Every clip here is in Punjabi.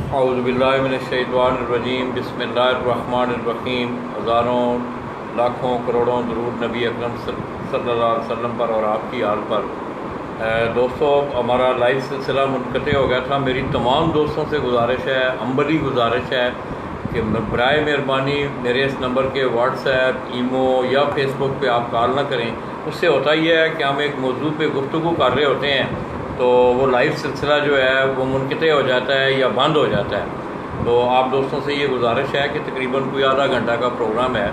اعوذ باللہ من الشیطان الرجیم، بسم اللہ الرحمن الرحیم۔ ہزاروں لاکھوں کروڑوں درود نبی اکرم صلی اللہ علیہ وسلم پر اور آپ کی آل پر۔ دوستو، ہمارا لائیو سلسلہ منقطع ہو گیا تھا۔ میری تمام دوستوں سے گزارش ہے، عملی گزارش ہے کہ برائے مہربانی میرے اس نمبر کے واٹس ایپ، ایمو یا فیس بک پہ آپ کال نہ کریں۔ اس سے ہوتا یہ ہے کہ ہم ایک موضوع پہ گفتگو کر رہے ہوتے ہیں تو وہ لائیو سلسلہ جو ہے وہ منقطع ہو جاتا ہے یا بند ہو جاتا ہے۔ تو آپ دوستوں سے یہ گزارش ہے کہ تقریباً کوئی آدھا گھنٹہ کا پروگرام ہے،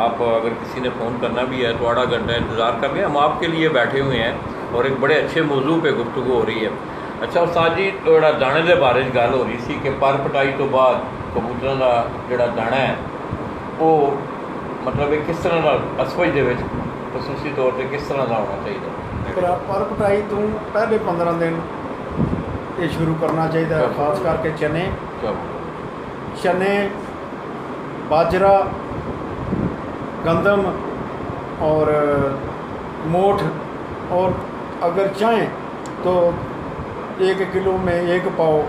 آپ اگر کسی نے فون کرنا بھی ہے تو آدھا گھنٹہ انتظار کر لیں، ہم آپ کے لیے بیٹھے ہوئے ہیں اور ایک بڑے اچھے موضوع پہ گفتگو ہو رہی ہے۔ اچھا استاد جی، تھوڑا دانے دے بارے گل ہو رہی سی کہ پر پٹائی تو بعد کبوتروں کا جڑا دانا ہے وہ مطلب کس طرح اسفج دے وچ خصوصی طور پہ کس طرح کا ہونا چاہیے؟ پر پٹائی تو پہلے 15 دن یہ شروع کرنا چاہیے، خاص کر کے چنے، باجرہ، گندم اور موٹھ، اور اگر چاہیں تو 1 کلو میں 1 پاؤ،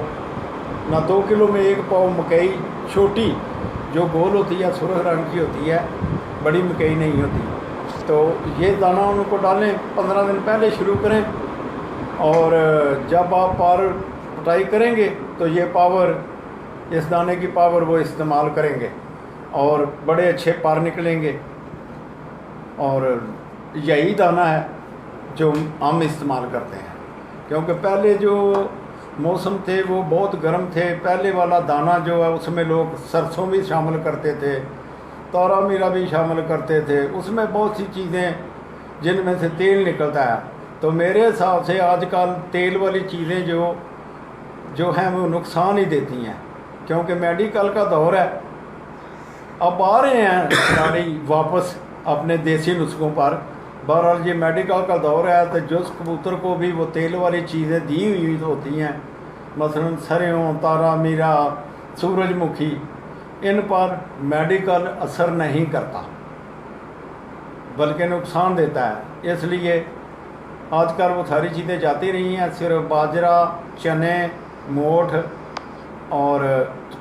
نہ 2 کلو میں 1 پاؤ مکئی چھوٹی جو گول ہوتی ہے، سرخ رنگ کی ہوتی ہے، بڑی مکئی نہیں ہوتی، تو یہ دانہ ان کو ڈالیں۔ 15 دن پہلے شروع کریں، اور جب آپ پار پٹائی کریں گے تو یہ پاور، اس دانے کی پاور وہ استعمال کریں گے اور بڑے اچھے پار نکلیں گے۔ اور یہی دانہ ہے جو ہم استعمال کرتے ہیں، کیونکہ پہلے جو موسم تھے وہ بہت گرم تھے۔ پہلے والا دانہ جو ہے اس میں لوگ سرسوں بھی شامل کرتے تھے، تارا میرا بھی شامل کرتے تھے، اس میں بہت سی چیزیں جن میں سے تیل نکلتا ہے۔ تو میرے حساب سے آج کل تیل والی چیزیں جو ہیں وہ نقصان ہی دیتی ہیں، کیونکہ میڈیکل کا دور ہے۔ اب آ رہے ہیں ساری واپس اپنے دیسی نسخوں پر۔ بہرحال یہ میڈیکل کا دور ہے تو جس کبوتر کو بھی وہ تیل والی چیزیں دی ہوئی ہوتی ہیں، مثلا سریوں، تارا میرا، سورج مکھی، ان پر میڈیکل اثر نہیں کرتا بلکہ نقصان دیتا ہے۔ اس لیے آج کل وہ ساری چیزیں جاتی رہی ہیں، صرف باجرہ، چنے، موٹھ اور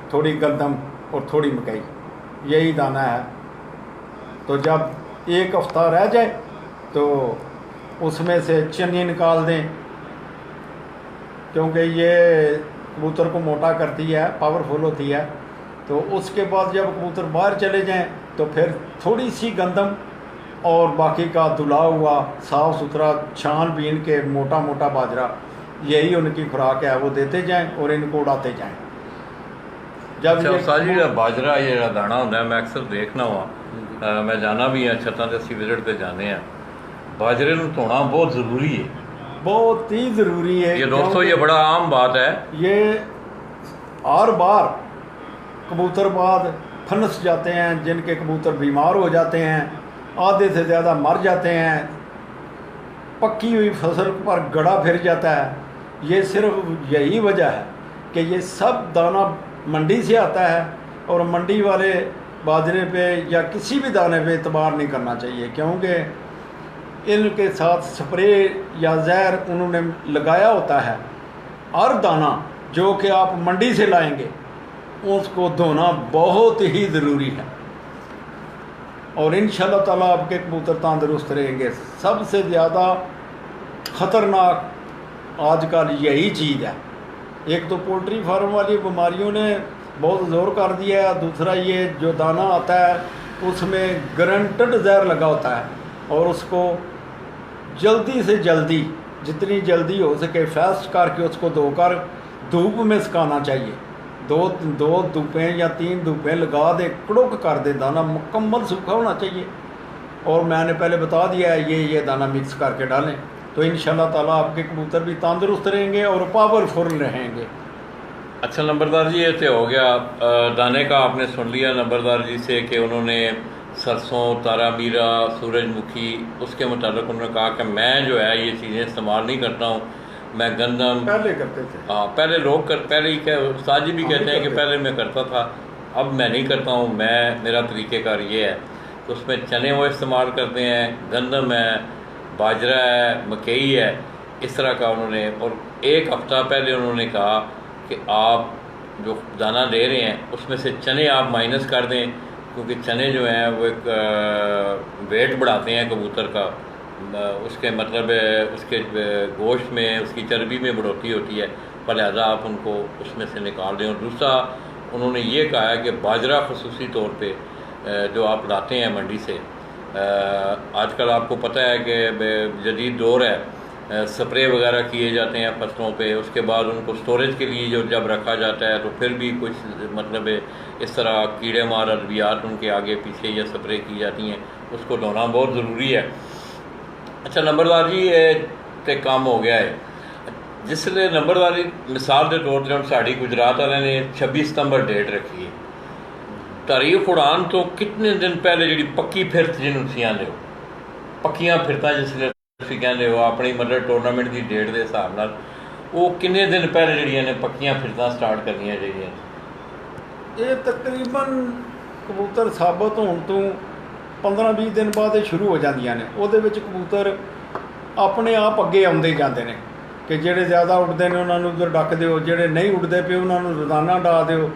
تھوڑی گندم اور تھوڑی مکئی، یہی دانہ ہے۔ تو جب 1 ہفتہ رہ جائے تو اس میں سے چنی نکال دیں، کیونکہ یہ کبوتر کو موٹا کرتی ہے، پاورفل ہوتی ہے۔ تو اس کے بعد جب کبوتر باہر چلے جائیں تو پھر تھوڑی سی گندم اور باقی کا دھلا ہوا صاف ستھرا چھان بین کے موٹا موٹا باجرہ، یہی ان کی خوراک ہے، وہ دیتے جائیں اور ان کو اڑاتے جائیں۔ جب باجرہ یہ دانہ ہوتا ہے، میں اکثر دیکھنا ہوا، میں جانا بھی ہے، چھتاں تے اسی وزٹ پہ جانے ہیں، باجرے نو دھونا بہت ضروری ہے، بہت ہی ضروری ہے۔ یہ دوستو یہ بڑا عام بات ہے، یہ ہر بار کبوتر بعد پھنس جاتے ہیں، جن کے کبوتر بیمار ہو جاتے ہیں، آدھے سے زیادہ مر جاتے ہیں، پکی ہوئی فصل پر گڑا پھر جاتا ہے۔ یہ صرف یہی وجہ ہے کہ یہ سب دانہ منڈی سے آتا ہے، اور منڈی والے باجرے پہ یا کسی بھی دانے پہ اعتبار نہیں کرنا چاہیے، کیونکہ ان کے ساتھ سپرے یا زہر انہوں نے لگایا ہوتا ہے۔ ہر دانہ جو کہ آپ منڈی سے لائیں گے اس کو دھونا بہت ہی ضروری ہے، اور انشاءاللہ تعالیٰ آپ کے کبوتر تندرست رہیں گے۔ سب سے زیادہ خطرناک آج کل یہی چیز ہے۔ ایک تو پولٹری فارم والی بیماریوں نے بہت زور کر دیا ہے، دوسرا یہ جو دانہ آتا ہے اس میں گارنٹڈ زہر لگا ہوتا ہے، اور اس کو جلدی سے جلدی، جتنی جلدی ہو سکے فیسٹ کر کے اس کو دھو کر دھوپ میں سکھانا چاہیے۔ دو دھوپیں یا 3 دھوپیں لگا دے، کڑک کر دے، دانہ مکمل سوکھا ہونا چاہیے، اور میں نے پہلے بتا دیا ہے یہ دانہ مکس کر کے ڈالیں، تو انشاءاللہ تعالیٰ آپ کے کبوتر بھی تندرست رہیں گے اور پاورفل رہیں گے۔ اچھا نمبردار جی، یہ تو ہو گیا دانے کا، آپ نے سن لیا نمبردار جی سے کہ انہوں نے سرسوں، تارا میرا، سورج مکھی، اس کے متعلق انہوں نے کہا کہ میں جو ہے یہ چیزیں استعمال نہیں کرتا ہوں، میں گندم پہلے کرتے تھے، ہاں پہلے لوگ پہلے ہی استاد جی بھی کہتے ہیں کہ پہلے میں کرتا تھا، اب میں نہیں کرتا ہوں، میرا طریقہ کار یہ ہے۔ تو اس میں چنے وہ استعمال کرتے ہیں، گندم ہے، باجرہ ہے، مکئی ہے، اس طرح کا انہوں نے، اور 1 ہفتہ پہلے انہوں نے کہا کہ آپ जो दाना दे रहे हैं उसमें से चने आप माइनस कर दें, क्योंकि चने जो हैं वो एक वेट बढ़ाते हैं कबूतर का, उसके मतलब उसके गोश्त में, उसकी चर्बी में बढ़ोतरी होती है, पर लिहाजा आप उनको उसमें से निकाल दें। और दूसरा उन्होंने ये कहा है कि बाजरा खसूसी तौर पे जो आप लाते हैं मंडी से, आजकल आपको पता है कि जदीद दौर है, स्प्रे वगैरह किए जाते हैं फसलों पे, उसके बाद उनको स्टोरेज के लिए जो जब रखा जाता है तो फिर भी कुछ मतलब इस तरह कीड़े मार अद्वियात उनके आगे पीछे या स्प्रे की जाती हैं, उसको धोना बहुत ज़रूरी है। अच्छा नंबरदार जी, ते काम हो गया है जिसले नंबरदारी मिसाल के तौर पर साड़ी गुजरात वाले ने 26 सितंबर डेट रखी है, तारीख उड़ान तो कितने दिन पहले जी पक्की फिरत जिन्होंने तुसीं आंदे हो, पक्कियां फिरतां जिसले तुसीं कहंदे हो अपनी मतलब टूरनामेंट की डेट के हिसाब नाल, वो किन्ने दिन पहले जिहड़ियां ने पक्कियां फिरतां स्टार्ट करनियां चाहिए? ये तकरीबन कबूतर साबित होने तो 15-20 दिन बाद शुरू हो जांदियां ने। ਉਹਦੇ ਵਿੱਚ कबूतर अपने आप अगे आउंदे ਜਾਂਦੇ ਨੇ कि ਜਿਹੜੇ ज़्यादा उड़ते हैं उन्होंने उधर डक दिओ, ਜਿਹੜੇ नहीं उड़ते पे उन्होंने रोज़ाना डा दिओ,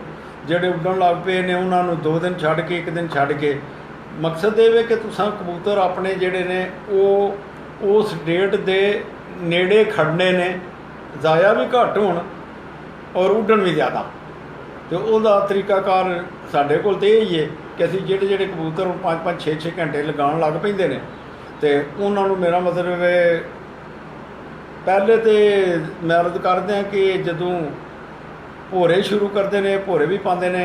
ਜਿਹੜੇ ਉੱਡਣ ਲੱਗ ਪਏ ਨੇ ਉਹਨਾਂ ਨੂੰ 2 दिन ਛੱਡ ਕੇ 1 दिन ਛੱਡ ਕੇ। ਮਕਸਦ ਇਹ ਵੇ ਕਿ ਤੁਸੀਂ ਕਬੂਤਰ ਆਪਣੇ ਜਿਹੜੇ ਨੇ ਉਹ ਉਸ ਡੇਟ ਦੇ ਨੇੜੇ ਖੜਨੇ ਨੇ, ਜ਼ਾਇਆ ਵੀ ਘੱਟ ਹੋਣ ਔਰ ਉੱਡਣ ਵੀ ਜ਼ਿਆਦਾ। ਤੇ ਉਹਦਾ ਤਰੀਕਾਕਾਰ ਸਾਡੇ ਕੋਲ ਤਾਂ ਇਹ ਹੀ ਹੈ ਕਿ ਅਸੀਂ ਜਿਹੜੇ ਕਬੂਤਰ 5-5 6-6 ਘੰਟੇ ਲਗਾਉਣ ਲੱਗ ਪੈਂਦੇ ਨੇ ਤੇ ਉਹਨਾਂ ਨੂੰ ਮੇਰਾ ਮਤਲਬ ਹੈ ਪਹਿਲੇ ਤੇ ਮੈਂ ਅਰਜ਼ ਕਰਦੇ ਹਾਂ ਕਿ ਜਦੋਂ ਭੋਰੇ ਸ਼ੁਰੂ ਕਰਦੇ ਨੇ, ਭੋਰੇ ਵੀ ਪਾਉਂਦੇ ਨੇ,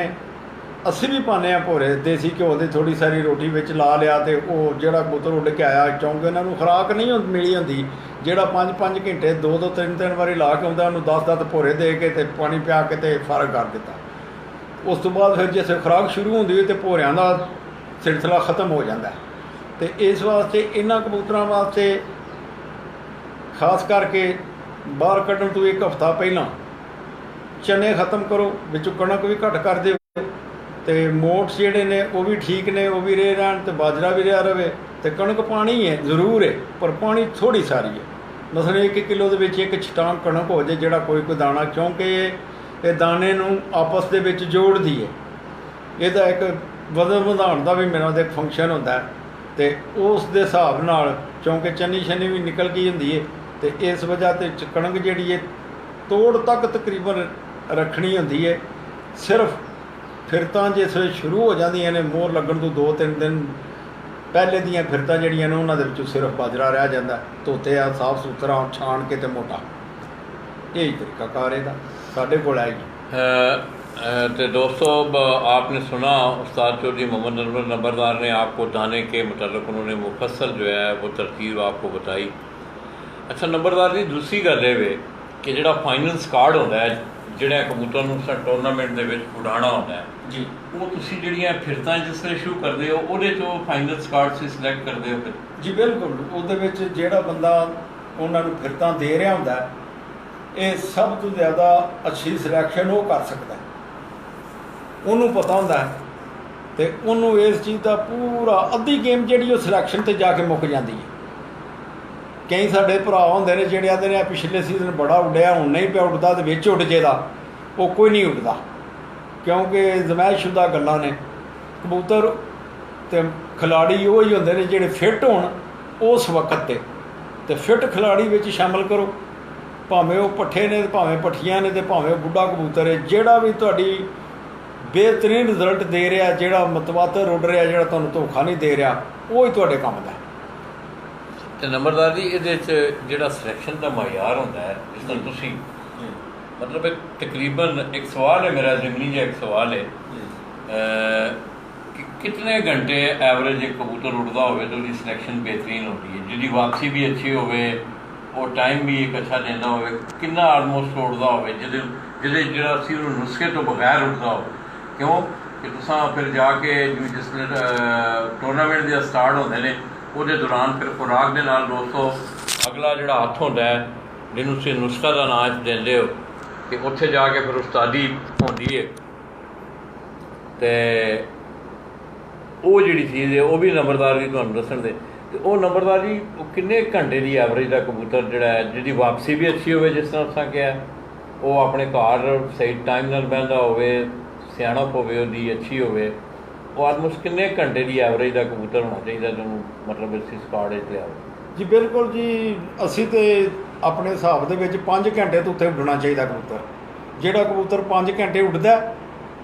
ਅਸੀਂ ਵੀ ਪਾਉਂਦੇ ਹਾਂ ਭੋਰੇ ਦੇਸੀ ਘਿਓ ਦੀ ਥੋੜ੍ਹੀ ਸਾਰੀ ਰੋਟੀ ਵਿੱਚ ਲਾ ਲਿਆ, ਤੇ ਉਹ ਜਿਹੜਾ ਕਬੂਤਰ ਉੱਡ ਕੇ ਆਇਆ ਚੌਂਕ ਇਹਨਾਂ ਨੂੰ ਖੁਰਾਕ ਨਹੀਂ ਮਿਲੀ ਹੁੰਦੀ, ਜਿਹੜਾ 5-5 ਘੰਟੇ 2-2 3-3 ਵਾਰੀ ਲਾ ਕੇ ਆਉਂਦਾ ਉਹਨੂੰ 10-10 ਭੋਰੇ ਦੇ ਕੇ ਤੇ ਪਾਣੀ ਪਿਆ ਕੇ ਤੇ ਫਰਕ ਕਰ ਦਿੱਤਾ। ਉਸ ਤੋਂ ਬਾਅਦ ਫਿਰ ਜਿਵੇਂ ਖੁਰਾਕ ਸ਼ੁਰੂ ਹੁੰਦੀ ਹੈ ਤੇ ਭੋਰਿਆਂ ਦਾ ਸਿਲਸਿਲਾ ਖਤਮ ਹੋ ਜਾਂਦਾ। ਤੇ ਇਸ ਵਾਸਤੇ ਇਹਨਾਂ ਕਬੂਤਰਾਂ ਵਾਸਤੇ ਖਾਸ ਕਰਕੇ ਬਾਹਰ ਕੱਢਣ ਤੋਂ 1 ਹਫ਼ਤਾ ਪਹਿਲਾਂ ਚਨੇ ਖਤਮ ਕਰੋ, ਵਿੱਚੋਂ ਕਣਕ ਵੀ ਘੱਟ ਕਰ ਦਿਓ, ਤੇ ਮੋਟਸ ਜਿਹੜੇ ਨੇ ਉਹ ਵੀ ਠੀਕ ਨੇ, ਉਹ ਵੀ ਰਹੇ ਰਹਿਣ, ਤੇ ਬਾਜਰਾ ਵੀ ਰਿਹਾ ਰਵੇ। ਤੇ ਕਣਕ ਪਾਣੀ ਹੈ ਜ਼ਰੂਰ ਹੈ, ਪਰ ਪਾਣੀ ਥੋੜ੍ਹੀ ਸਾਰੀ ਹੈ। ਮਸਲੇ 1 ਕਿਲੋ ਦੇ ਵਿੱਚ 1 ਛਟਾਂਗ ਕਣਕ ਹੋ ਜਾਏ ਜਿਹੜਾ ਕੋਈ ਦਾਣਾ, ਕਿਉਂਕਿ ਇਹ ਦਾਣੇ ਨੂੰ ਆਪਸ ਦੇ ਵਿੱਚ ਜੋੜਦੀ ਹੈ। ਇਹਦਾ ਇੱਕ ਵਜ਼ਨ ਵਧਾਉਣ ਦਾ ਵੀ ਮੇਰਾ ਇੱਕ ਫੰਕਸ਼ਨ ਹੁੰਦਾ, ਤੇ ਉਸ ਦੇ ਹਿਸਾਬ ਨਾਲ ਕਿਉਂਕਿ ਚੰਨੀ ਛੰਨੀ ਵੀ ਨਿਕਲ ਗਈ ਹੁੰਦੀ ਹੈ, ਤੇ ਇਸ ਵਜ੍ਹਾ ਤੇ ਕਣਕ ਜਿਹੜੀ ਹੈ ਤੋੜ ਤੱਕ ਤਕਰੀਬਨ ਰੱਖਣੀ ਹੁੰਦੀ ਹੈ। ਸਿਰਫ ਫਿਰਤਾਂ ਜਿਸ ਵੇਲੇ ਸ਼ੁਰੂ ਹੋ ਜਾਂਦੀਆਂ ਨੇ ਮੋਹਰ ਲੱਗਣ ਤੋਂ 2-3 ਦਿਨ ਪਹਿਲੇ ਦੀਆਂ ਫਿਰਤਾਂ ਜਿਹੜੀਆਂ ਨੇ ਉਹਨਾਂ ਦੇ ਵਿੱਚੋਂ ਸਿਰਫ ਬਾਜਰਾ ਰਹਿ ਜਾਂਦਾ, ਧੋਤੇ ਆ ਸਾਫ ਸੁਥਰਾ ਛਾਣ ਕੇ ਤੇ ਮੋਟਾ। यही तरीकाकार है साढ़े को आएगी। तो दोस्तों आपने सुना उस्ताद चौधरी मोहम्मद अनवर नंबरदार ने आपको दाने के मतलब उन्होंने मुफस्सल जो है वो तरतीब आपको बताई। अच्छा नंबरदार जी दूसरी गल ये कि जोड़ा फाइनल स्काड होता है जोड़ा कबूतर को टूरनामेंट के उड़ाना होता है जी, वो तुसी जिहड़ियां फिरतां जिसले शुरू करते हो ਉਹਦੇ ਚੋਂ फाइनल स्काड से सिलेक्ट करते हो फिर? जी बिल्कुल, ਉਹਦੇ ਵਿੱਚ ਜਿਹੜਾ ਬੰਦਾ ਉਹਨਾਂ ਨੂੰ ਫਿਰਤਾਂ ਦੇ ਰਿਹਾ ਹੁੰਦਾ ਇਹ ਸਭ ਤੋਂ ਜ਼ਿਆਦਾ ਅੱਛੀ ਸਿਲੈਕਸ਼ਨ ਉਹ ਕਰ ਸਕਦਾ, ਉਹਨੂੰ ਪਤਾ ਹੁੰਦਾ ਤੇ ਉਹਨੂੰ ਇਸ ਚੀਜ਼ ਦਾ ਪੂਰਾ ਅੱਧੀ ਗੇਮ ਜਿਹੜੀ ਉਹ ਸਿਲੈਕਸ਼ਨ ਤੇ ਜਾ ਕੇ ਮੁੱਕ ਜਾਂਦੀ ਹੈ। ਕਈ ਸਾਡੇ ਭਰਾ ਹੁੰਦੇ ਨੇ ਜਿਹੜੇ ਆਂਦੇ ਨੇ ਪਿਛਲੇ ਸੀਜ਼ਨ ਬੜਾ ਉੱਡਿਆ ਹੁਣ ਨਹੀਂ ਪਿਆ ਉੱਡਦਾ ਤੇ ਵਿੱਚ ਉੱਡ ਜੇਦਾ, ਉਹ ਕੋਈ ਨਹੀਂ ਉੱਡਦਾ ਕਿਉਂਕਿ ਜ਼ਮੈਸ਼ਸ਼ੁਦਾ ਗੱਲਾਂ ਨੇ। ਕਬੂਤਰ ਤੇ ਖਿਲਾੜੀ ਉਹ ਹੀ ਹੁੰਦੇ ਨੇ ਜਿਹੜੇ ਫਿੱਟ ਹੋਣ ਉਸ ਵਕਤ ਤੇ ਫਿੱਟ ਖਿਲਾੜੀ ਵਿੱਚ ਸ਼ਾਮਲ ਕਰੋ, ਭਾਵੇਂ ਉਹ ਪੱਠੇ ਨੇ ਭਾਵੇਂ ਪੱਠੀਆਂ ਨੇ ਤੇ ਭਾਵੇਂ ਬੁੱਢਾ ਕਬੂਤਰ ਹੈ, ਜਿਹੜਾ ਵੀ ਤੁਹਾਡੀ ਬਿਹਤਰੀਨ ਰਿਜ਼ਲਟ ਦੇ ਰਿਹਾ, ਜਿਹੜਾ ਮਤਵਾਤਰ ਉੱਡ ਰਿਹਾ, ਜਿਹੜਾ ਤੁਹਾਨੂੰ ਧੋਖਾ ਨਹੀਂ ਦੇ ਰਿਹਾ, ਉਹ ਹੀ ਤੁਹਾਡੇ ਕੰਮ ਦਾ। ਤੇ ਨੰਬਰਦਾਰ ਜੀ ਇਹਦੇ 'ਚ ਜਿਹੜਾ ਸਿਲੈਕਸ਼ਨ ਦਾ ਮਾਇਆਰ ਹੁੰਦਾ ਹੈ ਜਿਸ ਤਰ੍ਹਾਂ ਤੁਸੀਂ मतलब एक तकरीबन एक सवाल है मेरा ज़िमनी जो एक सवाल है कि कितने घंटे एवरेज एक कबूतर उड़ता हो तो उसकी सिलेक्शन बेहतरीन होती है, जिसकी वापसी भी अच्छी होवे और टाइम भी एक अच्छा देना हो, कितना आलमोस्ट उड़ता हो जिसे जो नुस्खे तो बगैर उड़ता हो, क्यों कि तुसा फिर जाके जिसले टूरनामेंट जो स्टार्ट होते हैं वो दौरान फिर खुराक के नाल दोस्तों अगला जो हथ होता है जिन्होंने तुसीं नुस्खा का नाम देंदे हो कि उत्थे जाके फिर उस्तादी होंदी है, तो वो जी चीज़ है वो भी नंबरदार जी तुहानूं दस्सण दे। तो वो नंबरदार जी किन्ने घंटे की एवरेज का कबूतर जोड़ा है जिसकी वापसी भी अच्छी हो जिस तरह तुसां कहा ਉਹ ਆਪਣੇ ਘਰ ਸਹੀ ਟਾਈਮ ਨਾਲ ਬਹਿੰਦਾ ਹੋਵੇ, ਸਿਆਣਪ ਹੋਵੇ, ਉਹਦੀ ਅੱਛੀ ਹੋਵੇ, ਉਹ ਆਲਮੋਸਟ ਕਿੰਨੇ ਘੰਟੇ ਦੀ ਐਵਰੇਜ ਦਾ ਕਬੂਤਰ ਹੋਣਾ ਚਾਹੀਦਾ ਜਿਹਨੂੰ ਮਤਲਬ ਇਸ ਸਕਾਡ 'ਚ ਲਿਆਓ? ਜੀ ਬਿਲਕੁਲ ਜੀ, ਅਸੀਂ ਤੇ ਆਪਣੇ ਹਿਸਾਬ ਦੇ ਵਿੱਚ 5 ਘੰਟੇ ਤੋਂ ਉੱਤੇ ਉੱਡਣਾ ਚਾਹੀਦਾ ਕਬੂਤਰ। ਜਿਹੜਾ ਕਬੂਤਰ 5 ਘੰਟੇ ਉੱਡਦਾ,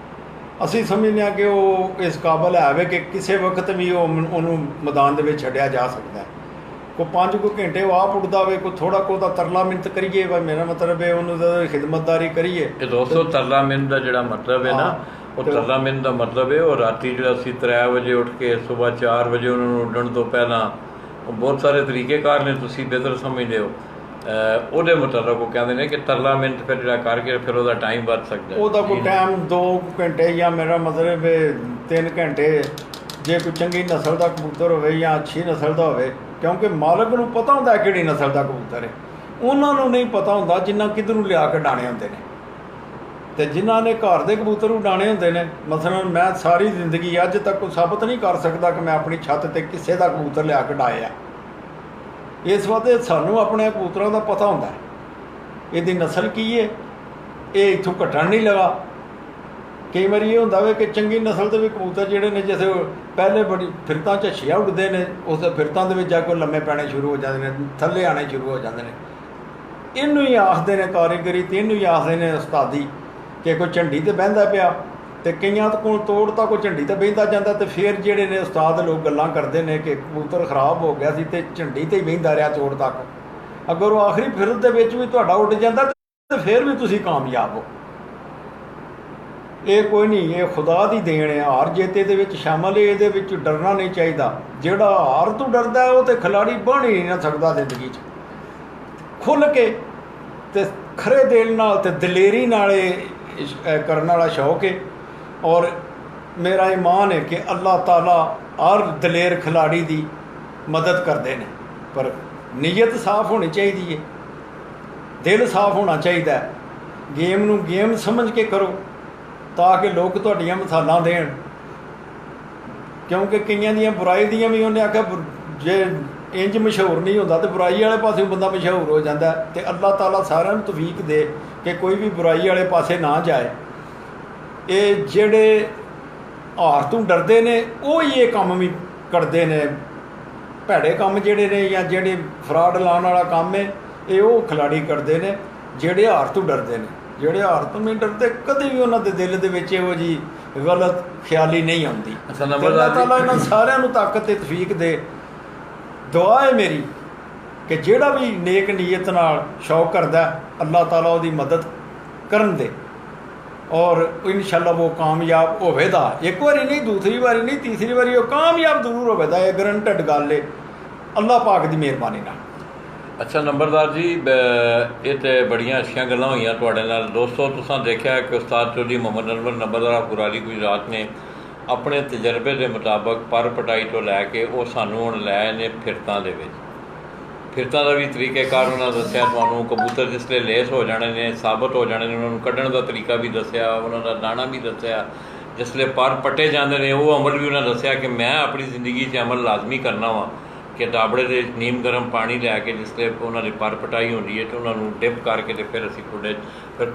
ਅਸੀਂ ਸਮਝਦੇ ਹਾਂ ਕਿ ਉਹ ਇਸ ਕਾਬਲ ਹੈ ਵੇ ਕਿ ਕਿਸੇ ਵਕਤ ਵੀ ਉਹਨੂੰ ਮੈਦਾਨ ਦੇ ਵਿੱਚ ਛੱਡਿਆ ਜਾ ਸਕਦਾ। ਕੋਈ 5 ਘੰਟੇ ਉਹ ਆਪ ਉੱਡਦਾ ਹੋਵੇ, ਕੋਈ ਥੋੜ੍ਹਾ ਕੁ ਉਹਦਾ ਤਰਲਾ ਮਿੰਨਤ ਕਰੀਏ, ਵਾ ਮੇਰਾ ਮਤਲਬ ਹੈ ਉਹਨੂੰ ਖਿਦਮਤਦਾਰੀ ਕਰੀਏ। ਤੇ ਦੋਸਤੋ ਤਰਲਾ ਮਿੰਨਤ ਦਾ ਜਿਹੜਾ ਮਤਲਬ ਹੈ ਨਾ, ਉਹ ਤਰਲਾ ਮਿੰਨਤ ਦਾ ਮਤਲਬ ਹੈ ਉਹ ਰਾਤੀ ਜਿਹੜਾ ਅਸੀਂ 3 ਵਜੇ ਉੱਠ ਕੇ ਸਵੇਰ 4 ਵਜੇ ਉਹਨਾਂ ਨੂੰ ਉੱਡਣ ਤੋਂ ਪਹਿਲਾਂ ਬਹੁਤ ਸਾਰੇ ਤਰੀਕੇਕਾਰ ਨੇ, ਤੁਸੀਂ ਬਿਹਤਰ ਸਮਝਦੇ ਹੋ, ਉਹਦੇ ਮੁਤਾਬਕ ਉਹ ਕਹਿੰਦੇ ਨੇ ਕਿ ਤਰਲਾ ਮਿੰਟ ਫਿਰ ਜਿਹੜਾ ਕਰਕੇ ਫਿਰ ਉਹਦਾ ਟਾਈਮ ਵੱਧ ਸਕਦਾ। ਉਹਦਾ ਕੋਈ ਟਾਈਮ 2 ਘੰਟੇ ਜਾਂ ਮੇਰਾ ਮਤਲਬ 3 ਘੰਟੇ, ਜੇ ਕੋਈ ਚੰਗੀ ਨਸਲ ਦਾ ਕਬੂਤਰ ਹੋਵੇ ਜਾਂ ਅੱਛੀ ਨਸਲ ਦਾ ਹੋਵੇ, ਕਿਉਂਕਿ ਮਾਲਕ ਨੂੰ ਪਤਾ ਹੁੰਦਾ ਕਿਹੜੀ ਨਸਲ ਦਾ ਕਬੂਤਰ ਹੈ। ਉਹਨਾਂ ਨੂੰ ਨਹੀਂ ਪਤਾ ਹੁੰਦਾ ਜਿਨ੍ਹਾਂ ਕਿੱਧਰ ਨੂੰ ਲਿਆ ਕੇ ਡਾਣੇ ਹੁੰਦੇ ਨੇ, ਅਤੇ ਜਿਨ੍ਹਾਂ ਨੇ ਘਰ ਦੇ ਕਬੂਤਰ ਉਡਾਣੇ ਹੁੰਦੇ ਨੇ। ਮਸਲਨ ਮੈਂ ਸਾਰੀ ਜ਼ਿੰਦਗੀ ਅੱਜ ਤੱਕ ਕੋਈ ਸਾਬਤ ਨਹੀਂ ਕਰ ਸਕਦਾ ਕਿ ਮੈਂ ਆਪਣੀ ਛੱਤ 'ਤੇ ਕਿਸੇ ਦਾ ਕਬੂਤਰ ਲਿਆ ਕੇ ਡਾਇਆ। ਇਸ ਵਾਸਤੇ ਸਾਨੂੰ ਆਪਣੇ ਕਬੂਤਰਾਂ ਦਾ ਪਤਾ ਹੁੰਦਾ, ਇਹਦੀ ਨਸਲ ਕੀ ਹੈ, ਇਹ ਇੱਥੋਂ ਘਟਣ ਨਹੀਂ ਲਗਾ। ਕਈ ਵਾਰੀ ਇਹ ਹੁੰਦਾ ਵੇ ਕਿ ਚੰਗੀ ਨਸਲ ਦੇ ਵੀ ਕਬੂਤਰ ਜਿਹੜੇ ਨੇ, ਜਿਵੇਂ ਪਹਿਲੇ ਬੜੀ ਫਿਰਤਾਂ ਝੱਛੀਆਂ ਉੱਡਦੇ ਨੇ, ਉਸ ਫਿਰਤਾਂ ਦੇ ਵਿੱਚ ਜਾ ਕੇ ਲੰਮੇ ਪੈਣੇ ਸ਼ੁਰੂ ਹੋ ਜਾਂਦੇ ਨੇ, ਥੱਲੇ ਆਉਣੇ ਸ਼ੁਰੂ ਹੋ ਜਾਂਦੇ ਨੇ। ਇਹਨੂੰ ਹੀ ਆਖਦੇ ਨੇ ਕਾਰੀਗਰੀ, ਅਤੇ ਇਹਨੂੰ ਹੀ ਆਖਦੇ ਨੇ ਉਸਤਾਦੀ, ਕਿ ਕੋਈ ਝੰਡੀ 'ਤੇ ਬਹਿੰਦਾ ਪਿਆ, ਅਤੇ ਕਈਆਂ ਕੋਲ ਤੋੜਤਾ ਕੋਈ ਝੰਡੀ 'ਤੇ ਬਹਿੰਦਾ ਜਾਂਦਾ, ਅਤੇ ਫਿਰ ਜਿਹੜੇ ਨੇ ਉਸਤਾਦ ਲੋਕ ਗੱਲਾਂ ਕਰਦੇ ਨੇ ਕਿ ਕਬੂਤਰ ਖਰਾਬ ਹੋ ਗਿਆ ਸੀ ਅਤੇ ਝੰਡੀ 'ਤੇ ਹੀ ਬਹਿੰਦਾ ਰਿਹਾ ਤੋੜ ਤੱਕ। ਅਗਰ ਉਹ ਆਖਰੀ ਫਿਰਤ ਦੇ ਵਿੱਚ ਵੀ ਤੁਹਾਡਾ ਉੱਡ ਜਾਂਦਾ ਤਾਂ ਫਿਰ ਵੀ ਤੁਸੀਂ ਕਾਮਯਾਬ ਹੋ। ਇਹ ਕੋਈ ਨਹੀਂ, ਇਹ ਖੁਦਾ ਦੀ ਦੇਣ ਹੈ। ਹਾਰ ਜੇਤੇ ਦੇ ਵਿੱਚ ਸ਼ਾਮਲ ਹੈ, ਇਹਦੇ ਵਿੱਚ ਡਰਨਾ ਨਹੀਂ ਚਾਹੀਦਾ। ਜਿਹੜਾ ਹਾਰ ਤੋਂ ਡਰਦਾ ਉਹ ਤਾਂ ਖਿਲਾੜੀ ਬਣ ਹੀ ਨਹੀਂ ਸਕਦਾ ਜ਼ਿੰਦਗੀ 'ਚ। ਖੁੱਲ੍ਹ ਕੇ ਅਤੇ ਖਰੇ ਦਿਲ ਨਾਲ ਅਤੇ ਦਲੇਰੀ ਨਾਲ ਇਹ ਕਰਨ ਵਾਲਾ ਸ਼ੌਕ ਹੈ। ਔਰ ਮੇਰਾ ਈਮਾਨ ਹੈ ਕਿ ਅੱਲਾਹ ਤਾਲਾ ਹਰ ਦਲੇਰ ਖਿਲਾੜੀ ਦੀ ਮਦਦ ਕਰਦੇ ਨੇ, ਪਰ ਨੀਅਤ ਸਾਫ਼ ਹੋਣੀ ਚਾਹੀਦੀ ਹੈ, ਦਿਲ ਸਾਫ਼ ਹੋਣਾ ਚਾਹੀਦਾ। ਗੇਮ ਨੂੰ ਗੇਮ ਸਮਝ ਕੇ ਕਰੋ ਤਾਂ ਕਿ ਲੋਕ ਤੁਹਾਡੀਆਂ ਮਿਸਾਲਾਂ ਦੇਣ, ਕਿਉਂਕਿ ਕਈਆਂ ਦੀਆਂ ਬੁਰਾਈ ਦੀਆਂ ਵੀ ਉਹਨੇ ਆਖਿਆ ਜੇ ਇੰਜ ਮਸ਼ਹੂਰ ਨਹੀਂ ਹੁੰਦਾ ਤਾਂ ਬੁਰਾਈ ਵਾਲੇ ਪਾਸੇ ਬੰਦਾ ਮਸ਼ਹੂਰ ਹੋ ਜਾਂਦਾ। ਅਤੇ ਅੱਲਾਹ ਤਾਲਾ ਸਾਰਿਆਂ ਨੂੰ ਤੌਫੀਕ ਦੇ ਕਿ ਕੋਈ ਵੀ ਬੁਰਾਈ ਵਾਲੇ ਪਾਸੇ ਨਾ ਜਾਏ। ਇਹ ਜਿਹੜੇ ਹਾਰ ਤੋਂ ਡਰਦੇ ਨੇ ਉਹ ਹੀ ਇਹ ਕੰਮ ਵੀ ਕਰਦੇ ਨੇ, ਭੈੜੇ ਕੰਮ ਜਿਹੜੇ ਨੇ ਜਾਂ ਜਿਹੜੇ ਫਰਾਡ ਲਾਉਣ ਵਾਲਾ ਕੰਮ ਹੈ, ਇਹ ਉਹ ਖਿਲਾੜੀ ਕਰਦੇ ਨੇ ਜਿਹੜੇ ਹਾਰ ਤੋਂ ਡਰਦੇ ਨੇ। ਜਿਹੜੇ ਹਾਰ ਤੋਂ ਨਹੀਂ ਡਰਦੇ, ਕਦੇ ਵੀ ਉਹਨਾਂ ਦੇ ਦਿਲ ਦੇ ਵਿੱਚ ਇਹੋ ਜਿਹੀ ਗਲਤ ਖਿਆਲੀ ਨਹੀਂ ਆਉਂਦੀ। ਅੱਲਾਹ ਤਾਲਾ ਇਹਨਾਂ ਸਾਰਿਆਂ ਨੂੰ ਤਾਕਤ ਅਤੇ ਤੌਫੀਕ ਦੇ। ਦੁਆ ਹੈ ਮੇਰੀ ਕਿ ਜਿਹੜਾ ਵੀ ਨੇਕ ਨੀਅਤ ਨਾਲ ਸ਼ੌਕ ਕਰਦਾ, ਅੱਲਾਹ ਤਾਲਾ ਉਹਦੀ ਮਦਦ ਕਰਨ ਦੇ, ਔਰ ਇਨਸ਼ਾਅੱਲਾ ਉਹ ਕਾਮਯਾਬ ਹੋਵੇਗਾ। ਇੱਕ ਵਾਰੀ ਨਹੀਂ, ਦੂਸਰੀ ਵਾਰੀ ਨਹੀਂ, ਤੀਸਰੀ ਵਾਰੀ ਉਹ ਕਾਮਯਾਬ ਜ਼ਰੂਰ ਹੋਵੇਗਾ। ਇਹ ਗਰੰਟਡ ਗੱਲ ਹੈ ਅੱਲਾਹ ਪਾਕ ਦੀ ਮਿਹਰਬਾਨੀ ਨਾਲ। ਅੱਛਾ ਨੰਬਰਦਾਰ ਜੀ, ਇਹ ਤਾਂ ਬੜੀਆਂ ਅੱਛੀਆਂ ਗੱਲਾਂ ਹੋਈਆਂ ਤੁਹਾਡੇ ਨਾਲ। ਦੋਸਤੋ ਤੁਸੀਂ ਦੇਖਿਆ ਕਿ ਉਸਤਾਦ ਚੌਧਰੀ ਮੁਹੰਮਦ ਅਨਵਰ ਨੰਬਰਦਾਰ ਗੁਰਾਲੀ ਗੁਜਰਾਤ ਨੇ ਆਪਣੇ ਤਜਰਬੇ ਦੇ ਮੁਤਾਬਕ ਪਰ ਪਟਾਈ ਤੋਂ ਲੈ ਕੇ ਉਹ ਸਾਨੂੰ ਹੁਣ ਲੈ ਨੇ ਫਿਰਤਾਂ ਦੇ ਵਿੱਚ। ਫਿਰਤਾਂ ਦਾ ਵੀ ਤਰੀਕੇਕਾਰ ਉਹਨਾਂ ਦੱਸਿਆ ਤੁਹਾਨੂੰ। ਕਬੂਤਰ ਜਿਸ ਵੇਲੇ ਲੇਸ ਹੋ ਜਾਣੇ ਨੇ, ਸਾਬਤ ਹੋ ਜਾਣੇ ਨੇ, ਉਹਨਾਂ ਨੂੰ ਕੱਢਣ ਦਾ ਤਰੀਕਾ ਵੀ ਦੱਸਿਆ, ਉਹਨਾਂ ਦਾ ਦਾਣਾ ਵੀ ਦੱਸਿਆ। ਜਿਸ ਵੇਲੇ ਪਰ ਪੱਟੇ ਜਾਂਦੇ ਨੇ ਉਹ ਅਮਲ ਵੀ ਉਹਨਾਂ ਦੱਸਿਆ ਕਿ ਮੈਂ ਆਪਣੀ ਜ਼ਿੰਦਗੀ 'ਚ ਅਮਲ ਲਾਜ਼ਮੀ ਕਰਨਾ ਵਾ ਕਿ ਦਾਬੜੇ ਦੇ ਨੀਮ ਗਰਮ ਪਾਣੀ ਲੈ ਕੇ ਜਿਸ ਵੇਲੇ ਉਹਨਾਂ ਦੀ ਪਰ ਪਟਾਈ ਹੁੰਦੀ ਹੈ ਅਤੇ ਉਹਨਾਂ ਨੂੰ ਡਿਪ ਕਰਕੇ ਅਤੇ ਫਿਰ ਅਸੀਂ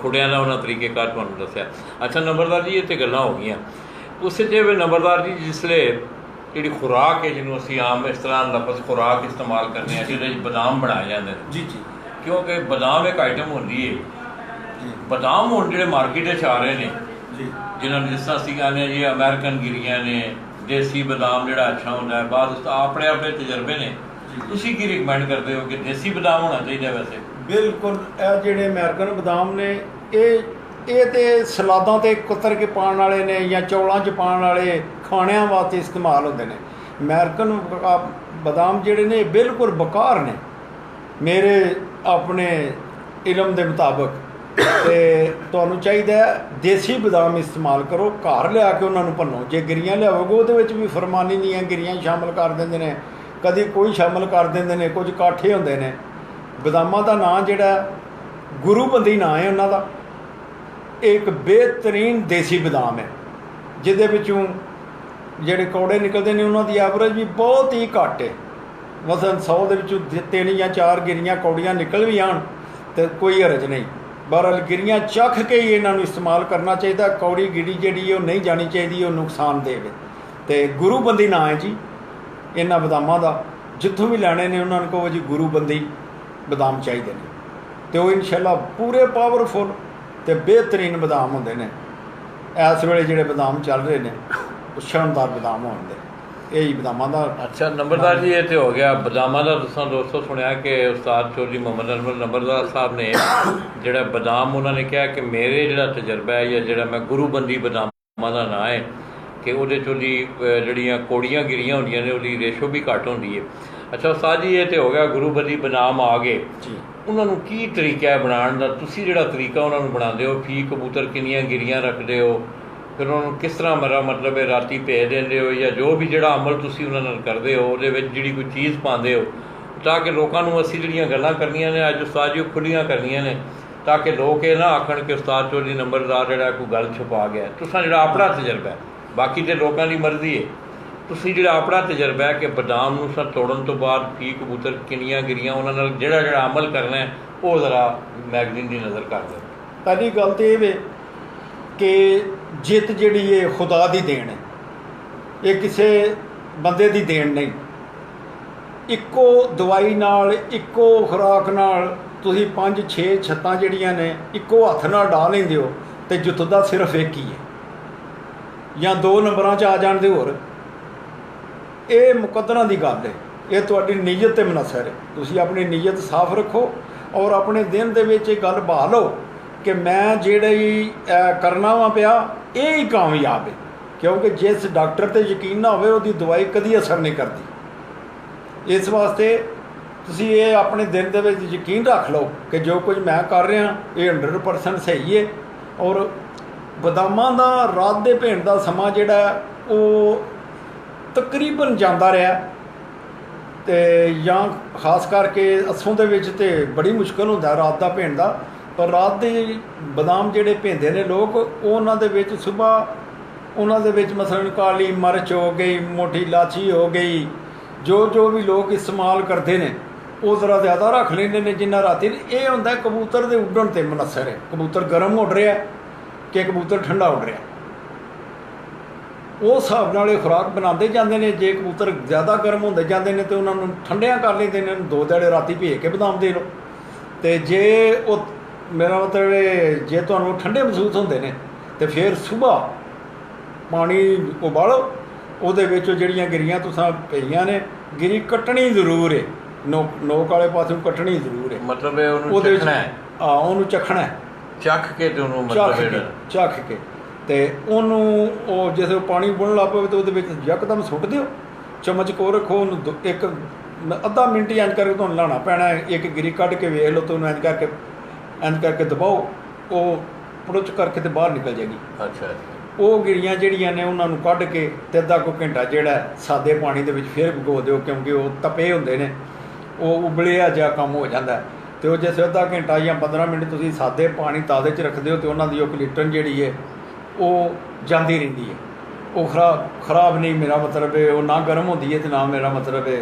ਖੁੱਡਿਆਂ ਦਾ ਉਹਨਾਂ ਤਰੀਕੇਕਾਰ ਤੁਹਾਨੂੰ ਦੱਸਿਆ। ਅੱਛਾ ਨੰਬਰਦਾਰ ਜੀ, ਇਹ ਤਾਂ ਗੱਲਾਂ ਹੋ ਗਈਆਂ। ਉਸੇ ਜਿਵੇਂ ਨੰਬਰਦਾਰ ਜੀ ਜਿਸ ਵੇਲੇ ਜਿਹੜੀ ਖੁਰਾਕ ਹੈ, ਜਿਹਨੂੰ ਅਸੀਂ ਆਮ ਇਸ ਤਰ੍ਹਾਂ ਲਫ਼ਜ਼ ਖੁਰਾਕ ਇਸਤੇਮਾਲ ਕਰਨੇ ਹਾਂ, ਜਿਹਦੇ 'ਚ ਬਦਾਮ ਬਣਾਏ ਜਾਂਦੇ ਨੇ ਜੀ ਜੀ, ਕਿਉਂਕਿ ਬਦਾਮ ਇੱਕ ਆਈਟਮ ਹੁੰਦੀ ਹੈ। ਬਦਾਮ ਹੁਣ ਜਿਹੜੇ ਮਾਰਕੀਟ 'ਚ ਆ ਰਹੇ ਨੇ ਜੀ, ਜਿਨ੍ਹਾਂ ਨੂੰ ਜਿਸ ਤਰ੍ਹਾਂ ਅਸੀਂ ਕਹਿੰਦੇ ਹਾਂ ਜੀ ਅਮਰੀਕਨ ਗਿਰੀਆਂ ਨੇ, ਦੇਸੀ ਬਦਾਮ ਜਿਹੜਾ ਅੱਛਾ ਹੁੰਦਾ ਹੈ, ਬਾਅਦ ਆਪਣੇ ਆਪਣੇ ਤਜਰਬੇ ਨੇ। ਤੁਸੀਂ ਕੀ ਰਿਕਮੈਂਡ ਕਰਦੇ ਹੋ ਕਿ ਦੇਸੀ ਬਦਾਮ ਹੋਣਾ ਚਾਹੀਦਾ? ਵੈਸੇ ਬਿਲਕੁਲ ਇਹ ਜਿਹੜੇ ਅਮਰੀਕਨ ਬਦਾਮ ਨੇ ਇਹ ਤੇ ਸਲਾਦਾਂ 'ਤੇ ਕੁਤਰ ਕੇ ਪਾਉਣ ਵਾਲੇ ਨੇ ਜਾਂ ਚੌਲਾਂ 'ਚ ਪਾਉਣ ਵਾਲੇ ਖਾਣਿਆਂ ਵਾਸਤੇ ਇਸਤੇਮਾਲ ਹੁੰਦੇ ਨੇ। ਅਮਰੀਕਨ ਬਦਾਮ ਜਿਹੜੇ ਨੇ ਬਿਲਕੁਲ ਬੇਕਾਰ ਨੇ ਮੇਰੇ ਆਪਣੇ ਇਲਮ ਦੇ ਮੁਤਾਬਕ। ਅਤੇ ਤੁਹਾਨੂੰ ਚਾਹੀਦਾ ਦੇਸੀ ਬਦਾਮ ਇਸਤੇਮਾਲ ਕਰੋ, ਘਰ ਲਿਆ ਕੇ ਉਹਨਾਂ ਨੂੰ ਭੰਨੋ। ਜੇ ਗਿਰੀਆਂ ਲਿਆਵੋਗੇ ਉਹਦੇ ਵਿੱਚ ਵੀ ਫਰਮਾਨੀ ਦੀਆਂ ਗਿਰੀਆਂ ਸ਼ਾਮਿਲ ਕਰ ਦਿੰਦੇ ਨੇ, ਕਦੀ ਕੋਈ ਸ਼ਾਮਿਲ ਕਰ ਦਿੰਦੇ ਨੇ, ਕੁਝ ਕਾਠੇ ਹੁੰਦੇ ਨੇ। ਬਦਾਮਾਂ ਦਾ ਨਾਂ ਜਿਹੜਾ ਗੁਰੂਬੰਦੀ ਨਾਂ ਹੈ ਉਹਨਾਂ ਦਾ। ਇਹ ਇੱਕ ਬਿਹਤਰੀਨ ਦੇਸੀ ਬਦਾਮ ਹੈ ਜਿਹਦੇ ਵਿੱਚੋਂ ਜਿਹੜੇ ਕੌੜੇ ਨਿਕਲਦੇ ਨੇ ਉਹਨਾਂ ਦੀ ਐਵਰੇਜ ਵੀ ਬਹੁਤ ਹੀ ਘੱਟ ਹੈ। ਮਸਲਨ 100 ਦੇ ਵਿੱਚੋਂ 3 ਜਾਂ 4 ਗਿਰੀਆਂ ਕੌੜੀਆਂ ਨਿਕਲ ਵੀ ਆਉਣ ਤਾਂ ਕੋਈ ਹਰਜ ਨਹੀਂ। ਬਹਰਹਾਲ ਗਿਰੀਆਂ ਚੱਖ ਕੇ ਹੀ ਇਹਨਾਂ ਨੂੰ ਇਸਤੇਮਾਲ ਕਰਨਾ ਚਾਹੀਦਾ। ਕੌੜੀ ਗਿਰੀ ਜਿਹੜੀ ਉਹ ਨਹੀਂ ਜਾਣੀ ਚਾਹੀਦੀ, ਉਹ ਨੁਕਸਾਨ ਦੇਵੇ। ਅਤੇ ਗੁਰੂਬੰਦੀ ਨਾਂ ਹੈ ਜੀ ਇਹਨਾਂ ਬਦਾਮਾਂ ਦਾ। ਜਿੱਥੋਂ ਵੀ ਲੈਣੇ ਨੇ ਉਹਨਾਂ ਨੂੰ ਕਹੋ ਜੀ ਗੁਰੂਬੰਦੀ ਬਦਾਮ ਚਾਹੀਦੇ ਨੇ, ਅਤੇ ਉਹ ਇਨਸ਼ਾਅੱਲਾ ਪੂਰੇ ਪਾਵਰਫੁੱਲ ਅਤੇ ਬਿਹਤਰੀਨ ਬਦਾਮ ਹੁੰਦੇ ਨੇ। ਇਸ ਵੇਲੇ ਜਿਹੜੇ ਬਦਾਮ ਚੱਲ ਰਹੇ ਨੇ ਉਹ ਸ਼ਾਨਦਾਰ ਬਦਾਮ ਹੋਣਗੇ। ਇਹੀ ਬਦਾਮਾਂ ਦਾ। ਅੱਛਾ ਨੰਬਰਦਾਰ ਜੀ, ਇਹ ਤਾਂ ਹੋ ਗਿਆ ਬਦਾਮਾਂ ਦਾ। ਤੁਸੀਂ ਦੋਸਤੋ ਸੁਣਿਆ ਕਿ ਉਸਤਾਦ ਚੌਧਰੀ ਮੁਹੰਮਦ ਅਨਵਰ ਨੰਬਰਦਾਰ ਸਾਹਿਬ ਨੇ ਜਿਹੜਾ ਬਦਾਮ, ਉਹਨਾਂ ਨੇ ਕਿਹਾ ਕਿ ਮੇਰੇ ਜਿਹੜਾ ਤਜਰਬਾ ਹੈ ਜਾਂ ਜਿਹੜਾ ਮੈਂ ਗੁਰੂਬੰਦੀ ਬਦਾਮਾਂ ਦਾ ਨਾਂ ਹੈ ਕਿ ਉਹਦੇ 'ਚ ਉਹਦੀ ਜਿਹੜੀਆਂ ਕੌੜੀਆਂ ਗਿਰੀਆਂ ਹੁੰਦੀਆਂ ਨੇ ਉਹਦੀ ਰੇਸ਼ੋ ਵੀ ਘੱਟ ਹੁੰਦੀ ਹੈ। ਅੱਛਾ ਉਸਤਾਦ ਜੀ, ਇਹ ਤਾਂ ਹੋ ਗਿਆ ਗੁਰੂਬੰਦੀ ਬਦਾਮ ਆ ਗਏ ਜੀ। ਉਹਨਾਂ ਨੂੰ ਕੀ ਤਰੀਕਾ ਹੈ ਬਣਾਉਣ ਦਾ? ਤੁਸੀਂ ਜਿਹੜਾ ਤਰੀਕਾ ਉਹਨਾਂ ਨੂੰ ਬਣਾਉਂਦੇ ਹੋ, ਫੀ ਕਬੂਤਰ ਕਿੰਨੀਆਂ ਗਿਰੀਆਂ ਰੱਖਦੇ ਹੋ, ਫਿਰ ਉਹਨਾਂ ਨੂੰ ਕਿਸ ਤਰ੍ਹਾਂ ਮੇਰਾ ਮਤਲਬ ਹੈ ਰਾਤੀ ਭੇਜ ਦਿੰਦੇ ਹੋ, ਜਾਂ ਜੋ ਵੀ ਜਿਹੜਾ ਅਮਲ ਤੁਸੀਂ ਉਹਨਾਂ ਨਾਲ ਕਰਦੇ ਹੋ ਉਹਦੇ ਵਿੱਚ ਜਿਹੜੀ ਕੋਈ ਚੀਜ਼ ਪਾਉਂਦੇ ਹੋ, ਤਾਂ ਕਿ ਲੋਕਾਂ ਨੂੰ ਅਸੀਂ ਜਿਹੜੀਆਂ ਗੱਲਾਂ ਕਰਨੀਆਂ ਨੇ ਅੱਜ ਉਸਤਾਦ ਜੀ ਉਹ ਖੁੱਲੀਆਂ ਕਰਨੀਆਂ ਨੇ, ਤਾਂ ਕਿ ਲੋਕ ਇਹ ਨਾ ਆਖਣ ਕਿ ਉਸਤਾਦ ਚੌਧਰੀ ਨੰਬਰਦਾਰ ਜਿਹੜਾ ਕੋਈ ਗੱਲ ਛੁਪਾ ਗਿਆ। ਤੁਸੀਂ ਜਿਹੜਾ ਆਪਣਾ ਤਜਰਬਾ ਹੈ, ਬਾਕੀ ਤੇ ਲੋਕਾਂ ਦੀ ਮਰਜ਼ੀ ਹੈ, ਤੁਸੀਂ ਜਿਹੜਾ ਆਪਣਾ ਤਜਰਬਾ ਹੈ ਕਿ ਬਦਾਮ ਨੂੰ ਸਰ ਤੋੜਨ ਤੋਂ ਬਾਅਦ ਫੀ ਕਬੂਤਰ ਕਿੰਨੀਆਂ ਗਿਰੀਆਂ, ਉਹਨਾਂ ਨਾਲ ਜਿਹੜਾ ਅਮਲ ਕਰਨਾ ਹੈ ਉਹ ਜ਼ਰਾ ਮੈਗਜ਼ੀਨ ਦੀ ਨਜ਼ਰ ਕਰ ਦਿਓ। ਪਹਿਲੀ ਗੱਲ ਤਾਂ ਇਹ ਵੇ ਕਿ ਜਿੱਤ ਜਿਹੜੀ ਇਹ ਖੁਦਾ ਦੀ ਦੇਣ ਹੈ, ਇਹ ਕਿਸੇ ਬੰਦੇ ਦੀ ਦੇਣ ਨਹੀਂ। ਇੱਕੋ ਦਵਾਈ ਨਾਲ, ਇੱਕੋ ਖੁਰਾਕ ਨਾਲ ਤੁਸੀਂ 5-6 ਛੱਤਾਂ ਜਿਹੜੀਆਂ ਨੇ ਇੱਕੋ ਹੱਥ ਨਾਲ ਡਾ ਲੈਂਦੇ ਹੋ ਅਤੇ ਜਿੱਤਦਾ ਸਿਰਫ ਇੱਕ ਹੀ ਹੈ, ਜਾਂ 2 ਨੰਬਰਾਂ 'ਚ ਆ ਜਾਣ ਦੇ ਹੋਰ। ਇਹ ਮੁਕੱਦਰਾਂ ਦੀ ਗੱਲ ਹੈ, ਇਹ ਤੁਹਾਡੀ ਨੀਅਤ 'ਤੇ ਮੁਨਹਸਰ ਹੈ। ਤੁਸੀਂ ਆਪਣੀ ਨੀਅਤ ਸਾਫ਼ ਰੱਖੋ ਔਰ ਆਪਣੇ ਦਿਲ ਦੇ ਵਿੱਚ ਇਹ ਗੱਲ ਬਹਾ ਲਓ ਕਿ ਮੈਂ ਜਿਹੜੀ ਕਰਨਾ ਵਾ ਪਿਆ ਇਹ ਹੀ ਕਾਮਯਾਬ ਹੈ, ਕਿਉਂਕਿ ਜਿਸ ਡਾਕਟਰ 'ਤੇ ਯਕੀਨ ਨਾ ਹੋਵੇ ਉਹਦੀ ਦਵਾਈ ਕਦੀ ਅਸਰ ਨਹੀਂ ਕਰਦੀ। ਇਸ ਵਾਸਤੇ ਤੁਸੀਂ ਇਹ ਆਪਣੇ ਦਿਲ ਦੇ ਵਿੱਚ ਯਕੀਨ ਰੱਖ ਲਓ ਕਿ ਜੋ ਕੁਝ ਮੈਂ ਕਰ ਰਿਹਾ ਇਹ 100% ਸਹੀ ਹੈ। ਔਰ ਬਦਾਮਾਂ ਦਾ ਰਾਤ ਦੇ ਭੇਣ ਦਾ ਸਮਾਂ ਜਿਹੜਾ ਉਹ ਤਕਰੀਬਨ ਜਾਂਦਾ ਰਿਹਾ, ਅਤੇ ਜਾਂ ਖਾਸ ਕਰਕੇ ਅਸੋਂ ਦੇ ਵਿੱਚ ਤਾਂ ਬੜੀ ਮੁਸ਼ਕਿਲ ਹੁੰਦਾ ਰਾਤ ਦਾ ਭੇਣ ਦਾ। ਪਰ ਰਾਤ ਦੇ ਬਦਾਮ ਜਿਹੜੇ ਭੇਂਦੇ ਨੇ ਲੋਕ, ਉਹਨਾਂ ਦੇ ਵਿੱਚ ਸੁਬਾਹ ਉਹਨਾਂ ਦੇ ਵਿੱਚ ਮਸਲਨ ਕਾਲੀ ਮਿਰਚ ਹੋ ਗਈ, ਮੋਟੀ ਇਲਾਚੀ ਹੋ ਗਈ, ਜੋ ਵੀ ਲੋਕ ਇਸਤੇਮਾਲ ਕਰਦੇ ਨੇ ਉਹ ਜ਼ਰਾ ਜ਼ਿਆਦਾ ਰੱਖ ਲੈਂਦੇ ਨੇ ਜਿੰਨਾ ਰਾਤੀ। ਇਹ ਹੁੰਦਾ ਕਬੂਤਰ ਦੇ ਉੱਡਣ 'ਤੇ ਮੁਨਹਸਰ ਹੈ, ਕਬੂਤਰ ਗਰਮ ਉੱਡ ਰਿਹਾ ਕਿ ਕਬੂਤਰ ਠੰਡਾ ਉੱਡ ਰਿਹਾ, ਉਸ ਹਿਸਾਬ ਨਾਲ ਇਹ ਖੁਰਾਕ ਬਣਾਉਂਦੇ ਜਾਂਦੇ ਨੇ। ਜੇ ਕਬੂਤਰ ਜ਼ਿਆਦਾ ਗਰਮ ਹੁੰਦੇ ਜਾਂਦੇ ਨੇ ਤਾਂ ਉਹਨਾਂ ਨੂੰ ਠੰਡਿਆਂ ਕਰ ਲੈਂਦੇ ਨੇ, 2 ਦਿਹਾੜੇ ਰਾਤੀ ਭੇਜ ਕੇ ਬਦਾਮ ਦੇ ਲਓ। ਅਤੇ ਜੇ ਉਹ ਮੇਰਾ ਮਤਲਬ ਜੇ ਤੁਹਾਨੂੰ ਠੰਡੇ ਮਹਿਸੂਸ ਹੁੰਦੇ ਨੇ ਤਾਂ ਫਿਰ ਸੁਬਾਹ ਪਾਣੀ ਉਬਾਲੋ, ਉਹਦੇ ਵਿੱਚ ਜਿਹੜੀਆਂ ਗਿਰੀਆਂ ਤੁਸੀਂ ਪਈਆਂ ਨੇ, ਗਿਰੀ ਕੱਟਣੀ ਜ਼ਰੂਰ ਹੈ, ਨੋਕ ਵਾਲੇ ਪਾਸੇ ਨੂੰ ਕੱਟਣੀ ਜ਼ਰੂਰ ਹੈ। ਮਤਲਬ ਉਹਨੂੰ ਚੱਖਣਾ ਹੈ, ਉਹਨੂੰ ਚੱਖਣਾ ਹੈ, ਚੱਖ ਕੇ ਤੇ ਉਹਨੂੰ ਮਤਲਬ ਚੱਖ ਕੇ ਅਤੇ ਉਹਨੂੰ ਉਹ ਜਿਸ ਪਾਣੀ ਉਬਲਣ ਲੱਗ ਪਵੇ ਤਾਂ ਉਹਦੇ ਵਿੱਚ ਯਕਦਮ ਸੁੱਟ ਦਿਓ, ਚਮਚ ਕੋਲ ਰੱਖੋ, ਉਹਨੂੰ ਇੱਕ ਅੱਧਾ ਮਿੰਟ ਹੀ ਇੰਝ ਕਰਕੇ ਤੁਹਾਨੂੰ ਲਾਉਣਾ ਪੈਣਾ। ਇੱਕ ਗਿਰੀ ਕੱਢ ਕੇ ਵੇਖ ਲਓ ਤਾਂ ਉਹਨੂੰ ਇੰਝ ਕਰਕੇ ਦਬਾਓ, ਉਹ ਪੜੁੱਚ ਕਰਕੇ ਤੇ ਬਾਹਰ ਨਿਕਲ ਜਾਏਗੀ। ਅੱਛਾ। ਉਹ ਗਿਰੀਆਂ ਜਿਹੜੀਆਂ ਨੇ ਉਹਨਾਂ ਨੂੰ ਕੱਢ ਕੇ ਤੇ ਅੱਧਾ ਕੁ ਘੰਟਾ ਜਿਹੜਾ ਸਾਦੇ ਪਾਣੀ ਦੇ ਵਿੱਚ ਫਿਰ ਭਿਗੋ ਦਿਓ, ਕਿਉਂਕਿ ਉਹ ਤਪੇ ਹੁੰਦੇ ਨੇ, ਉਹ ਉਬਲਿਆ ਜਿਹਾ ਕੰਮ ਹੋ ਜਾਂਦਾ। ਅਤੇ ਉਹ ਜੇ ਅੱਧਾ ਘੰਟਾ ਜਾਂ 15 ਮਿੰਟ ਤੁਸੀਂ ਸਾਦੇ ਪਾਣੀ ਤਾਜ਼ੇ 'ਚ ਰੱਖਦੇ ਹੋ ਤਾਂ ਉਹਨਾਂ ਦੀ ਉਹ ਕਲਿਟਨ ਜਿਹੜੀ ਹੈ ਉਹ ਜਾਂਦੀ ਰਹਿੰਦੀ ਹੈ, ਉਹ ਖਰਾਬ ਨਹੀਂ, ਮੇਰਾ ਮਤਲਬ ਹੈ ਉਹ ਨਾ ਗਰਮ ਹੁੰਦੀ ਹੈ ਅਤੇ ਨਾ ਮੇਰਾ ਮਤਲਬ ਹੈ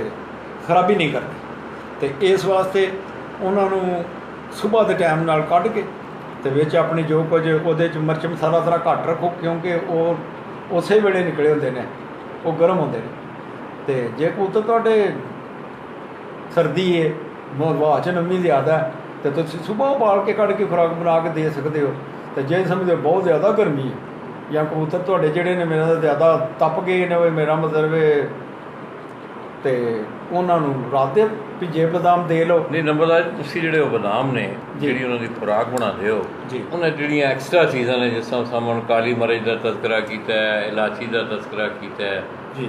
ਖਰਾਬੀ ਨਹੀਂ ਕਰਦੀ। ਅਤੇ ਇਸ ਵਾਸਤੇ ਉਹਨਾਂ ਨੂੰ ਸੁਬਾਹ ਦੇ ਟਾਈਮ ਨਾਲ ਕੱਢ ਕੇ ਅਤੇ ਵਿੱਚ ਆਪਣੀ ਜੋ ਕੁਝ ਉਹਦੇ 'ਚ ਮਿਰਚ ਮਸਾਲਾ ਜ਼ਰਾ ਘੱਟ ਰੱਖੋ, ਕਿਉਂਕਿ ਉਹ ਉਸੇ ਵੇਲੇ ਨਿਕਲੇ ਹੁੰਦੇ ਨੇ, ਉਹ ਗਰਮ ਹੁੰਦੇ ਨੇ। ਅਤੇ ਜੇ ਕਬੂਤਰ ਤੁਹਾਡੇ ਸਰਦੀ ਹੈ, ਹਵਾ 'ਚ ਨਮੀ ਜ਼ਿਆਦਾ ਹੈ, ਅਤੇ ਤੁਸੀਂ ਸੁਬਾਹ ਉਬਾਲ ਕੇ ਕੱਢ ਕੇ ਖੁਰਾਕ ਬਣਾ ਕੇ ਦੇ ਸਕਦੇ ਹੋ। ਅਤੇ ਜੇ ਸਮਝਦੇ ਬਹੁਤ ਜ਼ਿਆਦਾ ਗਰਮੀ ਹੈ ਜਾਂ ਕਬੂਤਰ ਤੁਹਾਡੇ ਜਿਹੜੇ ਨੇ ਮੇਰਾ ਜ਼ਿਆਦਾ ਤਪ ਗਏ ਨੇ, ਮੇਰਾ ਮਤਲਬ ਅਤੇ ਉਹਨਾਂ ਨੂੰ ਰਾਤ ਦੇ ਭਿੱਜੇ ਬਦਾਮ ਦੇ ਲਓ। ਨਹੀਂ ਨੰਬਰਦਾਰ, ਤੁਸੀਂ ਜਿਹੜੇ ਉਹ ਬਦਾਮ ਨੇ ਜਿਹੜੀ ਉਹਨਾਂ ਦੀ ਖੁਰਾਕ ਬਣਾਉਂਦੇ ਹੋ ਜੀ, ਉਹਨਾਂ ਜਿਹੜੀਆਂ ਐਕਸਟਰਾ ਚੀਜ਼ਾਂ ਨੇ, ਜਿਸ ਤਰ੍ਹਾਂ ਸਾਹਮਣੇ ਕਾਲੀ ਮਿਰਚ ਦਾ ਤਜ਼ਕਰਾ ਕੀਤਾ ਹੈ, ਇਲਾਚੀ ਦਾ ਤਜ਼ਕਰਾ ਕੀਤਾ ਹੈ ਜੀ,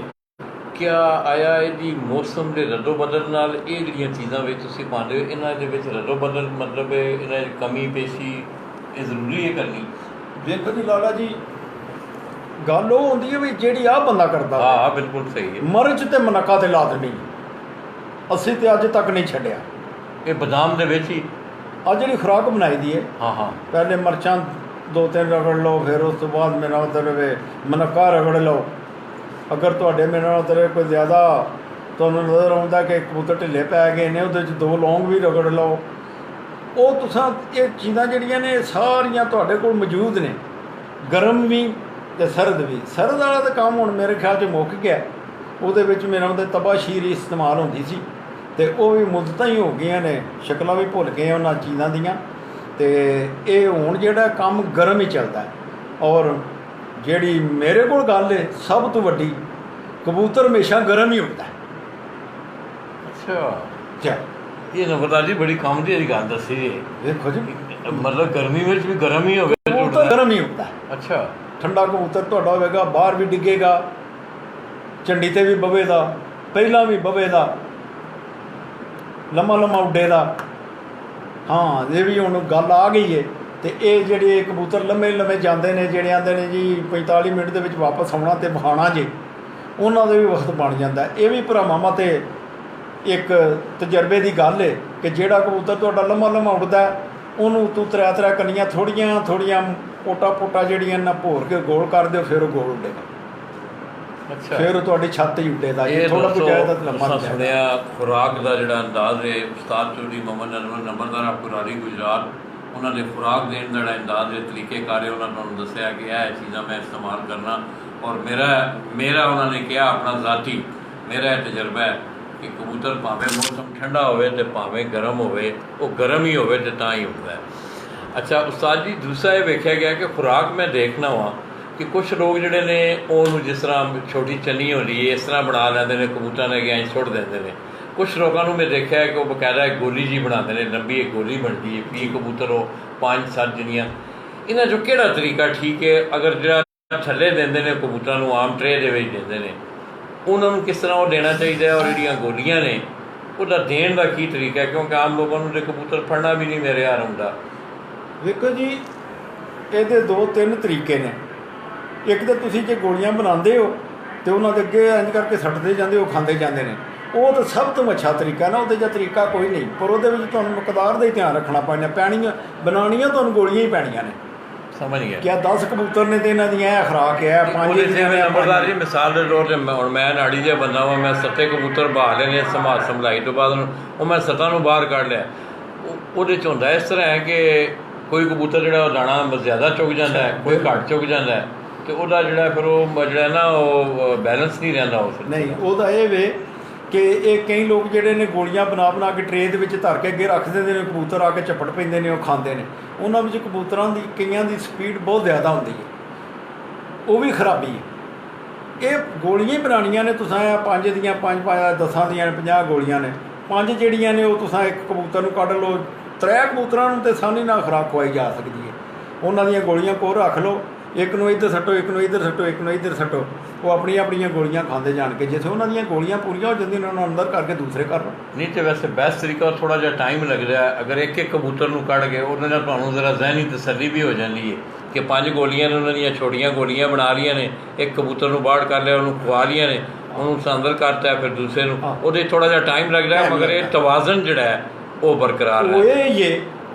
ਕਿਆ ਆਇਆ ਇਹਦੀ ਮੌਸਮ ਦੇ ਰੱਦੋ ਬਦਲ ਨਾਲ ਇਹ ਜਿਹੜੀਆਂ ਚੀਜ਼ਾਂ ਵਿੱਚ ਤੁਸੀਂ ਪਾਉਂਦੇ ਹੋ, ਇਹਨਾਂ ਦੇ ਵਿੱਚ ਰੱਦੋ ਬਦਲ ਮਤਲਬ ਇਹਨਾਂ ਦੀ ਕਮੀ ਪੇਸ਼ੀ ਇਹ ਜ਼ਰੂਰੀ ਹੈ ਕਰਨੀ? ਵੇਖੋ ਜੀ ਲਾਲਾ ਜੀ, ਗੱਲ ਉਹ ਹੁੰਦੀ ਹੈ ਵੀ ਜਿਹੜੀ ਆਹ ਬੰਦਾ ਕਰਦਾ। ਹਾਂ ਬਿਲਕੁਲ ਸਹੀ ਹੈ। ਮਿਰਚ ਤੇ ਮਨੱਕਾ ਤੇ ਲਾਜ਼ਮੀ, ਅਸੀਂ ਤੇ ਅੱਜ ਤੱਕ ਨਹੀਂ ਛੱਡਿਆ। ਇਹ ਬਦਾਮ ਦੇ ਵਿੱਚ ਹੀ ਆ ਜਿਹੜੀ ਖੁਰਾਕ ਬਣਾਈ ਦੀ ਹੈ, ਹਾਂ ਪਹਿਲੇ ਮਿਰਚਾਂ 2-3 ਰਗੜ ਲਓ, ਫਿਰ ਉਸ ਤੋਂ ਬਾਅਦ ਮੇਰਾ ਮਤਲਬ ਮਨੱਕਾ ਰਗੜ ਲਓ। ਅਗਰ ਤੁਹਾਡੇ ਮੇਰਾ ਮਤਲਬ ਕੋਈ ਜ਼ਿਆਦਾ ਤੁਹਾਨੂੰ ਨਜ਼ਰ ਆਉਂਦਾ ਕਿ ਕਬੂਤਰ ਢਿੱਲੇ ਪੈ ਗਏ ਨੇ, ਉਹਦੇ 'ਚ 2 ਲੌਂਗ ਵੀ ਰਗੜ ਲਓ, ਉਹ ਤੁਸਾਂ ਇਹ ਚੀਜ਼ਾਂ ਜਿਹੜੀਆਂ ਨੇ ਸਾਰੀਆਂ ਤੁਹਾਡੇ ਕੋਲ ਮੌਜੂਦ ਨੇ, ਗਰਮ ਵੀ ਤੇ ਸਰਦ ਵੀ। ਸਰਦ ਵਾਲਾ ਤਾਂ ਕੰਮ ਹੁਣ ਮੇਰੇ ਖਿਆਲ 'ਚ ਮੁੱਕ ਗਿਆ। ਉਹਦੇ ਵਿੱਚ ਮੇਰਾ ਉਹਦੇ ਤਬਾਸ਼ੀਰ ਇਸਤੇਮਾਲ ਹੁੰਦੀ ਸੀ ਅਤੇ ਉਹ ਵੀ ਮੁੱਦਤਾਂ ਹੀ ਹੋ ਗਈਆਂ ਨੇ, ਸ਼ਕਲਾਂ ਵੀ ਭੁੱਲ ਗਏ ਉਹਨਾਂ ਚੀਜ਼ਾਂ ਦੀਆਂ। ਅਤੇ ਇਹ ਹੁਣ ਜਿਹੜਾ ਕੰਮ ਗਰਮ ਹੀ ਚੱਲਦਾ। ਔਰ ਜਿਹੜੀ ਮੇਰੇ ਕੋਲ ਗੱਲ ਹੈ ਸਭ ਤੋਂ ਵੱਡੀ, ਕਬੂਤਰ ਹਮੇਸ਼ਾ ਗਰਮ ਹੀ ਹੁੰਦਾ। ਅੱਛਾ, ਇਹ ਨੰਬਰਦਾਰ ਜੀ ਬੜੀ ਕੰਮ ਦੀ ਗੱਲ ਦੱਸੀ ਜੀ। ਦੇਖੋ ਜੀ, ਮਤਲਬ ਗਰਮੀ ਵਿੱਚ ਵੀ ਗਰਮ ਹੀ ਹੋਵੇ, ਕਬੂਤਰ ਗਰਮ ਹੀ ਹੁੰਦਾ। ਅੱਛਾ, ਠੰਡਾ ਕਬੂਤਰ ਤੁਹਾਡਾ ਹੋਵੇਗਾ, ਬਾਹਰ ਵੀ ਡਿੱਗੇਗਾ, ਝੰਡੀ 'ਤੇ ਵੀ ਬਵੇਗਾ, ਪਹਿਲਾਂ ਵੀ ਬਵੇਗਾ, ਲੰਮਾ ਲੰਮਾ ਉੱਡੇਗਾ। ਹਾਂ, ਇਹ ਵੀ ਹੁਣ ਗੱਲ ਆ ਗਈ ਹੈ। ਅਤੇ ਇਹ ਜਿਹੜੇ ਕਬੂਤਰ ਲੰਮੇ ਲੰਮੇ ਜਾਂਦੇ ਨੇ, ਜਿਹੜੇ ਆਉਂਦੇ ਨੇ ਜੀ 45 ਮਿੰਟ ਦੇ ਵਿੱਚ ਵਾਪਸ ਆਉਣਾ ਅਤੇ ਬਹਾਣਾ ਜੇ, ਉਹਨਾਂ ਦੇ ਵੀ ਵਕਤ ਬਣ ਜਾਂਦਾ। ਇਹ ਵੀ ਭਰਾਵਾਂ 'ਤੇ ਇੱਕ ਤਜਰਬੇ ਦੀ ਗੱਲ ਹੈ ਕਿ ਜਿਹੜਾ ਕਬੂਤਰ ਤੁਹਾਡਾ ਲੰਮਾ ਲੰਮਾ ਉੱਡਦਾ, ਉਹਨੂੰ ਤੂੰ ਤਰਾ ਤਰਾ ਕੰਨੀਆਂ ਥੋੜ੍ਹੀਆਂ ਥੋੜ੍ਹੀਆਂ ਪੋਟਾ ਜਿਹੜੀਆਂ ਨਾ ਭੋਰ ਕੇ ਗੋਲ ਕਰ ਦਿਓ, ਫਿਰ ਉਹ ਗੋਲ ਉੱਡੇਗਾ। ਅੱਛਾ, ਫਿਰ ਉਹ ਤੁਹਾਡੀ ਛੱਤ ਹੀ ਉੱਡੇਗਾ। ਇਹ ਥੋੜ੍ਹਾ ਕੁ ਜਾਇਦਾ ਲੰਮਾ ਸੁਣਿਆ। ਖੁਰਾਕ ਦਾ ਜਿਹੜਾ ਅੰਦਾਜ਼ ਹੈ, ਉਸਤਾਦ ਚੌਧਰੀ ਮੁਹੰਮਦ ਅਨਵਰ ਨੰਬਰਦਾਰ ਅਬਕੁਰਾਰੀ ਗੁਜਰਾਤ, ਉਹਨਾਂ ਦੇ ਖੁਰਾਕ ਦੇਣ ਦਾ ਜਿਹੜਾ ਅੰਦਾਜ਼ ਹੈ, ਤਰੀਕੇਕਾਰ ਹੈ, ਉਹਨਾਂ ਨੇ ਤੁਹਾਨੂੰ ਦੱਸਿਆ ਕਿ ਇਹ ਚੀਜ਼ਾਂ ਮੈਂ ਇਸਤੇਮਾਲ ਕਰਨਾ। ਔਰ ਮੇਰਾ ਉਹਨਾਂ ਨੇ ਕਿਹਾ ਆਪਣਾ ਜ਼ਾਤੀ ਮੇਰਾ ਇਹ ਤਜਰਬਾ ਹੈ ਕਿ ਕਬੂਤਰ ਭਾਵੇਂ ਮੌਸਮ ਠੰਡਾ ਹੋਵੇ ਅਤੇ ਭਾਵੇਂ ਗਰਮ ਹੋਵੇ, ਉਹ ਗਰਮ ਹੀ ਹੋਵੇ ਅਤੇ ਤਾਂ ਹੀ ਉੱਡਦਾ ਹੈ। ਅੱਛਾ ਉਸਤਾਦ ਜੀ, ਦੂਸਰਾ ਇਹ ਵੇਖਿਆ ਗਿਆ ਕਿ ਖੁਰਾਕ ਮੈਂ ਦੇਖਣਾ ਵਾ ਕਿ ਕੁਛ ਲੋਕ ਜਿਹੜੇ ਨੇ ਉਹਨੂੰ ਜਿਸ ਤਰ੍ਹਾਂ ਛੋਟੀ ਚੰਨੀ ਹੁੰਦੀ ਹੈ ਇਸ ਤਰ੍ਹਾਂ ਬਣਾ ਲੈਂਦੇ ਨੇ, ਕਬੂਤਰਾਂ ਨੇ ਅੱਗੇ ਸੁੱਟ ਦਿੰਦੇ ਨੇ। ਕੁਛ ਲੋਕਾਂ ਨੂੰ ਮੈਂ ਦੇਖਿਆ ਕਿ ਉਹ ਬਕਾਇਦਾ ਇੱਕ ਗੋਲੀ ਜੀ ਬਣਾਉਂਦੇ ਨੇ, ਲੰਬੀ ਇੱਕ ਗੋਲੀ ਬਣਦੀ ਹੈ, 20 ਕਬੂਤਰ ਉਹ 5-7 ਜਣੀਆਂ। ਇਹਨਾਂ 'ਚੋਂ ਕਿਹੜਾ ਤਰੀਕਾ ਠੀਕ ਹੈ? ਅਗਰ ਜਿਹੜਾ ਥੱਲੇ ਦਿੰਦੇ ਨੇ ਕਬੂਤਰਾਂ ਨੂੰ, ਆਮ ਟਰੇ ਦੇ ਵਿੱਚ ਦਿੰਦੇ ਨੇ, ਉਹਨਾਂ ਨੂੰ ਕਿਸ ਤਰ੍ਹਾਂ ਉਹ ਦੇਣਾ ਚਾਹੀਦਾ ਹੈ? ਔਰ ਜਿਹੜੀਆਂ ਗੋਲੀਆਂ ਨੇ ਉਹਦਾ ਦੇਣ ਦਾ ਕੀ ਤਰੀਕਾ ਹੈ? ਕਿਉਂਕਿ ਆਮ ਲੋਕਾਂ ਨੂੰ ਤਾਂ ਕਬੂਤਰ ਫੜਨਾ ਵੀ ਨਹੀਂ ਮੇਰੇ ਯਾਰ ਹੁੰਦਾ। ਵੇਖੋ ਜੀ, ਇਹਦੇ 2-3 ਤਰੀਕੇ ਨੇ। ਇੱਕ ਤਾਂ ਤੁਸੀਂ ਜੇ ਗੋਲੀਆਂ ਬਣਾਉਂਦੇ ਹੋ ਅਤੇ ਉਹਨਾਂ ਦੇ ਅੱਗੇ ਇੰਝ ਕਰਕੇ ਸੱਟਦੇ ਜਾਂਦੇ ਹੋ, ਖਾਂਦੇ ਜਾਂਦੇ ਨੇ, ਉਹ ਤਾਂ ਸਭ ਤੋਂ ਅੱਛਾ ਤਰੀਕਾ ਨਾ। ਉਹਦੇ 'ਚ ਤਰੀਕਾ ਕੋਈ ਨਹੀਂ, ਪਰ ਉਹਦੇ ਵਿੱਚ ਤੁਹਾਨੂੰ ਮਿਕਦਾਰ ਦਾ ਹੀ ਧਿਆਨ ਰੱਖਣਾ ਪੈਣੀਆਂ ਬਣਾਉਣੀਆਂ ਤੁਹਾਨੂੰ ਗੋਲੀਆਂ ਹੀ ਪੈਣੀਆਂ ਨੇ। ਸਮਝ ਗਿਆ। ਕਿਆ 10 ਕਬੂਤਰ ਨੇ ਅਤੇ ਇਹਨਾਂ ਦੀਆਂ ਇਹ ਖੁਰਾਕ ਹੈ 5 ਨੰਬਰਦਾਰ ਜੀ। ਮਿਸਾਲ ਦੇ ਤੌਰ 'ਤੇ ਹੁਣ ਮੈਂ ਨਾੜੀ ਜਿਹਾ ਬੰਦਾ ਵਾਂ, ਮੈਂ 7 ਕਬੂਤਰ ਬਾਹਰ ਲੈਣੇ ਸੰਭਲਾਈ ਤੋਂ ਬਾਅਦ ਉਹ ਮੈਂ 7 ਨੂੰ ਬਾਹਰ ਕੱਢ ਲਿਆ। ਉਹਦੇ 'ਚ ਹੁੰਦਾ ਇਸ ਤਰ੍ਹਾਂ ਹੈ ਕਿ ਕੋਈ ਕਬੂਤਰ ਜਿਹੜਾ ਉਹ ਦਾਣਾ ਜ਼ਿਆਦਾ ਚੁੱਕ ਜਾਂਦਾ ਹੈ, ਕੋਈ ਘੱਟ ਚੁੱਕ ਜਾਂਦਾ ਹੈ, ਅਤੇ ਉਹਦਾ ਜਿਹੜਾ ਫਿਰ ਉਹ ਜਿਹੜਾ ਨਾ ਉਹ ਬੈਲੈਂਸ ਨਹੀਂ ਰਹਿੰਦਾ। ਉਸ ਨਹੀਂ, ਉਹਦਾ ਇਹ ਵੇ ਕਿ ਇਹ ਕਈ ਲੋਕ ਜਿਹੜੇ ਨੇ ਗੋਲੀਆਂ ਬਣਾ ਕੇ ਟਰੇ ਦੇ ਵਿੱਚ ਧਰ ਕੇ ਅੱਗੇ ਰੱਖ ਦਿੰਦੇ ਨੇ, ਕਬੂਤਰ ਆ ਕੇ ਝਪਟ ਪੈਂਦੇ ਨੇ, ਉਹ ਖਾਂਦੇ ਨੇ। ਉਹਨਾਂ ਵਿੱਚ ਕਬੂਤਰਾਂ ਦੀ ਕਈਆਂ ਦੀ ਸਪੀਡ ਬਹੁਤ ਜ਼ਿਆਦਾ ਹੁੰਦੀ ਹੈ, ਉਹ ਵੀ ਖਰਾਬੀ ਹੈ। ਇਹ ਗੋਲੀਆਂ ਹੀ ਬਣਾਉਣੀਆਂ ਨੇ ਤੁਸੀਂ, 5 ਦੀਆਂ 5 10 ਦੀਆਂ 50 ਗੋਲੀਆਂ ਨੇ। 5 ਜਿਹੜੀਆਂ ਨੇ ਉਹ ਤੁਸੀਂ ਇੱਕ ਕਬੂਤਰ ਨੂੰ ਕੱਢ ਲਓ, 3 ਕਬੂਤਰਾਂ ਨੂੰ ਤਾਂ ਆਸਾਨੀ ਨਾਲ ਖੁਰਾਕ ਖਵਾਈ ਜਾ ਸਕਦੀ ਹੈ। ਉਹਨਾਂ ਦੀਆਂ ਗੋਲੀਆਂ ਕੋਲ ਰੱਖ ਲਓ, ਇੱਕ ਨੂੰ ਇੱਧਰ ਸੱਟੋ, ਇੱਕ ਨੂੰ ਇੱਧਰ ਸੱਟੋ, ਇੱਕ ਨੂੰ ਇੱਧਰ ਸੱਟੋ, ਉਹ ਆਪਣੀਆਂ ਗੋਲੀਆਂ ਖਾਂਦੇ ਜਾਣ ਕੇ। ਜਿੱਥੇ ਉਹਨਾਂ ਦੀਆਂ ਗੋਲੀਆਂ ਪੂਰੀਆਂ ਹੋ ਜਾਂਦੀਆਂ ਉਹਨਾਂ ਨੂੰ ਅੰਦਰ ਕਰਕੇ ਦੂਸਰੇ ਕਰ ਲਓ। ਨਹੀਂ ਤਾਂ ਵੈਸੇ ਬੈਸਟ ਤਰੀਕਾ ਥੋੜ੍ਹਾ ਜਿਹਾ ਟਾਈਮ ਲੱਗਦਾ ਹੈ। ਅਗਰ ਇੱਕ ਕਬੂਤਰ ਨੂੰ ਕੱਢ ਕੇ ਉਹਦੇ ਨਾਲ ਤੁਹਾਨੂੰ ਜ਼ਰਾ ਜ਼ਹਿਨੀ ਤਸੱਲੀ ਵੀ ਹੋ ਜਾਂਦੀ ਹੈ ਕਿ 5 ਗੋਲੀਆਂ ਨੇ, ਉਹਨਾਂ ਦੀਆਂ ਛੋਟੀਆਂ ਗੋਲੀਆਂ ਬਣਾ ਲਈਆਂ ਨੇ, ਇੱਕ ਕਬੂਤਰ ਨੂੰ ਬਾਹਰ ਕਰ ਲਿਆ, ਉਹਨੂੰ ਖਵਾ ਲਈਆਂ ਨੇ, ਉਹਨੂੰ ਅੰਦਰ ਕਰਤਾ, ਫਿਰ ਦੂਸਰੇ ਨੂੰ, ਉਹਦੇ ਥੋੜ੍ਹਾ ਜਿਹਾ ਟਾਈਮ ਲੱਗਦਾ ਹੈ। ਮਗਰ ਇਹ ਤਵਾਜ਼ਨ ਜਿਹੜਾ ਹੈ ਉਹ ਬਰਕਰਾਰ ਹੈ। ਉਹ ਇਹ ਹੀ ਹੈ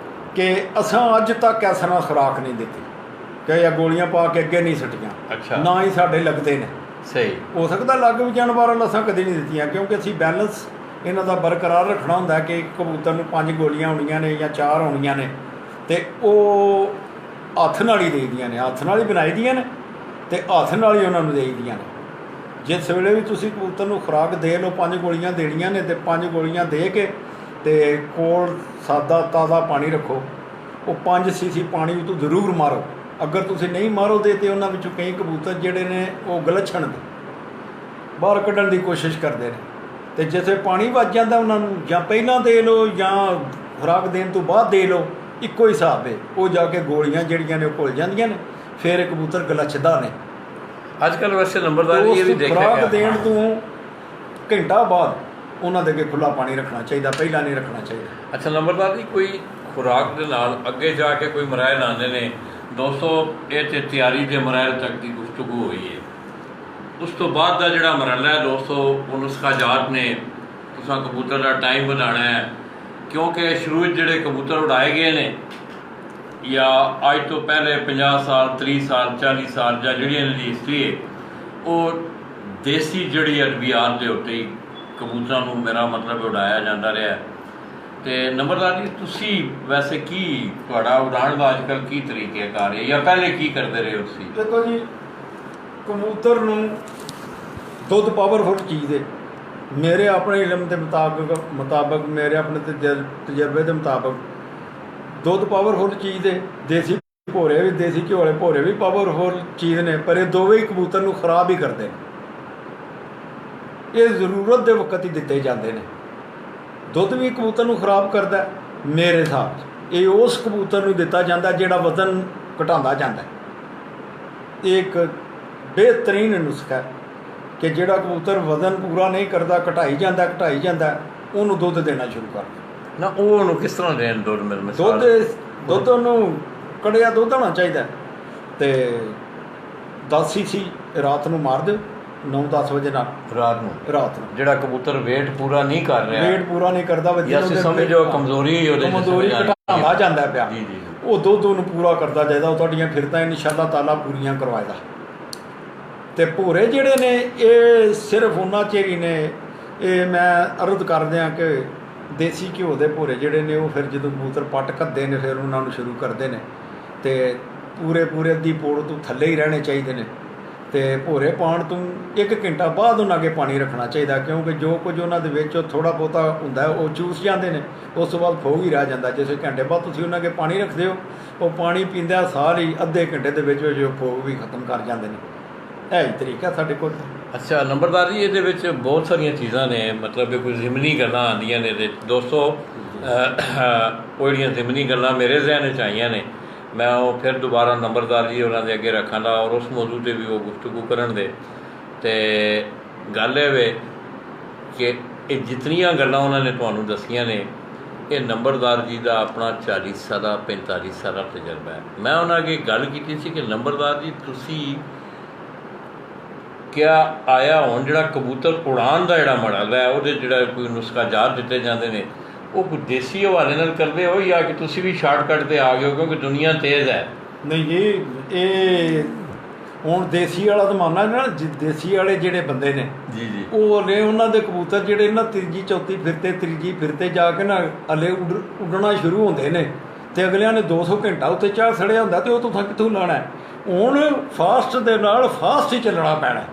ਕਿ ਅਸਾਂ ਅੱਜ ਤੱਕ ਇਸ ਨਾਲ ਖੁਰਾਕ ਨਹੀਂ ਦਿੱਤੀ ਕਿ ਇਹ ਗੋਲੀਆਂ ਪਾ ਕੇ ਅੱਗੇ ਨਹੀਂ ਸੱਟੀਆਂ। ਅੱਛਾ, ਨਾ ਹੀ ਸਾਡੇ ਲੱਗਦੇ ਨੇ। ਸਹੀ ਹੋ ਸਕਦਾ ਲੱਗ ਵੀ ਜਾਣ, ਬਾਰ ਅਸਾਂ ਕਦੇ ਨਹੀਂ ਦਿੱਤੀਆਂ, ਕਿਉਂਕਿ ਅਸੀਂ ਬੈਲੈਂਸ ਇਹਨਾਂ ਦਾ ਬਰਕਰਾਰ ਰੱਖਣਾ ਹੁੰਦਾ ਕਿ ਇੱਕ ਕਬੂਤਰ ਨੂੰ 5 ਗੋਲੀਆਂ ਹੋਣੀਆਂ ਨੇ ਜਾਂ 4 ਹੋਣੀਆਂ ਨੇ, ਅਤੇ ਉਹ ਹੱਥ ਨਾਲ ਹੀ ਦੇਈਦੀਆਂ ਨੇ, ਹੱਥ ਨਾਲ ਹੀ ਬਣਾਈ ਦੀਆਂ ਨੇ, ਅਤੇ ਹੱਥ ਨਾਲ ਹੀ ਉਹਨਾਂ ਨੂੰ ਦੇਈਦੀਆਂ ਨੇ। ਜਿਸ ਵੇਲੇ ਵੀ ਤੁਸੀਂ ਕਬੂਤਰ ਨੂੰ ਖੁਰਾਕ ਦੇ ਲਓ, 5 ਗੋਲੀਆਂ ਦੇਣੀਆਂ ਨੇ, ਅਤੇ 5 ਗੋਲੀਆਂ ਦੇ ਕੇ ਅਤੇ ਕੋਲ ਸਾਦਾ ਤਾਜ਼ਾ ਪਾਣੀ ਰੱਖੋ। ਉਹ 5 ਸੀਸੀ ਪਾਣੀ ਉਹ ਤੋਂ ਜ਼ਰੂਰ ਮਾਰੋ। ਅਗਰ ਤੁਸੀਂ ਨਹੀਂ ਮਾਰੋਗੇ ਤਾਂ ਉਹਨਾਂ ਵਿੱਚੋਂ ਕਈ ਕਬੂਤਰ ਜਿਹੜੇ ਨੇ ਉਹ ਗਲਛਣ ਦੇ ਬਾਹਰ ਕੱਢਣ ਦੀ ਕੋਸ਼ਿਸ਼ ਕਰਦੇ ਨੇ, ਅਤੇ ਜਿੱਥੇ ਪਾਣੀ ਵੱਜ ਜਾਂਦਾ ਉਹਨਾਂ ਨੂੰ ਜਾਂ ਪਹਿਲਾਂ ਦੇ ਲਓ ਜਾਂ ਖੁਰਾਕ ਦੇਣ ਤੋਂ ਬਾਅਦ ਦੇ ਲਓ, ਇੱਕੋ ਹੀ ਹਿਸਾਬ ਹੈ। ਉਹ ਜਾ ਕੇ ਗੋਲੀਆਂ ਜਿਹੜੀਆਂ ਨੇ ਉਹ ਘੁਲ ਜਾਂਦੀਆਂ ਨੇ, ਫਿਰ ਇਹ ਕਬੂਤਰ ਗਲਛਦਾ ਨੇ। ਅੱਜ ਕੱਲ੍ਹ ਵੈਸੇ ਨੰਬਰਦਾਰ ਇਹ ਵੀ ਦੇਖਿਆ ਖੁਰਾਕ ਦੇਣ ਤੋਂ ਘੰਟਾ ਬਾਅਦ ਉਹਨਾਂ ਦੇ ਅੱਗੇ ਖੁੱਲ੍ਹਾ ਪਾਣੀ ਰੱਖਣਾ ਚਾਹੀਦਾ, ਪਹਿਲਾਂ ਨਹੀਂ ਰੱਖਣਾ ਚਾਹੀਦਾ। ਅੱਛਾ ਨੰਬਰਦਾਰ ਜੀ, ਕੋਈ ਖੁਰਾਕ ਦੇ ਨਾਲ ਅੱਗੇ ਜਾ ਕੇ ਕੋਈ ਮਰਾਇਲ ਆਉਂਦੇ ਨੇ ਦੋਸਤੋ, ਇਹ ਤੇ ਤਿਆਰੀ ਦੇ ਮਰਾਇਲ ਤੱਕ ਦੀ ਗੁਫ਼ਤਗੂ ਹੋਈ ਹੈ। ਉਸ ਤੋਂ ਬਾਅਦ ਦਾ ਜਿਹੜਾ ਮਰਹਲਾ ਹੈ ਦੋਸਤੋ, ਉਹ ਨੁਸਖਾਜਾਤ ਨੇ। ਤੁਸੀਂ ਕਬੂਤਰ ਦਾ ਟਾਈਮ ਬਣਾਉਣਾ ਹੈ, ਕਿਉਂਕਿ ਸ਼ੁਰੂ ਵਿੱਚ ਜਿਹੜੇ ਕਬੂਤਰ ਉਡਾਏ ਗਏ ਨੇ ਜਾਂ ਅੱਜ ਤੋਂ ਪਹਿਲੇ 50 ਸਾਲ 30 ਸਾਲ 40 ਸਾਲ ਜਾਂ ਜਿਹੜੀ ਇਹਨਾਂ ਦੀ ਹਿਸਟਰੀ ਹੈ, ਉਹ ਦੇਸੀ ਜਿਹੜੀ ਅਦਵਿਆਤ ਦੇ ਉੱਤੇ ਹੀ ਕਬੂਤਰਾਂ ਨੂੰ ਮੇਰਾ ਮਤਲਬ ਉਡਾਇਆ ਜਾਂਦਾ ਰਿਹਾ। ਤੇ ਨੰਬਰਦਾਰ ਜੀ ਤੁਸੀਂ ਵੈਸੇ ਕੀ ਤੁਹਾਡਾ ਉਡਾਣ ਦਾ ਅੱਜ ਕੱਲ੍ਹ ਕੀ ਤਰੀਕੇਕਾਰ ਹੈ ਜਾਂ ਪਹਿਲੇ ਕੀ ਕਰਦੇ ਰਹੇ ਹੋ ਤੁਸੀਂ? ਦੇਖੋ ਜੀ, ਕਬੂਤਰ ਨੂੰ ਦੁੱਧ ਪਾਵਰਫੁਲ ਚੀਜ਼ ਹੈ। ਮੇਰੇ ਆਪਣੇ ਇਲਮ ਦੇ ਮੁਤਾਬਕ ਮੇਰੇ ਆਪਣੇ ਤਜਰਬੇ ਦੇ ਮੁਤਾਬਕ ਦੁੱਧ ਪਾਵਰਫੁਲ ਚੀਜ਼ ਹੈ। ਦੇਸੀ ਭੋਰੇ ਵੀ, ਦੇਸੀ ਘਿਓ ਵਾਲੇ ਭੋਰੇ ਵੀ ਪਾਵਰਫੁਲ ਚੀਜ਼ ਨੇ, ਪਰ ਇਹ ਦੋਵੇਂ ਹੀ ਕਬੂਤਰ ਨੂੰ ਖਰਾਬ ਹੀ ਕਰਦੇ ਨੇ। ਇਹ ਜ਼ਰੂਰਤ ਦੇ ਵਕਤ ਹੀ ਦਿੱਤੇ ਜਾਂਦੇ ਨੇ। ਦੁੱਧ ਵੀ ਕਬੂਤਰ ਨੂੰ ਖਰਾਬ ਕਰਦਾ ਮੇਰੇ ਹਿਸਾਬ 'ਚ। ਇਹ ਉਸ ਕਬੂਤਰ ਨੂੰ ਦਿੱਤਾ ਜਾਂਦਾ ਜਿਹੜਾ ਵਜ਼ਨ ਘਟਾਉਂਦਾ ਜਾਂਦਾ। ਇਹ ਇੱਕ ਬਿਹਤਰੀਨ ਨੁਸਖਾ ਹੈ ਕਿ ਜਿਹੜਾ ਕਬੂਤਰ ਵਜ਼ਨ ਪੂਰਾ ਨਹੀਂ ਕਰਦਾ, ਘਟਾਈ ਜਾਂਦਾ, ਉਹਨੂੰ ਦੁੱਧ ਦੇਣਾ ਸ਼ੁਰੂ ਕਰ ਦਿਓ। ਨਾ ਉਹ ਉਹਨੂੰ ਕਿਸ ਤਰ੍ਹਾਂ ਦੇਣ ਦੁੱਧ? ਮੇਰੇ ਦੁੱਧ ਉਹਨੂੰ ਕੜਿਆ ਦੁੱਧ ਹੋਣਾ ਚਾਹੀਦਾ ਅਤੇ 10 ਸੀਸੀ ਰਾਤ ਨੂੰ ਮਾਰ ਦਿਓ 9-10 ਵਜੇ ਨਾਲ। ਰਾਤ ਨੂੰ ਜਿਹੜਾ ਕਬੂਤਰ ਵੇਟ ਪੂਰਾ ਨਹੀਂ ਕਰ ਰਿਹਾ, ਵੇਟ ਪੂਰਾ ਨਹੀਂ ਕਰਦਾ, ਸਮਝੋ ਕਮਜ਼ੋਰੀ ਘਟਾਉਂਦਾ ਜਾਂਦਾ ਪਿਆ, ਜੀ, ਉਹ ਦੁੱਧ ਉਹਨੂੰ ਪੂਰਾ ਕਰਦਾ ਚਾਹੀਦਾ। ਉਹ ਤੁਹਾਡੀਆਂ ਫਿਰਤਾਂ ਇਨਸ਼ਾਅੱਲਾ ਤਾਲਾ ਪੂਰੀਆਂ ਕਰਵਾਏਗਾ। ਅਤੇ ਭੋਰੇ ਜਿਹੜੇ ਨੇ ਇਹ ਸਿਰਫ ਉਹਨਾਂ ਚਿਰ ਹੀ ਨੇ। ਇਹ ਮੈਂ ਅਰਜ਼ ਕਰਦਿਆਂ ਕਿ ਦੇਸੀ ਘਿਓ ਦੇ ਭੋਰੇ ਜਿਹੜੇ ਨੇ ਉਹ ਫਿਰ ਜਦੋਂ ਕਬੂਤਰ ਪੱਟ ਘੱਦੇ ਨੇ ਫਿਰ ਉਹਨਾਂ ਨੂੰ ਸ਼ੁਰੂ ਕਰਦੇ ਨੇ ਅਤੇ ਪੂਰੇ ਅੱਧੀ ਪੌੜ ਤੋਂ ਥੱਲੇ ਹੀ ਰਹਿਣੇ ਚਾਹੀਦੇ ਨੇ। ਅਤੇ ਭੋਰੇ ਪਾਉਣ ਤੋਂ 1 ਘੰਟਾ ਬਾਅਦ ਉਹਨਾਂ ਅੱਗੇ ਪਾਣੀ ਰੱਖਣਾ ਚਾਹੀਦਾ, ਕਿਉਂਕਿ ਜੋ ਕੁਝ ਉਹਨਾਂ ਦੇ ਵਿੱਚ ਥੋੜ੍ਹਾ ਬਹੁਤਾ ਹੁੰਦਾ ਉਹ ਚੂਸ ਜਾਂਦੇ ਨੇ। ਉਸ ਤੋਂ ਬਾਅਦ ਫੋਗ ਹੀ ਰਹਿ ਜਾਂਦਾ। ਜਿਸ ਘੰਟੇ ਬਾਅਦ ਤੁਸੀਂ ਉਹਨਾਂ ਅੱਗੇ ਪਾਣੀ ਰੱਖਦੇ ਹੋ, ਉਹ ਪਾਣੀ ਪੀਂਦਿਆਂ ਸਾਰ ਹੀ ਅੱਧੇ ਘੰਟੇ ਦੇ ਵਿੱਚ ਉਹ ਫੋਗ ਵੀ ਖਤਮ ਕਰ ਜਾਂਦੇ ਨੇ। ਇਹ ਹੀ ਤਰੀਕਾ ਸਾਡੇ ਕੋਲ। ਅੱਛਾ ਨੰਬਰਦਾਰ ਜੀ, ਇਹਦੇ ਵਿੱਚ ਬਹੁਤ ਸਾਰੀਆਂ ਚੀਜ਼ਾਂ ਨੇ, ਮਤਲਬ ਕੋਈ ਜ਼ਿਮਨੀ ਗੱਲਾਂ ਆਉਂਦੀਆਂ ਨੇ ਇਹਦੇ ਦੋਸਤੋ। ਉਹ ਜਿਹੜੀਆਂ ਜ਼ਿਮਨੀ ਗੱਲਾਂ ਮੇਰੇ ਜ਼ਿਹਨ 'ਚ ਆਈਆਂ ਨੇ, ਮੈਂ ਉਹ ਫਿਰ ਦੁਬਾਰਾ ਨੰਬਰਦਾਰ ਜੀ ਉਹਨਾਂ ਦੇ ਅੱਗੇ ਰੱਖਾਂਗਾ ਔਰ ਉਸ ਮੌਜੂ 'ਤੇ ਵੀ ਉਹ ਗੁਫ਼ਤਗੂ ਕਰਨ ਦੇ। ਅਤੇ ਗੱਲ ਇਹ ਵੇ ਕਿ ਇਹ ਜਿਤਨੀਆਂ ਗੱਲਾਂ ਉਹਨਾਂ ਨੇ ਤੁਹਾਨੂੰ ਦੱਸੀਆਂ ਨੇ, ਇਹ ਨੰਬਰਦਾਰ ਜੀ ਦਾ ਆਪਣਾ 40 ਸਾਲਾ 45 ਸਾਲਾ ਤਜਰਬਾ ਹੈ। ਮੈਂ ਉਹਨਾਂ ਅੱਗੇ ਗੱਲ ਕੀਤੀ ਸੀ ਕਿ ਨੰਬਰਦਾਰ ਜੀ ਤੁਸੀਂ ਕਿਆ ਆਇਆ ਹੁਣ ਜਿਹੜਾ ਕਬੂਤਰ ਉਡਾਣ ਦਾ ਜਿਹੜਾ ਮੋਡਲ ਹੈ ਉਹਦੇ ਜਿਹੜਾ ਕੋਈ ਨੁਸਖਾ ਜਾਤ ਦਿੱਤੇ ਜਾਂਦੇ ਨੇ, ਉਹ ਕੋਈ ਦੇਸੀ ਹਵਾਲੇ ਨਾਲ ਕਰਦੇ ਹੋ ਜਾਂ ਕਿ ਤੁਸੀਂ ਵੀ ਸ਼ਾਰਟਕਟ 'ਤੇ ਆ ਗਏ ਹੋ ਕਿਉਂਕਿ ਦੁਨੀਆ ਤੇਜ਼ ਹੈ? ਨਹੀਂ ਜੀ, ਇਹ ਹੁਣ ਦੇਸੀ ਵਾਲਾ ਜ਼ਮਾਨਾ ਨਾ। ਦੇਸੀ ਵਾਲੇ ਜਿਹੜੇ ਬੰਦੇ ਨੇ ਜੀ, ਉਹ ਨੇ ਉਹਨਾਂ ਦੇ ਕਬੂਤਰ ਜਿਹੜੇ ਨਾ ਤੀਜੀ ਫਿਰਤੇ ਜਾ ਕੇ ਨਾ ਹਲੇ ਉੱਡਣਾ ਸ਼ੁਰੂ ਹੁੰਦੇ ਨੇ ਅਤੇ ਅਗਲਿਆਂ ਨੇ 200 ਘੰਟਾ ਉੱਤੇ ਚਾਹ ਸੜਿਆ ਹੁੰਦਾ ਅਤੇ ਉਹ ਤੋਂ ਕਿੱਥੋਂ ਲਾਉਣਾ। ਹੁਣ ਫਾਸਟ ਦੇ ਨਾਲ ਫਾਸਟ ਹੀ ਚੱਲਣਾ ਪੈਣਾ।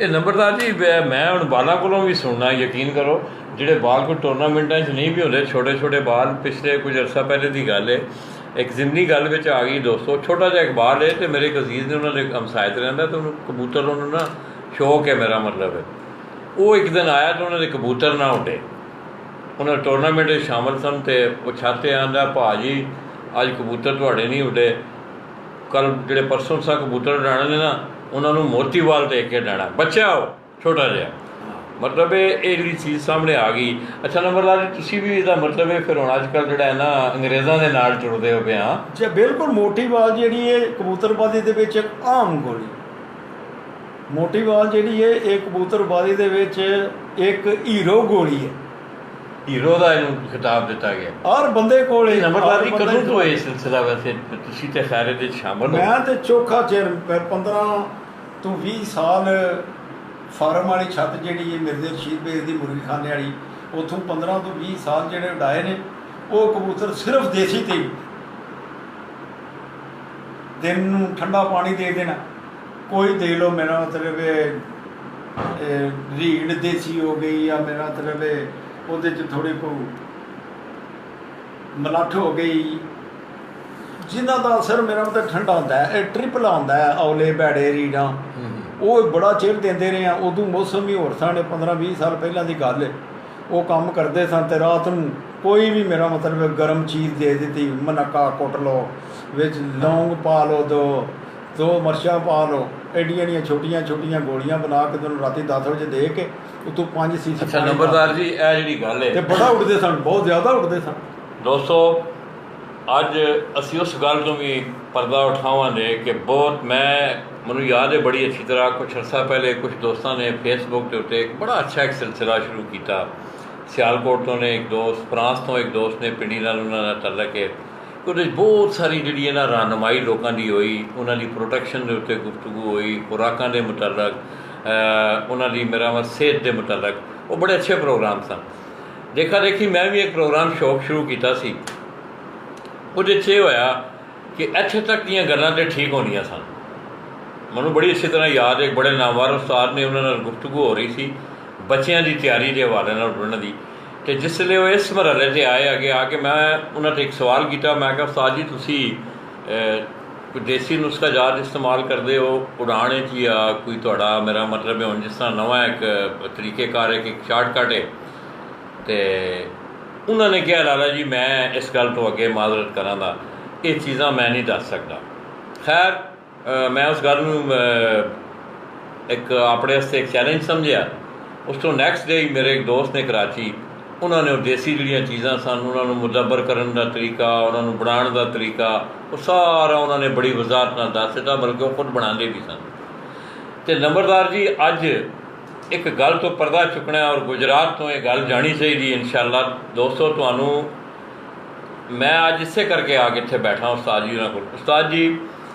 ਇਹ ਨੰਬਰਦਾਰ ਜੀ ਮੈਂ ਹੁਣ ਬਾਲਾਂ ਕੋਲੋਂ ਵੀ ਸੁਣਨਾ, ਯਕੀਨ ਕਰੋ, ਜਿਹੜੇ ਬਾਲ ਕੋਈ ਟੂਰਨਾਮੈਂਟਾਂ 'ਚ ਨਹੀਂ ਵੀ ਹੁੰਦੇ, ਛੋਟੇ ਬਾਲ। ਪਿਛਲੇ ਕੁਝ ਅਰਸਾ ਪਹਿਲੇ ਦੀ ਗੱਲ ਹੈ, ਇੱਕ ਜ਼ਿਮਨੀ ਗੱਲ ਵਿੱਚ ਆ ਗਈ ਦੋਸਤੋ। ਛੋਟਾ ਜਿਹਾ ਇਕਬਾਲ ਹੈ ਅਤੇ ਮੇਰੇ ਇੱਕ ਅਜ਼ੀਜ਼ ਨੇ ਉਹਨਾਂ ਦੇ ਹਮਸਾਇਤ ਰਹਿੰਦਾ ਅਤੇ ਉਹਨੂੰ ਕਬੂਤਰ ਉਹਨੂੰ ਨਾ ਸ਼ੌਕ ਹੈ, ਮੇਰਾ ਮਤਲਬ ਹੈ। ਉਹ ਇੱਕ ਦਿਨ ਆਇਆ ਅਤੇ ਉਹਨਾਂ ਦੇ ਕਬੂਤਰ ਨਾ ਉੱਡੇ। ਉਹਨਾਂ ਟੂਰਨਾਮੈਂਟ ਵਿੱਚ ਸ਼ਾਮਲ ਸਨ ਅਤੇ ਉਹ ਛਾਤੇ ਆਉਂਦਾ, ਭਾਅ ਜੀ ਅੱਜ ਕਬੂਤਰ ਤੁਹਾਡੇ ਨਹੀਂ ਉੱਡੇ, ਕੱਲ੍ਹ ਜਿਹੜੇ ਪਰਸੋਂ ਸਾ ਕਬੂਤਰ ਉਡਾਉਣੇ ਨੇ ਨਾ ਉਹਨਾਂ ਨੂੰ ਮੋਤੀਵਾਲ ਦੇ ਕੇ ਡਾਣਾ, ਬੱਚਾ ਉਹ ਛੋਟਾ ਜਿਹਾ। ਮਤਲਬ ਇਹ ਜਿਹੜੀ ਚੀਜ਼ ਸਾਹਮਣੇ ਆ ਗਈ। ਅੱਛਾ ਨੰਬਰਦਾਰ ਜੀ, ਤੁਸੀਂ ਵੀ ਇਹਦਾ ਮਤਲਬ ਹੈ ਫਿਰ ਹੁਣ ਅੱਜ ਕੱਲ੍ਹ ਜਿਹੜਾ ਹੈ ਨਾ ਅੰਗਰੇਜ਼ਾਂ ਦੇ ਨਾਲ ਟੁਰਦੇ ਹੋ ਪਏ? ਹਾਂ ਜੀ ਬਿਲਕੁਲ। ਮੋਟੀਵਾਲ ਜਿਹੜੀ ਹੈ ਕਬੂਤਰਬਾਜ਼ੀ ਦੇ ਵਿੱਚ ਇੱਕ ਆਮ ਗੋਲੀ। ਮੋਟੀਵਾਲ ਜਿਹੜੀ ਹੈ ਇਹ ਕਬੂਤਰਬਾਜ਼ੀ ਦੇ ਵਿੱਚ ਇੱਕ ਹੀਰੋ ਗੋਲੀ ਹੈ। ਹੀਰੋ ਦਾ ਇਹਨੂੰ ਖਿਤਾਬ ਦਿੱਤਾ ਗਿਆ ਹਰ ਬੰਦੇ ਕੋਲ। ਨੰਬਰਦਾਰ ਜੀ ਕਦੋਂ ਤੋਂ ਇਹ ਸਿਲਸਿਲਾ? ਵੈਸੇ ਤੁਸੀਂ ਤੇ ਖੈਰ ਇਹਦੇ 'ਚ ਸ਼ਾਮਲ ਹੋ। ਮੈਂ ਤੇ ਚੋਖਾ ਚਿਰ 15 ਤੋਂ 20 ਸਾਲ ਫਾਰਮ ਵਾਲੀ ਛੱਤ ਜਿਹੜੀ ਹੈ ਮਿਰਜ਼ੇ ਰਸ਼ੀਦ ਬੇਗ ਦੀ ਮੁਰਗੀਖਾਨੇ ਵਾਲੀ, ਉੱਥੋਂ 15 ਤੋਂ 20 ਸਾਲ ਜਿਹੜੇ ਉਡਾਏ ਨੇ ਉਹ ਕਬੂਤਰ ਸਿਰਫ ਦੇਸੀ ਤੇ। ਦਿਨ ਨੂੰ ਠੰਡਾ ਪਾਣੀ ਦੇ ਦੇਣਾ, ਕੋਈ ਦੇ ਲਓ, ਮੇਰਾ ਮਤਲਬ ਰੀੜ ਦੇਸੀ ਹੋ ਗਈ ਜਾਂ ਮੇਰਾ ਮਤਲਬ ਉਹਦੇ 'ਚ ਥੋੜ੍ਹੀ ਕੋਈ ਮਲਾਠ ਹੋ ਗਈ, ਜਿਨ੍ਹਾਂ ਦਾ ਅਸਰ ਮੇਰਾ ਮਤਲਬ ਠੰਡਾ ਹੁੰਦਾ ਹੈ। ਇਹ ਟ੍ਰਿਪਲ ਆਉਂਦਾ ਹੈ, ਔਲੇ ਭੈੜੇ ਰੀੜਾਂ, ਉਹ ਬੜਾ ਚਿਰ ਦਿੰਦੇ ਰਹੇ ਆ। ਉਦੋਂ ਮੌਸਮ ਵੀ ਹੋਰ ਸਨ, 15-20 ਸਾਲ ਪਹਿਲਾਂ ਦੀ ਗੱਲ ਹੈ। ਉਹ ਕੰਮ ਕਰਦੇ ਸਨ ਅਤੇ ਰਾਤ ਨੂੰ ਕੋਈ ਵੀ ਮੇਰਾ ਮਤਲਬ ਗਰਮ ਚੀਜ਼ ਦੇ ਦਿੱਤੀ, ਮਨੱਕਾ ਕੁੱਟ ਲਓ, ਵਿੱਚ ਲੌਂਗ ਪਾ ਲਓ, ਦੋ ਮਿਰਚਾਂ ਪਾ ਲਓ, ਐਡੀਆਂ ਛੋਟੀਆਂ ਗੋਲੀਆਂ ਬਣਾ ਕੇ ਤੁਹਾਨੂੰ ਰਾਤੀ 10 ਵਜੇ ਦੇ ਕੇ ਉਤੋਂ 5 ਸੀਸੀ। ਅੱਛਾ ਨੰਬਰਦਾਰ ਜੀ, ਇਹ ਜਿਹੜੀ ਗੱਲ ਹੈ ਅਤੇ ਬੜਾ ਉੱਡਦੇ ਸਨ, ਬਹੁਤ ਜ਼ਿਆਦਾ ਉੱਡਦੇ ਸਨ ਦੋਸਤੋ। ਅੱਜ ਅਸੀਂ ਉਸ ਗੱਲ ਤੋਂ ਵੀ ਪਰਦਾ ਉਠਾਵਾਂਗੇ ਕਿ ਮੈਨੂੰ ਯਾਦ ਹੈ ਬੜੀ ਅੱਛੀ ਤਰ੍ਹਾਂ, ਕੁਛ ਅਰਸਾ ਪਹਿਲੇ ਕੁਛ ਦੋਸਤਾਂ ਨੇ ਫੇਸਬੁੱਕ ਦੇ ਉੱਤੇ ਇੱਕ ਬੜਾ ਅੱਛਾ ਇੱਕ ਸਿਲਸਿਲਾ ਸ਼ੁਰੂ ਕੀਤਾ। ਸਿਆਲਕੋਟ ਤੋਂ ਨੇ ਇੱਕ ਦੋਸਤ, ਫਰਾਂਸ ਤੋਂ ਇੱਕ ਦੋਸਤ ਨੇ, ਪਿੰਡੀ ਨਾਲ ਉਹਨਾਂ ਦਾ ਤਾਲੁਕ ਹੈ। ਉਹਦੇ ਵਿੱਚ ਬਹੁਤ ਸਾਰੀ ਜਿਹੜੀ ਹੈ ਨਾ ਰਹਿਨੁਮਾਈ ਲੋਕਾਂ ਦੀ ਹੋਈ, ਉਹਨਾਂ ਦੀ ਪ੍ਰੋਟੈਕਸ਼ਨ ਦੇ ਉੱਤੇ ਗੁਫ਼ਤਗੂ ਹੋਈ, ਖੁਰਾਕਾਂ ਦੇ ਮੁਤਲਕ, ਉਹਨਾਂ ਦੀ ਮੇਰਾ ਸਿਹਤ ਦੇ ਮੁਤਲਕ। ਉਹ ਬੜੇ ਅੱਛੇ ਪ੍ਰੋਗਰਾਮ ਸਨ। देखा देखी मैं भी एक प्रोग्राम शौक शुरू किया सी। ਉਹਦੇ 'ਚ ਇਹ ਹੋਇਆ ਕਿ ਇੱਥੇ ਤੱਕ ਦੀਆਂ ਗੱਲਾਂ ਤਾਂ ਠੀਕ ਹੋਣੀਆਂ ਸਨ। ਮੈਨੂੰ ਬੜੀ ਅੱਛੀ ਤਰ੍ਹਾਂ ਯਾਦ ਹੈ, ਬੜੇ ਨਾਮਵਰ ਉਸਤਾਦ ਨੇ, ਉਹਨਾਂ ਨਾਲ ਗੁਫ਼ਤਗੂ ਹੋ ਰਹੀ ਸੀ ਬੱਚਿਆਂ ਦੀ ਤਿਆਰੀ ਦੇ ਹਵਾਲੇ ਨਾਲ ਉਹਨਾਂ ਦੀ। ਅਤੇ ਜਿਸ ਵੇਲੇ ਉਹ ਇਸ ਮਰਹਲੇ 'ਤੇ ਆਏ ਅੱਗੇ ਆ ਕੇ ਮੈਂ ਉਹਨਾਂ 'ਤੇ ਇੱਕ ਸਵਾਲ ਕੀਤਾ। ਮੈਂ ਕਿਹਾ ਉਸਤਾਦ ਜੀ ਤੁਸੀਂ ਕੋਈ ਦੇਸੀ ਨੁਸਖਾ ਯਾਦ ਇਸਤੇਮਾਲ ਕਰਦੇ ਹੋ ਉਡਾਣ 'ਚ, ਜਾਂ ਕੋਈ ਤੁਹਾਡਾ, ਮੇਰਾ ਮਤਲਬ ਹੈ ਹੁਣ ਜਿਸ ਤਰ੍ਹਾਂ ਨਵਾਂ ਇੱਕ ਤਰੀਕੇਕਾਰ ਹੈ ਕਿ ਇੱਕ ਸ਼ਾਰਟਕਟ ਹੈ। ਅਤੇ ਉਹਨਾਂ ਨੇ ਕਿਹਾ ਲਾਲਾ ਜੀ ਮੈਂ ਇਸ ਗੱਲ ਤੋਂ ਅੱਗੇ ਮਾਜ਼ਰਤ ਕਰਾਂਗਾ, ਇਹ ਚੀਜ਼ਾਂ ਮੈਂ ਨਹੀਂ ਦੱਸ ਸਕਦਾ। ਖੈਰ ਮੈਂ ਉਸ ਗੱਲ ਨੂੰ ਇੱਕ ਆਪਣੇ ਵਾਸਤੇ ਇੱਕ ਚੈਲੰਜ ਸਮਝਿਆ। ਉਸ ਤੋਂ ਨੈਕਸਟ ਡੇ ਮੇਰੇ ਇੱਕ ਦੋਸਤ ਨੇ ਕਰਾਚੀ, ਉਹਨਾਂ ਨੇ ਉਹ ਦੇਸੀ ਜਿਹੜੀਆਂ ਚੀਜ਼ਾਂ ਸਨ ਉਹਨਾਂ ਨੂੰ ਮੁਦੱਬਰ ਕਰਨ ਦਾ ਤਰੀਕਾ, ਉਹਨਾਂ ਨੂੰ ਬਣਾਉਣ ਦਾ ਤਰੀਕਾ, ਉਹ ਸਾਰਾ ਉਹਨਾਂ ਨੇ ਬੜੀ ਵਜ਼ਾਹਤ ਨਾਲ ਦੱਸ ਦਿੱਤਾ, ਬਲਕਿ ਉਹ ਖੁਦ ਬਣਾਉਂਦੇ ਵੀ ਸਨ। ਅਤੇ ਨੰਬਰਦਾਰ ਜੀ ਅੱਜ ਇੱਕ ਗੱਲ ਤੋਂ ਪਰਦਾ ਚੁੱਕਣਾ ਔਰ ਗੁਜਰਾਤ ਤੋਂ ਇਹ ਗੱਲ ਜਾਣੀ ਚਾਹੀਦੀ ਇਨਸ਼ਾ ਅੱਲਾ। ਦੋਸਤੋ ਤੁਹਾਨੂੰ ਮੈਂ ਅੱਜ ਇਸੇ ਕਰਕੇ ਆ ਕੇ ਇੱਥੇ ਬੈਠਾ ਉਸਤਾਦ ਜੀ ਉਹਨਾਂ ਕੋਲ। ਉਸਤਾਦ ਜੀ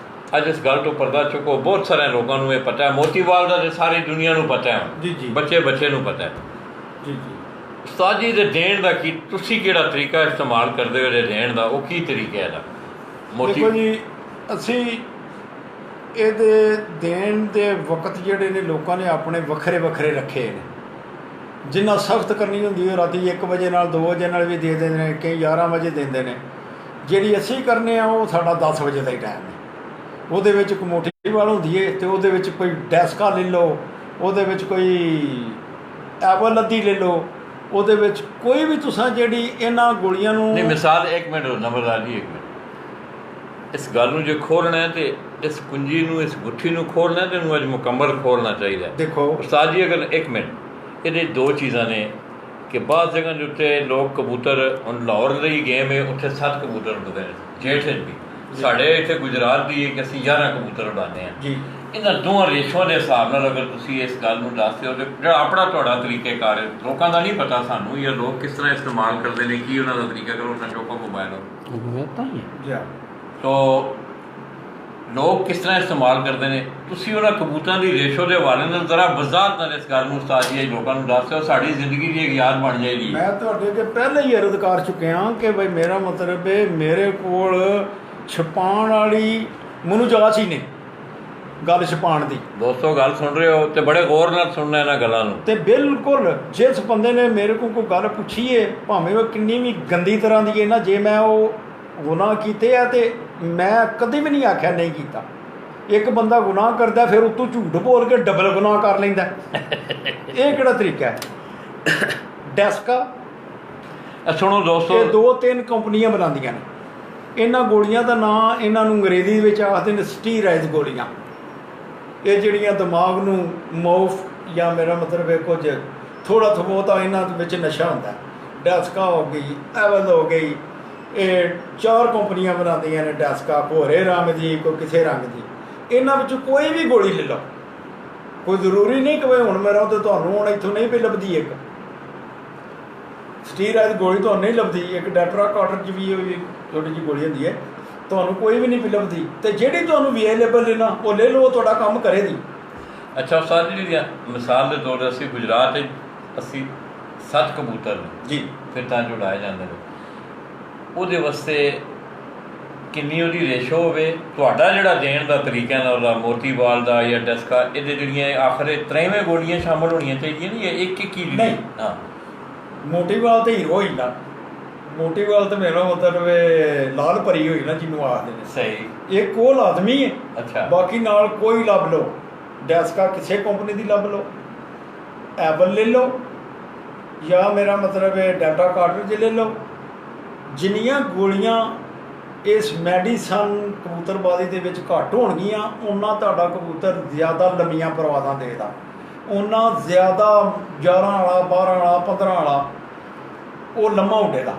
ਅੱਜ ਇਸ ਗੱਲ ਤੋਂ ਪਰਦਾ ਚੁੱਕੋ, ਬਹੁਤ ਸਾਰੇ ਲੋਕਾਂ ਨੂੰ ਇਹ ਪਤਾ ਹੈ, ਮੋਤੀਵਾਲ ਦਾ ਤਾਂ ਸਾਰੀ ਦੁਨੀਆ ਨੂੰ ਪਤਾ ਹੈ, ਜੀ ਜੀ, ਬੱਚੇ ਨੂੰ ਪਤਾ ਹੈ। ਜੀ ਜੀ। ਉਸਤਾਦ ਜੀ ਦੇ ਦੇਣ ਦਾ ਕੀ, ਤੁਸੀਂ ਕਿਹੜਾ ਤਰੀਕਾ ਇਸਤੇਮਾਲ ਕਰਦੇ ਹੋ ਇਹਦੇ ਦੇਣ ਦਾ, ਉਹ ਕੀ ਤਰੀਕਾ ਇਹਦਾ? ਦੇਖੋ ਜੀ, ਅਸੀਂ ਇਹਦੇ ਦੇਣ ਦੇ ਵਕਤ ਜਿਹੜੇ ਨੇ ਲੋਕਾਂ ਨੇ ਆਪਣੇ ਵੱਖਰੇ ਵੱਖਰੇ ਰੱਖੇ ਨੇ। ਜਿੰਨਾ ਸਖਤ ਕਰਨੀ ਹੁੰਦੀ ਉਹ ਰਾਤੀ 1 ਵਜੇ ਨਾਲ 2 ਵਜੇ ਨਾਲ ਵੀ ਦੇ ਦਿੰਦੇ ਨੇ, ਕਈ 11 ਵਜੇ ਦਿੰਦੇ ਨੇ। ਜਿਹੜੀ ਅਸੀਂ ਕਰਨੇ ਆ ਉਹ ਸਾਡਾ 10 ਵਜੇ ਦਾ ਹੀ ਟਾਈਮ ਹੈ। ਉਹਦੇ ਵਿੱਚ ਇੱਕ ਮੋਟੀਵਾਲ ਹੁੰਦੀ ਹੈ ਅਤੇ ਉਹਦੇ ਵਿੱਚ ਕੋਈ ਡੈਸਕਾ ਲੈ ਲਓ, ਉਹਦੇ ਵਿੱਚ ਕੋਈ ਐਵਲ ਅੱਧੀ ਲੈ ਲਓ, ਉਹਦੇ ਵਿੱਚ ਕੋਈ ਵੀ ਤੁਸੀਂ ਜਿਹੜੀ ਇਹਨਾਂ ਗੋਲੀਆਂ ਨੂੰ ਨਹੀਂ। ਮਿਸਾਲ 1 ਮਿੰਟ ਨੰਬਰਦਾਰ ਜੀ, 1 ਮਿੰਟ। ਇਸ ਗੱਲ ਨੂੰ ਜੇ ਖੋਲ੍ਹਣਾ ਅਤੇ ਇਸ ਕੁੰਜੀ ਨੂੰ, ਇਸ ਗੁੱਠੀ ਨੂੰ ਖੋਲ੍ਹਣਾ ਅਤੇ ਇਹਨੂੰ ਅੱਜ ਮੁਕੰਮਲ ਖੋਲ੍ਹਣਾ ਚਾਹੀਦਾ। ਦੇਖੋ ਉਸਤਾਦ ਜੀ, ਅਗਰ 1 ਮਿੰਟ, ਇਹਦੇ 2 ਚੀਜ਼ਾਂ ਨੇ ਕਿ ਬਾਅਦ ਜਗ੍ਹਾ ਦੇ ਉੱਤੇ ਲੋਕ ਕਬੂਤਰ, ਹੁਣ ਲਾਹੌਰ ਦੀ ਗੇਮ ਹੈ, ਉੱਥੇ 7 ਕਬੂਤਰ ਉੱਡਦੇ ਨੇ, ਜੇਠ 'ਚ ਵੀ। ਸਾਡੇ ਇੱਥੇ ਗੁਜਰਾਤ ਦੀ ਹੈ ਕਿ ਅਸੀਂ 11 ਕਬੂਤਰ ਉਡਾਉਂਦੇ ਹਾਂ ਜੀ। ਇਹਨਾਂ ਦੋਵਾਂ ਰੇਸ਼ੋਆਂ ਦੇ ਹਿਸਾਬ ਨਾਲ ਅਗਰ ਤੁਸੀਂ ਇਸ ਗੱਲ ਨੂੰ ਦੱਸਦੇ ਹੋ, ਤਾਂ ਜਿਹੜਾ ਆਪਣਾ ਤੁਹਾਡਾ ਤਰੀਕੇਕਾਰ ਹੈ, ਲੋਕਾਂ ਦਾ ਨਹੀਂ ਪਤਾ ਸਾਨੂੰ, ਜਾਂ ਲੋਕ ਕਿਸ ਤਰ੍ਹਾਂ ਇਸਤੇਮਾਲ ਕਰਦੇ ਨੇ, ਕੀ ਉਹਨਾਂ ਦਾ ਤਰੀਕਾ ਕਰੋ ਸੰਜੋਕੋ ਮੋਬਾਈਲ ਹੋ ਤੋ ਲੋਕ ਕਿਸ ਤਰ੍ਹਾਂ ਇਸਤੇਮਾਲ ਕਰਦੇ ਨੇ, ਤੁਸੀਂ ਉਹਨਾਂ ਕਬੂਤਰਾਂ ਦੀ ਰੇਸ਼ੋ ਦੇ ਹਵਾਲੇ ਨਾਲ ਜ਼ਰਾ ਵਜ਼ਾਹਤ ਨਾਲ ਇਸ ਗੱਲ ਨੂੰ ਉਸਤਾਦ ਜੀ ਲੋਕਾਂ ਨੂੰ ਦੱਸ ਦਿਓ, ਸਾਡੀ ਜ਼ਿੰਦਗੀ ਦੀ ਇੱਕ ਯਾਦ ਬਣ ਜਾਏਗੀ। ਮੈਂ ਤੁਹਾਡੇ ਅੱਗੇ ਪਹਿਲਾਂ ਹੀ ਅਰਜ਼ ਕਰ ਚੁੱਕਿਆ ਕਿ ਬਈ ਮੇਰਾ ਮਤਲਬ ਹੈ ਮੇਰੇ ਕੋਲ ਛਪਾਉਣ ਵਾਲੀ ਮੈਨੂੰ ਜਾਚ ਹੀ ਨਹੀਂ ਗੱਲ ਛਪਾਉਣ ਦੀ। ਦੋਸਤੋ ਗੱਲ ਸੁਣ ਰਹੇ ਹੋ ਅਤੇ ਬੜੇ ਗੌਰ ਨਾਲ ਸੁਣਨਾ ਇਹਨਾਂ ਗੱਲਾਂ ਨੂੰ। ਅਤੇ ਬਿਲਕੁਲ ਜਿਸ ਬੰਦੇ ਨੇ ਮੇਰੇ ਕੋਲ ਕੋਈ ਗੱਲ ਪੁੱਛੀ ਹੈ, ਭਾਵੇਂ ਉਹ ਕਿੰਨੀ ਵੀ ਗੰਦੀ ਤਰ੍ਹਾਂ ਦੀ ਹੈ ਨਾ, ਜੇ ਮੈਂ ਉਹ ਗੁਨਾਹ ਕੀਤੇ ਆ ਅਤੇ ਮੈਂ ਕਦੇ ਵੀ ਨਹੀਂ ਆਖਿਆ ਨਹੀਂ ਕੀਤਾ। ਇੱਕ ਬੰਦਾ ਗੁਨਾਹ ਕਰਦਾ ਫਿਰ ਉੱਤੋਂ ਝੂਠ ਬੋਲ ਕੇ ਡਬਲ ਗੁਨਾਹ ਕਰ ਲੈਂਦਾ, ਇਹ ਕਿਹੜਾ ਤਰੀਕਾ ਹੈ? ਡੈਸਕਾ ਸੁਣੋ ਦੋਸਤੋ, ਇਹ 2-3 ਕੰਪਨੀਆਂ ਬਣਾਉਂਦੀਆਂ ਨੇ। ਇਹਨਾਂ ਗੋਲੀਆਂ ਦਾ ਨਾਂ ਇਹਨਾਂ ਨੂੰ ਅੰਗਰੇਜ਼ੀ ਵਿੱਚ ਆਖਦੇ ਨੇ ਸਟੀਰਾਇਡ ਗੋਲੀਆਂ। ਇਹ ਜਿਹੜੀਆਂ ਦਿਮਾਗ ਨੂੰ ਮੌਫ, ਜਾਂ ਮੇਰਾ ਮਤਲਬ ਹੈ ਕੁਝ ਥੋੜ੍ਹਾ ਬਹੁਤਾ ਇਹਨਾਂ ਦੇ ਵਿੱਚ ਨਸ਼ਾ ਹੁੰਦਾ। ਡੈਸਕਾ ਹੋ ਗਈ, ਐਵਲ ਹੋ ਗਈ, ਇਹ 4 ਕੰਪਨੀਆਂ ਬਣਾਉਂਦੀਆਂ ਨੇ ਡੈਸਕਾ, ਭੋਰੇ ਰੰਗ ਦੀ, ਕੋਈ ਕਿਸੇ ਰੰਗ ਦੀ। ਇਹਨਾਂ ਵਿੱਚੋਂ ਕੋਈ ਵੀ ਗੋਲੀ ਲੈ ਲਓ, ਕੋਈ ਜ਼ਰੂਰੀ ਨਹੀਂ ਕਿ ਹੁਣ ਮੇਰਾ ਤਾਂ ਤੁਹਾਨੂੰ ਹੁਣ ਇੱਥੋਂ ਨਹੀਂ ਪਈ ਲੱਭਦੀ। ਇੱਕ ਸਟੀਰਾਇਡ ਗੋਲੀ ਤੁਹਾਨੂੰ ਨਹੀਂ ਲੱਭਦੀ, ਇੱਕ ਡੈਟਰਾ ਕਾਟਰ 'ਚ ਵੀ ਛੋਟੀ ਜਿਹੀ ਗੋਲੀ ਹੁੰਦੀ ਹੈ, ਤੁਹਾਨੂੰ ਕੋਈ ਵੀ ਨਹੀਂ ਲੱਭਦੀ। ਅਤੇ ਜਿਹੜੀ ਤੁਹਾਨੂੰ ਅਵੇਲੇਬਲ ਲੈਣਾ ਉਹ ਲੈ ਲਓ, ਤੁਹਾਡਾ ਕੰਮ ਕਰੇਗੀ। ਅੱਛਾ ਉਸਤਾਦ ਜੀ, ਮਿਸਾਲ ਦੇ ਤੌਰ 'ਤੇ ਅਸੀਂ ਗੁਜਰਾਤ 'ਚ ਅਸੀਂ 7 ਕਬੂਤਰ ਨੇ ਜੀ, ਫਿਰ ਤਾਂ ਜੋ ਉਡਾਏ ਜਾਂਦੇ ਨੇ, ਉਹਦੇ ਵਾਸਤੇ ਕਿੰਨੀ ਉਹਦੀ ਰੇਸ਼ੋ ਹੋਵੇ, ਤੁਹਾਡਾ ਜਿਹੜਾ ਦੇਣ ਦਾ ਤਰੀਕਾ ਨਾਲ ਉਹਦਾ ਮੋਤੀਵਾਲ ਦਾ ਜਾਂ ਡਸਕਾ, ਇਹਦੇ ਜਿਹੜੀਆਂ ਆਖਰੇ 53 ਗੋਲੀਆਂ ਸ਼ਾਮਲ ਹੋਣੀਆਂ ਚਾਹੀਦੀਆਂ ਨਹੀਂ, ਇੱਕ ਹੀ ਨਹੀਂ? ਹਾਂ, ਮੋਟੀਵਾਲ ਤਾਂ ਹੀਰੋ ਹੀ ਨਾ, ਮੋਟੀਵਾਲ ਤਾਂ ਮੇਰਾ ਮਤਲਬ ਲਾਲ ਭਰੀ ਹੋਈ ਨਾ ਜਿਹਨੂੰ ਆਖਦੇ ਨੇ। ਸਹੀ, ਇੱਕ ਉਹ ਲਾਜ਼ਮੀ ਹੈ। ਅੱਛਾ, ਬਾਕੀ ਨਾਲ ਕੋਈ ਲੱਭ ਲਓ, ਡੈਸਕਾ ਕਿਸੇ ਕੰਪਨੀ ਦੀ ਲੱਭ ਲਓ, ਐਵਲ ਲੈ ਲਓ, ਜਾਂ ਮੇਰਾ ਮਤਲਬ ਡੈਟਾ ਕਾਰਟ੍ਰਿਜ ਲੈ ਲਓ। ਜਿੰਨੀਆਂ ਗੋਲੀਆਂ ਇਸ ਮੈਡੀਸਨ ਕਬੂਤਰਬਾਜ਼ੀ ਦੇ ਵਿੱਚ ਘੱਟ ਹੋਣਗੀਆਂ, ਉਹਨਾਂ ਤੁਹਾਡਾ ਕਬੂਤਰ ਜ਼ਿਆਦਾ ਲੰਮੀਆਂ ਪਰਵਾਜ਼ਾਂ ਦੇਦਾ, ਉਹਨਾਂ ਜ਼ਿਆਦਾ 11 ਵਾਲਾ, 12 ਵਾਲਾ, 15 ਵਾਲਾ ਉਹ ਲੰਮਾ ਉੱਡੇਗਾ।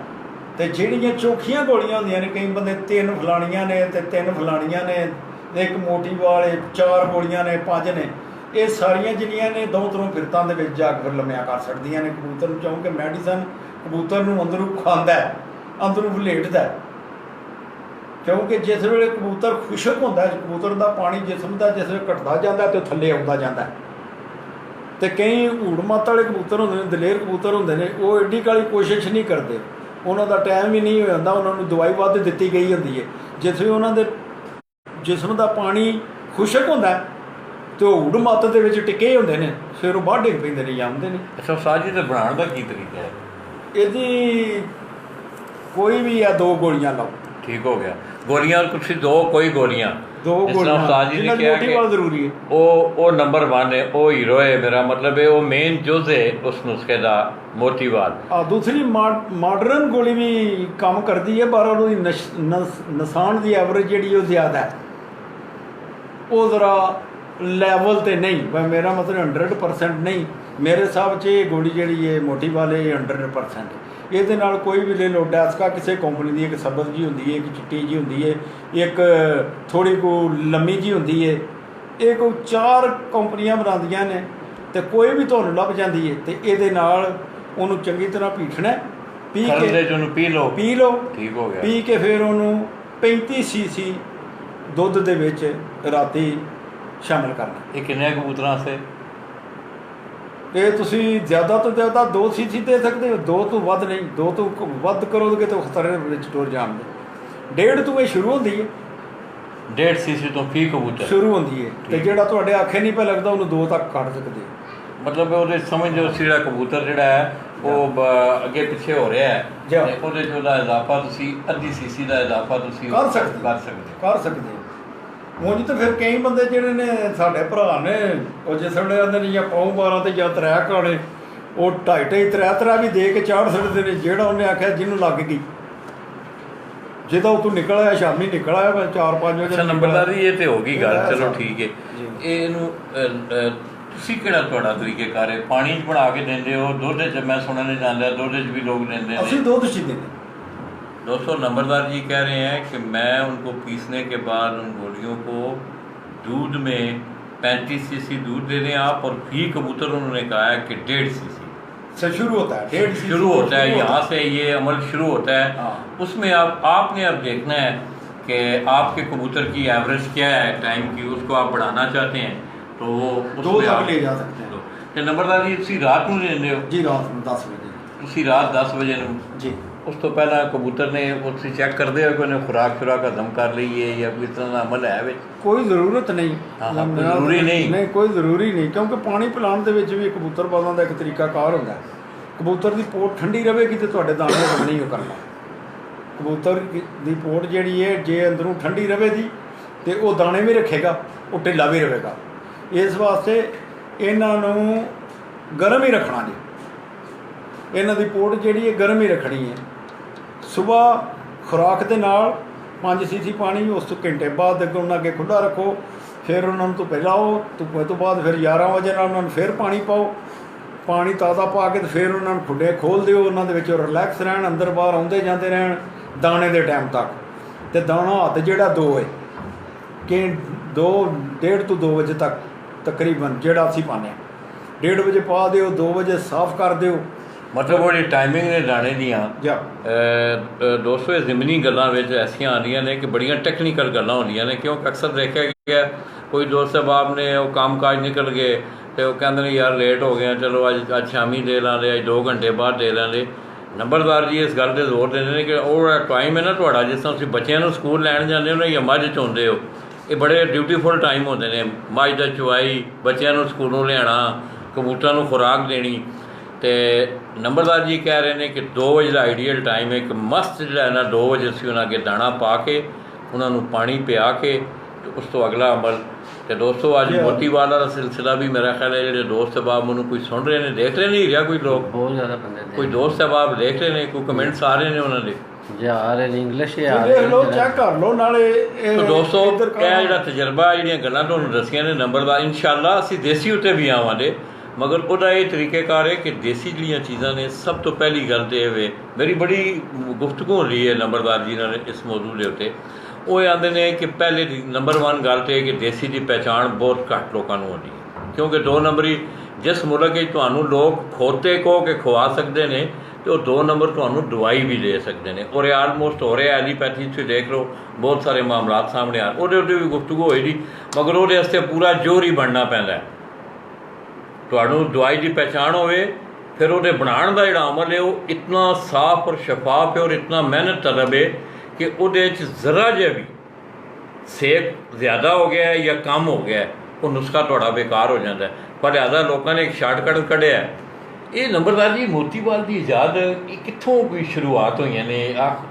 ਅਤੇ ਜਿਹੜੀਆਂ ਚੋਖੀਆਂ ਗੋਲੀਆਂ ਹੁੰਦੀਆਂ ਨੇ, ਕਈ ਬੰਦੇ 3 ਫਲਾਣੀਆਂ ਨੇ ਅਤੇ 3 ਫਲਾਣੀਆਂ ਨੇ, ਇੱਕ ਮੋਟੀਵਾਲ 4 ਗੋਲੀਆਂ ਨੇ, 5 ਨੇ, ਇਹ ਸਾਰੀਆਂ ਜਿੰਨੀਆਂ ਨੇ 2-3 ਫਿਰਤਾਂ ਦੇ ਵਿੱਚ ਜਾ ਕੇ ਫਿਰ ਲੰਮਿਆਂ ਕਰ ਸਕਦੀਆਂ ਨੇ ਕਬੂਤਰ ਨੂੰ, ਕਿਉਂਕਿ ਮੈਡੀਸਨ ਕਬੂਤਰ ਨੂੰ ਅੰਦਰੋਂ ਖਾਂਦਾ, ਅੰਦਰੋਂ ਵਲੇਟਦਾ। ਕਿਉਂਕਿ ਜਿਸ ਵੇਲੇ ਕਬੂਤਰ ਖੁਸ਼ਕ ਹੁੰਦਾ, ਕਬੂਤਰ ਦਾ ਪਾਣੀ ਜਿਸਮ ਦਾ ਜਿਸ ਵੇਲੇ ਘਟਦਾ ਜਾਂਦਾ ਅਤੇ ਉਹ ਥੱਲੇ ਆਉਂਦਾ ਜਾਂਦਾ, ਤੇ ਕਈ ਊੜ ਮੱਤ ਵਾਲੇ ਕਬੂਤਰ ਹੁੰਦੇ ਨੇ, ਦਲੇਰ ਕਬੂਤਰ ਹੁੰਦੇ ਨੇ, ਉਹ ਐਡੀ ਕਾਲੀ ਕੋਸ਼ਿਸ਼ ਨਹੀਂ ਕਰਦੇ, ਉਹਨਾਂ ਦਾ ਟਾਈਮ ਹੀ ਨਹੀਂ ਹੋ ਜਾਂਦਾ, ਉਹਨਾਂ ਨੂੰ ਦਵਾਈ ਵੱਧ ਦਿੱਤੀ ਗਈ ਹੁੰਦੀ ਹੈ। ਜਿਸ ਵੀ ਉਹਨਾਂ ਦੇ ਜਿਸਮ ਦਾ ਪਾਣੀ ਖੁਸ਼ਕ ਹੁੰਦਾ ਤੇ ਉਹ ਊੜ ਮੱਤ ਦੇ ਵਿੱਚ ਟਿਕੇ ਹੁੰਦੇ ਨੇ, ਫਿਰ ਉਹ ਬਾਹਰ ਡਿੱਗ ਪੈਂਦੇ ਨੇ, ਜਾਂਦੇ ਨੇ। ਅੱਛਾ ਉਸਤਾਦ ਜੀ, ਤੇ ਬਣਾਉਣ ਦਾ ਕੀ ਤਰੀਕਾ ਹੈ? ਇਹਦੀ ਕੋਈ ਵੀ ਆ 2 ਗੋਲੀਆਂ ਲਾਓ, ਠੀਕ ਹੋ ਗਿਆ। ਗੋਲੀਆਂ ਤੁਸੀਂ 2 ਕੋਈ ਗੋਲੀਆਂ 2 ਜਿਸ ਤਰ੍ਹਾਂ ਉਸਤਾਦ ਜੀ ਨੇ ਕਿਹਾ ਕਿ ਜ਼ਰੂਰੀ ਹੈ। ਉਹ ਨੰਬਰ 1 ਹੈ, ਉਹ ਹੀਰੋ ਹੈ, ਮੇਰਾ ਮਤਲਬ ਹੈ ਉਹ ਮੇਨ ਜੁਜ਼ ਹੈ ਉਸ ਨੁਸਖੇ ਦਾ, ਮੋਤੀਵਾਲ। ਦੂਸਰੀ ਮਾਡਰਨ ਗੋਲੀ ਵੀ ਕੰਮ ਕਰਦੀ ਹੈ, ਪਰ ਉਹਦੀ ਨਿਸ਼ਾਨ ਦੀ ਐਵਰੇਜ ਜਿਹੜੀ ਉਹ ਜ਼ਿਆਦਾ ਹੈ, ਉਹ ਜ਼ਰਾ ਲੈਵਲ 'ਤੇ ਨਹੀਂ। ਮੇਰਾ ਮਤਲਬ 100% ਨਹੀਂ, ਮੇਰੇ ਹਿਸਾਬ 'ਚ ਇਹ ਗੋਲੀ ਜਿਹੜੀ ਹੈ ਮੋਤੀਵਾਲ ਇਹ 100% ਹੈ। ਇਹਦੇ ਨਾਲ ਕੋਈ ਵੀ ਲੈ ਲਓ, ਡੈਸਕਾ ਕਿਸੇ ਕੰਪਨੀ ਦੀ, ਇੱਕ ਸਬਜ਼ ਜੀ ਹੁੰਦੀ ਹੈ, ਇੱਕ ਚਿੱਟੀ ਜੀ ਹੁੰਦੀ ਹੈ, ਇੱਕ ਥੋੜ੍ਹੀ ਕੋ ਲੰਮੀ ਜੀ ਹੁੰਦੀ ਹੈ, ਇਹ ਕੋਈ 4 ਕੰਪਨੀਆਂ ਬਣਾਉਂਦੀਆਂ ਨੇ, ਤੇ ਕੋਈ ਵੀ ਤੁਹਾਨੂੰ ਲੱਭ ਜਾਂਦੀ ਹੈ। ਤੇ ਇਹਦੇ ਨਾਲ ਉਹਨੂੰ ਚੰਗੀ ਤਰ੍ਹਾਂ ਪੀਠਣਾ, ਪੀ ਕੇ ਉਹਨੂੰ ਪੀ ਲਓ, ਠੀਕ ਹੋ ਗਿਆ। ਪੀ ਕੇ ਫਿਰ ਉਹਨੂੰ 35 ਸੀਸੀ ਦੁੱਧ ਦੇ ਵਿੱਚ ਰਾਤੀ ਸ਼ਾਮਿਲ ਕਰਨਾ। ਇਹ ਕਿੰਨੇ ਕਬੂਤਰਾਂ ਸੇ? ਇਹ ਤੁਸੀਂ ਜ਼ਿਆਦਾ ਤੋਂ ਜ਼ਿਆਦਾ 2 ਸੀਸੀ ਦੇ ਸਕਦੇ ਹੋ, 2 ਤੋਂ ਵੱਧ ਨਹੀਂ। 2 ਤੋਂ ਵੱਧ ਕਰੋਗੇ ਤਾਂ ਖਤਰੇ ਵਿੱਚ ਟੁਰ ਜਾਣਗੇ। 1.5 ਤੋਂ ਇਹ ਸ਼ੁਰੂ ਹੁੰਦੀ ਹੈ, 1.5 ਸੀਸੀ ਤੋਂ ਫੀ ਕਬੂਤਰ ਸ਼ੁਰੂ ਹੁੰਦੀ ਹੈ, ਤੇ ਜਿਹੜਾ ਤੁਹਾਡੇ ਆਖੇ ਨਹੀਂ ਪਿਆ ਲੱਗਦਾ ਉਹਨੂੰ 2 ਤੱਕ ਕੱਢ ਸਕਦੇ ਹੋ। ਮਤਲਬ ਉਹਦੇ ਸਮਝ ਜੋ ਜਿਹੜਾ ਕਬੂਤਰ ਜਿਹੜਾ ਹੈ ਉਹ ਅੱਗੇ ਪਿੱਛੇ ਹੋ ਰਿਹਾ ਹੈ, ਤੇ ਉਹਦੇ 'ਚ ਉਹਦਾ ਇਜ਼ਾਫਾ ਤੁਸੀਂ ਅੱਧੀ ਸੀਸੀ ਦਾ ਇਜ਼ਾਫਾ ਤੁਸੀਂ ਕਰ ਸਕਦੇ। ਉਂਝ ਤਾਂ ਫਿਰ ਕਈ ਬੰਦੇ ਜਿਹੜੇ ਨੇ ਸਾਡੇ ਭਰਾ ਨੇ, ਉਹ ਜਿਸ ਵੇਲੇ ਆਉਂਦੇ ਨੇ ਜਾਂ ਪਾਉ 12 ਤੇ ਜਾਂ 3 ਕਾਣੇ, ਉਹ 2.5 3 ਵੀ ਦੇ ਕੇ ਚਾੜ ਛੱਡਦੇ ਨੇ। ਜਿਹੜਾ ਉਹਨੇ ਆਖਿਆ ਜਿਹਨੂੰ ਲੱਗ ਗਈ, ਜਿਹਦਾ ਉਹ ਤੋਂ ਨਿਕਲ ਆਇਆ, ਸ਼ਾਮੀ ਨਿਕਲ ਆਇਆ 4-5 ਵਜੇ। ਅੱਛਾ ਨੰਬਰਦਾਰੀ, ਇਹ ਤੇ ਹੋ ਗਈ ਗੱਲ, ਚਲੋ ਠੀਕ ਹੈ। ਇਹਨੂੰ ਤੁਸੀਂ ਕਿਹੜਾ ਤੁਹਾਡਾ ਤਰੀਕੇਕਾਰ ਹੈ? ਪਾਣੀ 'ਚ ਬਣਾ ਕੇ ਦਿੰਦੇ ਹੋ, ਦੁੱਧ 'ਚ? ਮੈਂ ਸੁਣਨ ਨਹੀਂ ਜਾਂਦਾ, ਦੁੱਧ 'ਚ भी लोग देते हैं। ਅਸੀਂ ਦੁੱਧ 'ਚ देते। दोस्तों नंबरदार जी कह रहे हैं कि मैं उनको पीसने के बाद उन गोलियों को दूध में 35 सीसी दूध दे दें आप, और फी कबूतर उन्होंने कहा है कि 1.5 सीसी से शुरू होता है, 1.5 शुरू होता है, यहाँ से ये अमल शुरू होता है। उसमें आपने अब देखना है कि आपके कबूतर की एवरेज क्या है टाइम की, उसको आप बढ़ाना चाहते हैं तो वो 2 तक ले जा सकते हैं। तो नंबरदार जी ਤੁਸੀਂ ਰਾਤ ਨੂੰ ਦਿੰਦੇ ਹੋ? ਜੀ ਰਾਤ ਨੂੰ 10 ਵਜੇ। ਤੁਸੀਂ ਰਾਤ 10 ਵਜੇ ਨੂੰ? ਜੀ। ਉਸ ਤੋਂ ਪਹਿਲਾਂ ਕਬੂਤਰ ਨੇ ਤੁਸੀਂ ਚੈੱਕ ਕਰਦੇ ਹੋ ਕਿ ਉਹਨੇ ਖੁਰਾਕ ਹਜ਼ਮ ਕਰ ਲਈ ਹੈ ਜਾਂ ਕੋਈ ਇਸ ਤਰ੍ਹਾਂ ਦਾ ਅਮਲ ਹੈ ਵਿੱਚ? ਕੋਈ ਜ਼ਰੂਰਤ ਨਹੀਂ। ਜ਼ਰੂਰੀ ਨਹੀਂ, ਕੋਈ ਜ਼ਰੂਰੀ ਨਹੀਂ, ਕਿਉਂਕਿ ਪਾਣੀ ਪਿਲਾਉਣ ਦੇ ਵਿੱਚ ਵੀ ਕਬੂਤਰਬਾਜ਼ਾਂ ਦਾ ਇੱਕ ਤਰੀਕਾਕਾਰ ਹੁੰਦਾ। ਕਬੂਤਰ ਦੀ ਪੋਟ ਠੰਡੀ ਰਹੇਗੀ ਤੇ ਤੁਹਾਡੇ ਦਾਣੇ ਹਜ਼ਮ ਨਹੀਂ ਕਰਨਾ। ਕਬੂਤਰ ਦੀ ਪੋਟ ਜਿਹੜੀ ਹੈ ਜੇ ਅੰਦਰੋਂ ਠੰਡੀ ਰਹੇਗੀ ਤੇ ਉਹ ਦਾਣੇ ਵੀ ਰੱਖੇਗਾ, ਉਹ ਢਿੱਲਾ ਵੀ ਰਹੇਗਾ। ਇਸ ਵਾਸਤੇ ਇਹਨਾਂ ਨੂੰ ਗਰਮ ਹੀ ਰੱਖਣਾ ਜੀ। ਇਹਨਾਂ ਦੀ ਪੋਟ ਜਿਹੜੀ ਹੈ ਗਰਮ ਹੀ ਰੱਖਣੀ ਹੈ। ਸੁਬਾਹ ਖੁਰਾਕ ਦੇ ਨਾਲ 5 ਸੀਸੀ ਪਾਣੀ, ਉਸ ਤੋਂ ਘੰਟੇ ਬਾਅਦ ਉਹਨਾਂ ਅੱਗੇ ਖੁੱਲ੍ਹਾ ਰੱਖੋ। ਫਿਰ ਉਹਨਾਂ ਨੂੰ ਧੁੱਪੇ ਲਾਓ, ਧੁੱਪੇ ਤੋਂ ਬਾਅਦ ਫਿਰ 11 ਵਜੇ ਨਾਲ ਉਹਨਾਂ ਨੂੰ ਫਿਰ ਪਾਣੀ ਪਾਓ। ਪਾਣੀ ਤਾਜ਼ਾ ਪਾ ਕੇ ਤੇ ਫਿਰ ਉਹਨਾਂ ਨੂੰ ਖੁੱਡੇ ਖੋਲ੍ਹ ਦਿਓ। ਉਹਨਾਂ ਦੇ ਵਿੱਚ ਰਿਲੈਕਸ ਰਹਿਣ, ਅੰਦਰ ਬਾਹਰ ਆਉਂਦੇ ਜਾਂਦੇ ਰਹਿਣ ਦਾਣੇ ਦੇ ਟਾਈਮ ਤੱਕ। ਅਤੇ ਦਾਣਾ ਹੱਥ ਜਿਹੜਾ 2 ਹੈ ਕਿ 1:30 ਤੋਂ 2 ਵਜੇ ਤੱਕ ਤਕਰੀਬਨ ਜਿਹੜਾ ਅਸੀਂ ਪਾਉਂਦੇ ਹਾਂ। 1:30 ਵਜੇ ਪਾ ਦਿਓ, 2 ਵਜੇ ਸਾਫ਼ ਕਰ ਦਿਓ। ਮਤਲਬ ਉਹ ਜਿਹੜੀ ਟਾਈਮਿੰਗ ਨੇ ਦਾਣੇ ਦੀਆਂ ਦੋਸਤੋ, ਇਹ ਜ਼ਿਮਨੀ ਗੱਲਾਂ ਵਿੱਚ ਐਸੀਆਂ ਆਉਂਦੀਆਂ ਨੇ ਕਿ ਬੜੀਆਂ ਟੈਕਨੀਕਲ ਗੱਲਾਂ ਹੁੰਦੀਆਂ ਨੇ। ਕਿਉਂਕਿ ਅਕਸਰ ਦੇਖਿਆ ਗਿਆ ਕੋਈ ਦੋਸਤ ਸਾਹਿਬਾਬ ਨੇ ਉਹ ਕੰਮ ਕਾਜ ਨਿਕਲ ਗਏ ਅਤੇ ਉਹ ਕਹਿੰਦੇ ਨੇ ਯਾਰ ਲੇਟ ਹੋ ਗਏ, ਚਲੋ ਅੱਜ ਸ਼ਾਮੀ ਦੇ ਲਾਂਗੇ, ਅੱਜ 2 ਘੰਟੇ ਬਾਅਦ ਦੇ ਲਾਂਗੇ। ਨੰਬਰਦਾਰ ਜੀ ਇਸ ਗੱਲ 'ਤੇ ਜ਼ੋਰ ਦਿੰਦੇ ਨੇ ਕਿ ਉਹ ਟਾਈਮ ਹੈ ਨਾ ਤੁਹਾਡਾ, ਜਿਸ ਤਰ੍ਹਾਂ ਤੁਸੀਂ ਬੱਚਿਆਂ ਨੂੰ ਸਕੂਲ ਲੈਣ ਜਾਂਦੇ ਹੋ ਨਾ ਜਾਂ ਮੱਝ ਚੋਂਦੇ ਹੋ, ਇਹ ਬੜੇ ਡਿਊਟੀਫੁਲ ਟਾਈਮ ਹੁੰਦੇ ਨੇ। ਮੱਝ ਦਾ ਚੁਆਈ, ਬੱਚਿਆਂ ਨੂੰ ਸਕੂਲੋਂ ਲਿਆਉਣਾ, ਕਬੂਤਰਾਂ ਨੂੰ ਖੁਰਾਕ ਦੇਣੀ। ਅਤੇ ਨੰਬਰਦਾਰ ਜੀ ਕਹਿ ਰਹੇ ਨੇ ਕਿ 2 ਵਜੇ ਦਾ ਆਈਡੀਅਲ ਟਾਈਮ ਹੈ। ਇੱਕ ਮਸਤ ਜਿਹੜਾ ਨਾ 2 ਵਜੇ ਅਸੀਂ ਉਹਨਾਂ ਅੱਗੇ ਦਾਣਾ ਪਾ ਕੇ ਉਹਨਾਂ ਨੂੰ ਪਾਣੀ ਪਿਆ ਕੇ ਅਤੇ ਉਸ ਤੋਂ ਅਗਲਾ ਅਮਲ। ਅਤੇ ਦੋਸਤੋ ਅੱਜ ਮੋਤੀਵਾਲ ਦਾ ਸਿਲਸਿਲਾ ਵੀ ਮੇਰਾ ਖਿਆਲ ਹੈ ਜਿਹੜੇ ਦੋਸਤ ਸਾਹਿਬਾਬ ਮੈਨੂੰ ਕੋਈ ਸੁਣ ਰਹੇ ਨੇ, ਦੇਖ ਰਹੇ ਨਹੀਂ ਰਿਹਾ ਕੋਈ ਲੋਕ, ਬਹੁਤ ਜ਼ਿਆਦਾ ਬੰਦੇ ਕੋਈ ਦੋਸਤ ਸਾਹਿਬਾਬ ਦੇਖ ਰਹੇ ਨੇ, ਕੋਈ ਕਮੈਂਟਸ ਆ ਰਹੇ ਨੇ ਉਹਨਾਂ ਦੇ ਆ ਰਹੇ ਨੇ ਇੰਗਲਿਸ਼ ਆ ਰਹੇ ਨੇ, ਚੈੱਕ ਕਰ ਲਓ ਨਾਲੇ। ਦੋਸਤੋ ਇਹ ਜਿਹੜਾ ਤਜਰਬਾ ਜਿਹੜੀਆਂ ਗੱਲਾਂ ਤੁਹਾਨੂੰ ਦੱਸੀਆਂ ਨੇ ਨੰਬਰਦਾਰ, ਇਨਸ਼ਾਅੱਲਾ ਅਸੀਂ ਦੇਸੀ ਉੱਤੇ ਵੀ ਆਵਾਂਗੇ, ਮਗਰ ਉਹਦਾ ਇਹ ਤਰੀਕੇਕਾਰ ਹੈ ਕਿ ਦੇਸੀ ਜਿਹੜੀਆਂ ਚੀਜ਼ਾਂ ਨੇ, ਸਭ ਤੋਂ ਪਹਿਲੀ ਗੱਲ ਤਾਂ ਇਹ ਵੇ, ਮੇਰੀ ਬੜੀ ਗੁਫ਼ਤਗੂ ਹੋ ਰਹੀ ਹੈ ਨੰਬਰਦਾਰ ਜੀ ਨਾਲ ਇਸ ਮੌਜੂ ਦੇ ਉੱਤੇ। ਉਹ ਇਹ ਆਉਂਦੇ ਨੇ ਕਿ ਪਹਿਲੇ ਨੰਬਰ 1 ਗੱਲ ਤਾਂ ਇਹ ਕਿ ਦੇਸੀ ਦੀ ਪਹਿਚਾਣ ਬਹੁਤ ਘੱਟ ਲੋਕਾਂ ਨੂੰ ਹੁੰਦੀ ਹੈ, ਕਿਉਂਕਿ 2 ਨੰਬਰੀ ਜਿਸ ਮੁਲਕ ਵਿੱਚ ਤੁਹਾਨੂੰ ਲੋਕ ਖੋਤੇ ਕਹੋ ਕੇ ਖਵਾ ਸਕਦੇ ਨੇ ਅਤੇ ਉਹ 2 ਨੰਬਰ ਤੁਹਾਨੂੰ ਦਵਾਈ ਵੀ ਦੇ ਸਕਦੇ ਨੇ। ਔਰ ਇਹ ਆਲਮੋਸਟ ਹੋ ਰਿਹਾ ਐਲੀਪੈਥੀ 'ਚ ਦੇਖ ਲਓ, ਬਹੁਤ ਸਾਰੇ ਮਾਮਲਾਤ ਸਾਹਮਣੇ ਆ, ਉਹਦੇ ਉੱਤੇ ਵੀ ਗੁਫ਼ਤਗੂ ਹੋਏਗੀ, ਮਗਰ ਉਹਦੇ ਵਾਸਤੇ ਪੂਰਾ ਜ਼ੋਰ ਹੀ ਬਣਨਾ ਪੈਂਦਾ। ਤੁਹਾਨੂੰ ਦਵਾਈ ਦੀ ਪਹਿਚਾਣ ਹੋਵੇ, ਫਿਰ ਉਹਦੇ ਬਣਾਉਣ ਦਾ ਜਿਹੜਾ ਅਮਲ ਹੈ ਉਹ ਇਤਨਾ ਸਾਫ਼ ਔਰ ਸ਼ਫਾਫ ਹੈ ਔਰ ਇਤਨਾ ਮਿਹਨਤ ਤਲਬ ਹੈ ਕਿ ਉਹਦੇ 'ਚ ਜ਼ਰਾ ਜਿਹਾ ਵੀ ਸੇਕ ਜ਼ਿਆਦਾ ਹੋ ਗਿਆ ਜਾਂ ਕਮ ਹੋ ਗਿਆ, ਉਹ ਨੁਸਖਾ ਤੁਹਾਡਾ ਬੇਕਾਰ ਹੋ ਜਾਂਦਾ। ਪਰ ਲਿਹਾਜ਼ਾ ਲੋਕਾਂ ਨੇ ਇੱਕ ਸ਼ਾਰਟਕਟ ਕੱਢਿਆ। ਇਹ ਨੰਬਰਦਾਰ ਜੀ ਮੋਤੀਵਾਲ ਦੀ ਇਜਾਦ ਇਹ ਕਿੱਥੋਂ ਕੋਈ ਸ਼ੁਰੂਆਤ ਹੋਈਆਂ ਨੇ?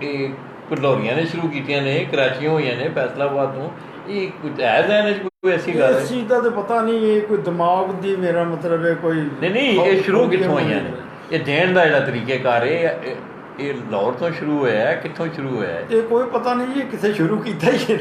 ਇਹ ਭਲੌਰੀਆਂ ਨੇ ਸ਼ੁਰੂ ਕੀਤੀਆਂ ਨੇ, ਕਰਾਚੀਆਂ ਹੋਈਆਂ ਨੇ, ਫੈਸਲਾਬਾਦ ਤੋਂ? ਇਹ ਕੁਝ ਹੈ ਜ਼ਹਿਨ 'ਚ ਕੋਈ ਐਸੀ ਗੱਲ? ਇਸ ਚੀਜ਼ ਦਾ ਤਾਂ ਪਤਾ ਨਹੀਂ, ਇਹ ਕੋਈ ਦਿਮਾਗ ਦੀ ਮੇਰਾ ਮਤਲਬ ਹੈ ਕੋਈ ਨਹੀਂ, ਇਹ ਸ਼ੁਰੂ ਕਿੱਥੋਂ ਹੋਈਆਂ ਨੇ? ਇਹ ਦੇਣ ਦਾ ਜਿਹੜਾ ਤਰੀਕੇਕਾਰ ਹੈ ਇਹ ਲਾਹੌਰ ਤੋਂ ਸ਼ੁਰੂ ਹੋਇਆ ਹੈ? ਕਿੱਥੋਂ ਸ਼ੁਰੂ ਹੋਇਆ ਹੈ? ਇਹ ਕੋਈ ਪਤਾ ਨਹੀਂ ਜੀ, ਕਿਸੇ ਸ਼ੁਰੂ ਕੀਤਾ ਹੀ ਹੈ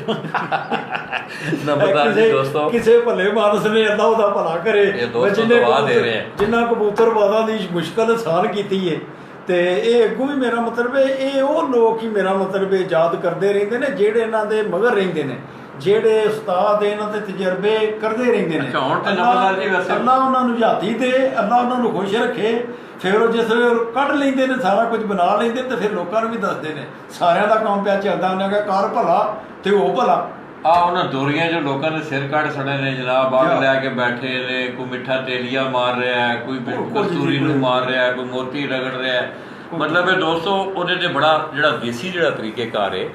ਨੰਬਰਦਾਰ ਜੀ ਦੋਸਤੋ, ਕਿਸੇ ਭਲੇ ਮਾਨਸ ਨੇ ਅੱਲਾ ਉਹਦਾ ਭਲਾ ਕਰੇ। ਇਹ ਦੋਸਤੋ ਦਵਾ ਦੇ ਰਹੇ ਆ ਜਿਨ੍ਹਾਂ ਕਬੂਤਰਬਾਜ਼ਾਂ ਦੀ ਮੁਸ਼ਕਲ ਆਸਾਨ ਕੀਤੀ ਹੈ। ਤੇ ਇਹ ਅੱਗੋਂ ਵੀ ਮੇਰਾ ਮਤਲਬ ਹੈ ਇਹ ਉਹ ਲੋਕ ਹੀ ਮੇਰਾ ਮਤਲਬ ਯਾਦ ਕਰਦੇ ਰਹਿੰਦੇ ਨੇ ਜਿਹੜੇ ਇਹਨਾਂ ਦੇ ਮਗਰ ਰਹਿੰਦੇ ਨੇ, ਜਿਹੜੇ ਉਸਤਾਦ ਇਹਨਾਂ ਦੇ ਤਜਰਬੇ ਕਰਦੇ ਰਹਿੰਦੇ ਨੇ। ਹੁਣ ਤੇ ਨੰਬਰਦਾਰ ਜੀ ਵੈਸੇ ਅੱਲਾ ਉਹਨਾਂ ਨੂੰ ਯਾਦੀ ਦੇ, ਅੱਲਾ ਉਹਨਾਂ ਨੂੰ ਖੁਸ਼ ਰੱਖੇ। ਫਿਰ ਉਹ ਜਿਸ ਕੱਢ ਲੈਂਦੇ ਨੇ, ਸਾਰਾ ਕੁਝ ਬਣਾ ਲੈਂਦੇ, ਤੇ ਫਿਰ ਲੋਕਾਂ ਨੂੰ ਵੀ ਦੱਸਦੇ ਨੇ ਸਾਰਿਆਂ ਦਾ ਕੰਮ ਪਿਆ ਚੱਲਦਾ। ਉਹਨਾਂ ਦਾ ਕਰ ਭਲਾ ਤੇ ਉਹ ਭਲਾ। ਉਹਨਾਂ ਦੋਰੀਆਂ ਜੋ ਲੋਕਾਂ ਨੇ ਸਿਰ ਕੱਢ ਸੜੇ ਨੇ ਜਨਾਬ, ਅੱਗ ਲੈ ਕੇ ਬੈਠੇ ਨੇ, ਕੋਈ ਮਿੱਠਾ ਤੇਲੀਆ ਮਾਰ ਰਿਹਾ ਹੈ, ਕੋਈ ਕਸਤੂਰੀ ਨੂੰ ਮਾਰ ਰਿਹਾ ਹੈ, ਕੋਈ ਮੋਤੀ ਰਗੜ ਰਿਹਾ ਹੈ। ਮਤਲਬ ਇਹ ਦੋਸਤੋ ਉਹਦੇ 'ਤੇ ਬੜਾ ਜਿਹੜਾ ਦੇਸੀ ਜਿਹੜਾ ਤਰੀਕੇਕਾਰ ਹੈ,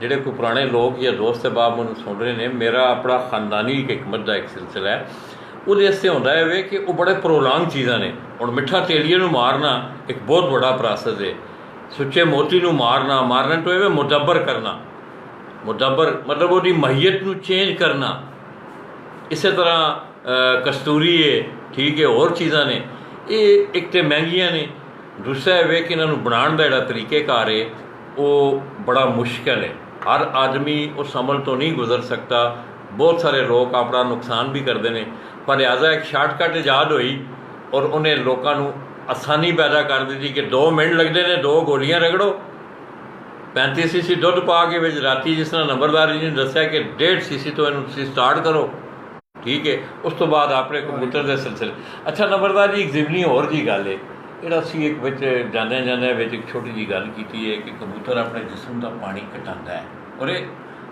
ਜਿਹੜੇ ਕੋਈ ਪੁਰਾਣੇ ਲੋਕ ਜਾਂ ਦੋਸਤ ਅਹਿਬਾਬ ਮੈਨੂੰ ਸੁਣ ਰਹੇ ਨੇ, ਮੇਰਾ ਆਪਣਾ ਖਾਨਦਾਨੀ ਇੱਕ ਹਕਮਤ ਦਾ ਇੱਕ ਸਿਲਸਿਲਾ ਹੈ। ਉਹਦੇ ਵਾਸਤੇ ਹੁੰਦਾ ਹੈ ਵੇ ਕਿ ਉਹ ਬੜੇ ਪ੍ਰੋਲਾਂਗ ਚੀਜ਼ਾਂ ਨੇ। ਹੁਣ ਮਿੱਠਾ ਤੇਲੀਏ ਨੂੰ ਮਾਰਨਾ ਇੱਕ ਬਹੁਤ ਵੱਡਾ ਪ੍ਰੋਸੈਸ ਹੈ। ਸੁੱਚੇ ਮੋਤੀ ਨੂੰ ਮਾਰਨ ਤੋਂ ਇਹ ਮੁਦੱਬਰ ਕਰਨਾ, ਮੁਦੱਬਰ ਮਤਲਬ ਉਹਦੀ ਮਾਹੀਅਤ ਨੂੰ ਚੇਂਜ ਕਰਨਾ। ਇਸੇ ਤਰ੍ਹਾਂ ਕਸਤੂਰੀ ਹੈ, ਠੀਕ ਹੈ, ਹੋਰ ਚੀਜ਼ਾਂ ਨੇ। ਇਹ ਇੱਕ ਤਾਂ ਮਹਿੰਗੀਆਂ ਨੇ, ਦੂਸਰਾ ਇਹ ਵੇ ਕਿ ਇਹਨਾਂ ਨੂੰ ਬਣਾਉਣ ਦਾ ਜਿਹੜਾ ਤਰੀਕੇਕਾਰ ਹੈ ਉਹ ਬੜਾ ਮੁਸ਼ਕਿਲ ਹੈ। ਹਰ ਆਦਮੀ ਉਸ ਅਮਲ ਤੋਂ ਨਹੀਂ ਗੁਜ਼ਰ ਸਕਦਾ। ਬਹੁਤ ਸਾਰੇ ਲੋਕ ਆਪਣਾ ਨੁਕਸਾਨ ਵੀ ਕਰਦੇ ਨੇ। ਪਰ ਲਿਹਾਜ਼ਾ ਇੱਕ ਸ਼ਾਰਟਕਟ ਇਜਾਦ ਹੋਈ ਔਰ ਉਹਨੇ ਲੋਕਾਂ ਨੂੰ ਆਸਾਨੀ ਪੈਦਾ ਕਰ ਦਿੱਤੀ ਕਿ 2 ਮਿੰਟ ਲੱਗਦੇ ਨੇ, 2 ਗੋਲੀਆਂ ਰਗੜੋ, 35 ਸੀਸੀ ਦੁੱਧ ਪਾ ਕੇ ਵਿੱਚ ਰਾਤੀ, ਜਿਸ ਤਰ੍ਹਾਂ ਨੰਬਰਦਾਰ ਜੀ ਨੇ ਦੱਸਿਆ ਕਿ 1.5 ਸੀਸੀ ਤੋਂ ਇਹਨੂੰ ਤੁਸੀਂ ਸਟਾਰਟ ਕਰੋ, ਠੀਕ ਹੈ। ਉਸ ਤੋਂ ਬਾਅਦ ਆਪਣੇ ਕਬੂਤਰ ਦੇ ਸਿਲਸਿਲੇ। ਅੱਛਾ ਨੰਬਰਦਾਰ ਜੀ, ਇੱਕ ਜ਼ਿਮਨੀ ਹੋਰ ਜੀ ਗੱਲ ਹੈ, ਜਿਹੜਾ ਅਸੀਂ ਇੱਕ ਵਿੱਚ ਜਾਂਦਿਆਂ ਵਿੱਚ ਇੱਕ ਛੋਟੀ ਜਿਹੀ ਗੱਲ ਕੀਤੀ ਹੈ ਕਿ ਕਬੂਤਰ ਆਪਣੇ ਜਿਸਮ ਦਾ ਪਾਣੀ ਘਟਾਉਂਦਾ ਹੈ। ਔਰ ਇਹ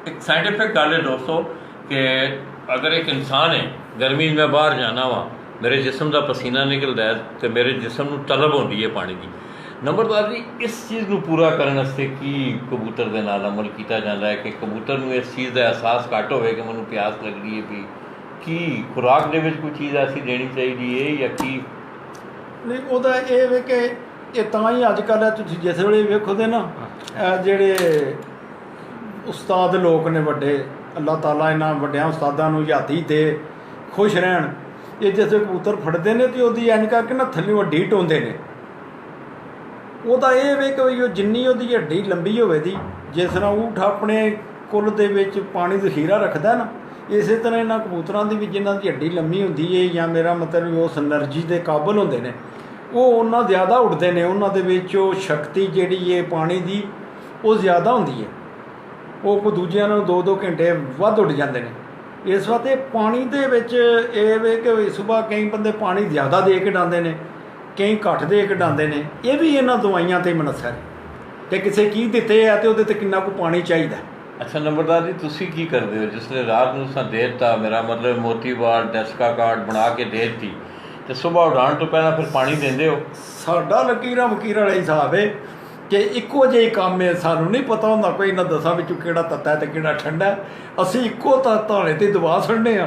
ਇੱਕ ਸਾਇੰਟੀਫਿਕ ਗੱਲ ਹੈ ਦੋਸਤੋ ਕਿ ਅਗਰ ਇੱਕ ਇਨਸਾਨ ਹੈ, ਗਰਮੀ 'ਚ ਮੈਂ ਬਾਹਰ ਜਾਣਾ ਵਾ, ਮੇਰੇ ਜਿਸਮ ਦਾ ਪਸੀਨਾ ਨਿਕਲਦਾ ਹੈ ਅਤੇ ਮੇਰੇ ਜਿਸਮ ਨੂੰ ਤਲਬ ਹੁੰਦੀ ਹੈ ਪਾਣੀ ਦੀ। ਨੰਬਰਦਾਰ ਜੀ, ਇਸ ਚੀਜ਼ ਨੂੰ ਪੂਰਾ ਕਰਨ ਵਾਸਤੇ ਕੀ ਕਬੂਤਰ ਦੇ ਨਾਲ ਅਮਲ ਕੀਤਾ ਜਾਂਦਾ ਹੈ ਕਿ ਕਬੂਤਰ ਨੂੰ ਇਸ ਚੀਜ਼ ਦਾ ਅਹਿਸਾਸ ਘੱਟ ਹੋਵੇ ਕਿ ਮੈਨੂੰ ਪਿਆਸ ਲੱਗਦੀ ਹੈ? ਵੀ ਕੀ ਖੁਰਾਕ ਦੇ ਵਿੱਚ ਕੋਈ ਚੀਜ਼ ਐਸੀ ਦੇਣੀ ਚਾਹੀਦੀ ਹੈ ਜਾਂ ਕੀ? ਨਹੀਂ, ਉਹਦਾ ਇਹ ਵੇ ਕਿ ਇਹ ਤਾਂ ਹੀ ਅੱਜ ਕੱਲ੍ਹ ਤੁਸੀਂ ਜਿਸ ਵੇਲੇ ਵੇਖੋਦੇ ਨਾ, ਜਿਹੜੇ ਉਸਤਾਦ ਲੋਕ ਨੇ ਵੱਡੇ, ਅੱਲਾਹ ਤਾਲਾ ਇਹਨਾਂ ਵੱਡਿਆਂ ਉਸਤਾਦਾਂ ਨੂੰ ਯਾਦੀ ਦੇ, ਖੁਸ਼ ਰਹਿਣ। ਇਹ ਜਿਸ ਕਬੂਤਰ ਫੜਦੇ ਨੇ ਤੇ ਉਹਦੀ ਇੰਝ ਕਰਕੇ ਨਾ ਥੱਲੇ ਹੱਡੀ ਟੋਂਦੇ ਨੇ। ਉਹਦਾ ਇਹ ਵੇ ਕਿ ਉਹ ਜਿੰਨੀ ਉਹਦੀ ਹੱਡੀ ਲੰਬੀ ਹੋਵੇ ਦੀ, ਜਿਸ ਤਰ੍ਹਾਂ ਊਠ ਆਪਣੇ ਕੁੱਲ ਦੇ ਵਿੱਚ ਪਾਣੀ ਜ਼ਖੀਰਾ ਰੱਖਦਾ ਨਾ, ਇਸੇ ਤਰ੍ਹਾਂ ਇਹਨਾਂ ਕਬੂਤਰਾਂ ਦੀ ਵੀ ਜਿਨ੍ਹਾਂ ਦੀ ਹੱਡੀ ਲੰਮੀ ਹੁੰਦੀ ਹੈ ਜਾਂ ਮੇਰਾ ਮਤਲਬ ਉਸ ਐਨਰਜੀ ਦੇ ਕਾਬਲ ਹੁੰਦੇ ਨੇ, ਉਹ ਉਹਨਾਂ ਜ਼ਿਆਦਾ ਉੱਡਦੇ ਨੇ। ਉਹਨਾਂ ਦੇ ਵਿੱਚ ਉਹ ਸ਼ਕਤੀ ਜਿਹੜੀ ਹੈ ਪਾਣੀ ਦੀ ਉਹ ਜ਼ਿਆਦਾ ਹੁੰਦੀ ਹੈ। ਉਹ ਕੋਈ ਦੂਜਿਆਂ ਨਾਲੋਂ 2-2 ਘੰਟੇ ਵੱਧ ਉੱਡ ਜਾਂਦੇ ਨੇ। ਇਸ ਵਾਸਤੇ ਪਾਣੀ ਦੇ ਵਿੱਚ ਇਹ ਵੇ ਕਿ ਸੁਬਾਹ ਕਈ ਬੰਦੇ ਪਾਣੀ ਜ਼ਿਆਦਾ ਦੇ ਕੇ ਡਾਂਦੇ ਨੇ, ਕਈ ਘੱਟ ਦੇ ਕੇ ਡਾਂਦੇ ਨੇ। ਇਹ ਵੀ ਇਹਨਾਂ ਦਵਾਈਆਂ 'ਤੇ ਮਨਸਰ ਹੈ ਕਿ ਕਿਸੇ ਕੀ ਦਿੱਤੇ ਆ ਅਤੇ ਉਹਦੇ 'ਤੇ ਕਿੰਨਾ ਕੁ ਪਾਣੀ ਚਾਹੀਦਾ। ਅੱਛਾ ਨੰਬਰਦਾਰ ਜੀ, ਤੁਸੀਂ ਕੀ ਕਰਦੇ ਹੋ ਜਿਸ ਵੇਲੇ ਰਾਤ ਨੂੰ ਦੇ ਦਿੱਤਾ, ਮੇਰਾ ਮਤਲਬ ਮੋਤੀਵਾਲ ਡੈਸਕਾ ਕਾਰਡ ਬਣਾ ਕੇ ਦੇ ਦਿੱਤੀ, ਅਤੇ ਸੁਬਾਹ ਉਡਾਉਣ ਤੋਂ ਪਹਿਲਾਂ ਫਿਰ ਪਾਣੀ ਦਿੰਦੇ ਹੋ? ਸਾਡਾ ਲਕੀਰਾਂ ਵਕੀਰਾਂ ਵਾਲਾ ਹਿਸਾਬ ਹੈ ਕਿ ਇੱਕੋ ਜਿਹੀ ਕੰਮ ਹੈ। ਸਾਨੂੰ ਨਹੀਂ ਪਤਾ ਹੁੰਦਾ ਕੋਈ ਇਹਨਾਂ 10 ਵਿੱਚੋਂ ਕਿਹੜਾ ਤੱਤਾ ਅਤੇ ਕਿਹੜਾ ਠੰਡਾ। ਅਸੀਂ ਇੱਕੋ ਧਾਣੇ 'ਤੇ ਦਵਾ ਛੱਡਦੇ ਹਾਂ,